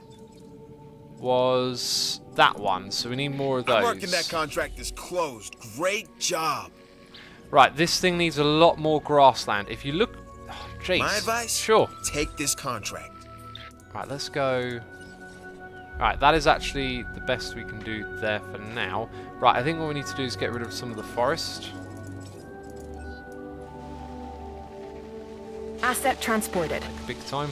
was that one. So we need more of those. I'm marking that contract as closed. Great job. Right, this thing needs a lot more grassland. If you look... Oh, jeez. My advice? Sure. Take this contract. Right, let's go... Right, that is actually the best we can do there for now. Right, I think what we need to do is get rid of some of the forest. Asset transported. Like big time.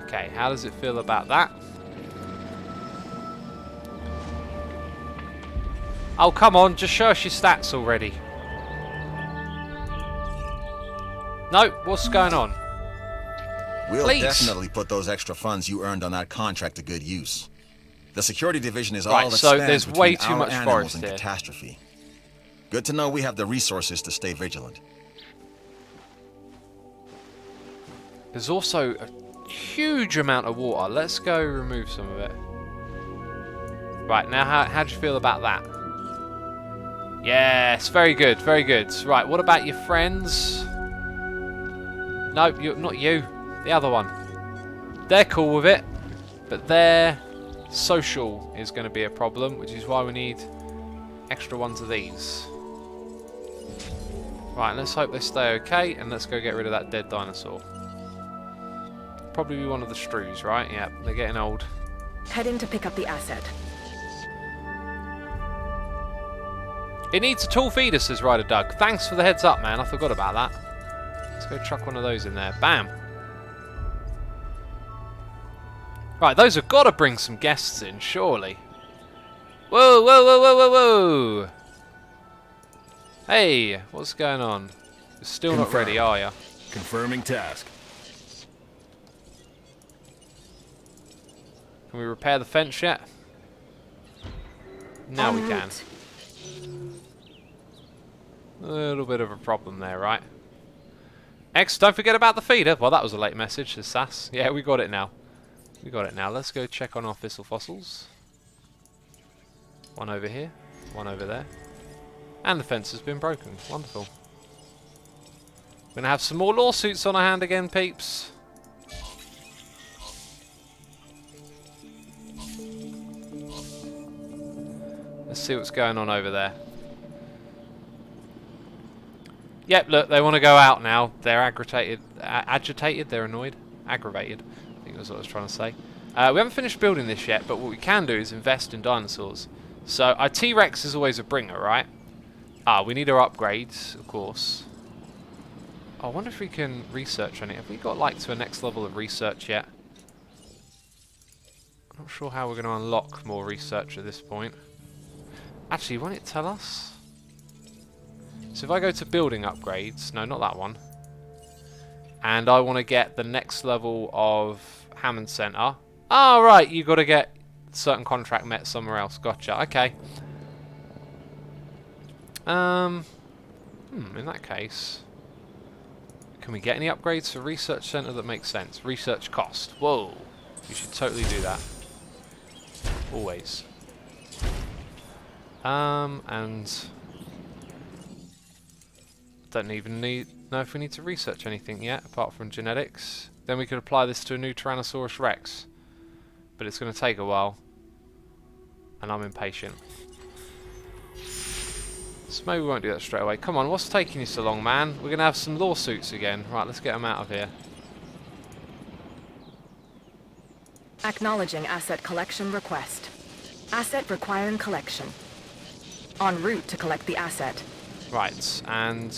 Okay, how does it feel about that? Oh, come on, just show us your stats already. No, what's going on? We'll Please. definitely put those extra funds you earned on that contract to good use. The security division is Right, all that so stands there's between way too our much animals forest and here. catastrophe. Good to know we have the resources to stay vigilant. There's also a huge amount of water. Let's go remove some of it. Right, now how do you feel about that? Yes, very good, very good. Right, what about your friends? No, not you. The other one. They're cool with it, but their social is going to be a problem, which is why we need extra ones of these. Right, let's hope they stay okay, and let's go get rid of that dead dinosaur. Probably be one of the Strews, right? Yeah, they're getting old. Heading to pick up the asset. It needs a tall feeder, says Ryder Doug. Thanks for the heads up, man. I forgot about that. Let's go chuck one of those in there. Bam. Right, those have got to bring some guests in, surely. Whoa, whoa, whoa, whoa, whoa, whoa. Hey, what's going on? You're still not ready, are you? Confirming task. Can we repair the fence yet? Now we can. A little bit of a problem there, right? X, don't forget about the feeder. Well, that was a late message, says Sass. Yeah, we got it now. We got it now. Let's go check on our fossil fossils. One over here, one over there. And the fence has been broken. Wonderful. We're going to have some more lawsuits on our hand again, peeps. Let's see what's going on over there. Yep, look, they want to go out now. They're agitated, they're annoyed. Aggravated, I think that's what I was trying to say. We haven't finished building this yet, but what we can do is invest in dinosaurs. So, our T-Rex is always a bringer, right? Ah, we need our upgrades, of course. Oh, I wonder if we can research on it. Have we got, like, to a next level of research yet? I'm not sure how we're going to unlock more research at this point. Actually, won't it tell us? So if I go to building upgrades, no, not that one, and I want to get the next level of Hammond Center. Oh, right, you got to get certain contract met somewhere else. Gotcha. Okay. In that case, can we get any upgrades for research center that makes sense? Research cost. Whoa, you should totally do that. Always. And don't even know if we need to research anything yet, apart from genetics. Then we could apply this to a new Tyrannosaurus Rex. But it's going to take a while. And I'm impatient. So maybe we won't do that straight away. Come on, what's taking you so long, man? We're going to have some lawsuits again. Right, let's get them out of here. Acknowledging asset collection request. Asset requiring collection. En route to collect the asset. Right, and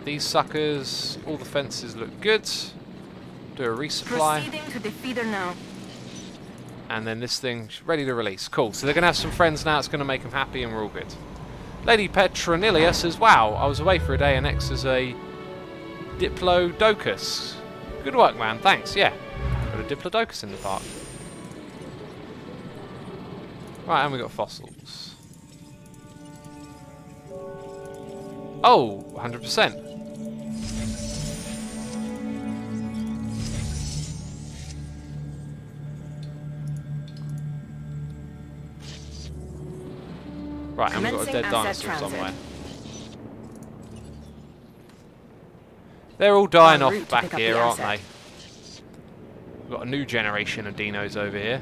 these suckers, all the fences look good. Do a resupply. Proceeding to the feeder now. And then this thing's ready to release. Cool, so they're going to have some friends now. It's going to make them happy and we're all good. Lady Petronilia says, wow, I was away for a day and X is a Diplodocus. Good work, man. Thanks, yeah. Got a Diplodocus in the park. Right, and we got fossils. Oh, 100%. Right, and we've got a dead dinosaur somewhere. They're all dying off back here, aren't they? We've got a new generation of dinos over here.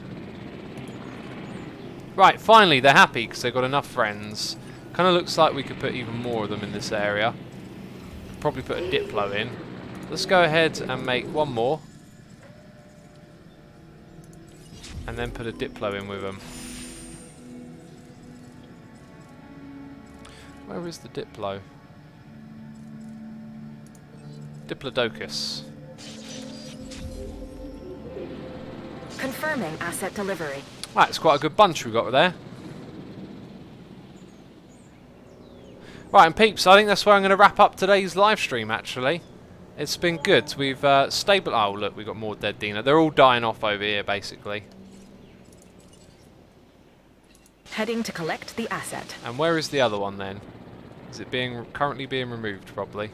Right, finally they're happy because they've got enough friends. Kind of looks like we could put even more of them in this area. Probably put a Diplo in. Let's go ahead and make one more. And then put a Diplo in with them. Where is the Diplo? Diplodocus. Confirming asset delivery. Right, it's quite a good bunch we've got there. Right, and peeps, I think that's where I'm going to wrap up today's live stream, actually. It's been good. We've stable... Oh, look, we've got more dead dino. They're all dying off over here, basically. Heading to collect the asset. And where is the other one, then? Is it currently being removed, probably?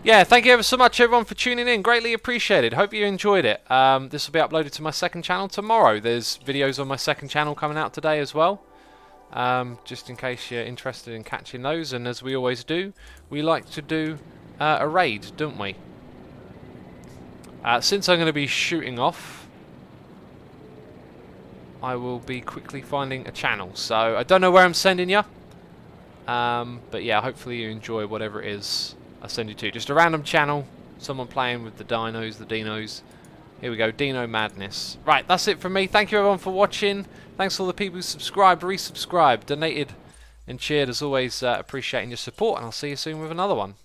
Yeah, thank you ever so much, everyone, for tuning in. Greatly appreciated. Hope you enjoyed it. This will be uploaded to my second channel tomorrow. There's videos on my second channel coming out today as well. just in case you're interested in catching those. And as we always do, we like to do a raid, don't we? Since I'm going to be shooting off, I will be quickly finding a channel. So I don't know where I'm sending you, but yeah, hopefully you enjoy whatever it is I send you to. Just a random channel, someone playing with the dinos. Here we go, Dino Madness. Right, that's it from me. Thank you everyone for watching. Thanks to all the people who subscribed, resubscribed, donated and cheered. As always, appreciating your support, and I'll see you soon with another one.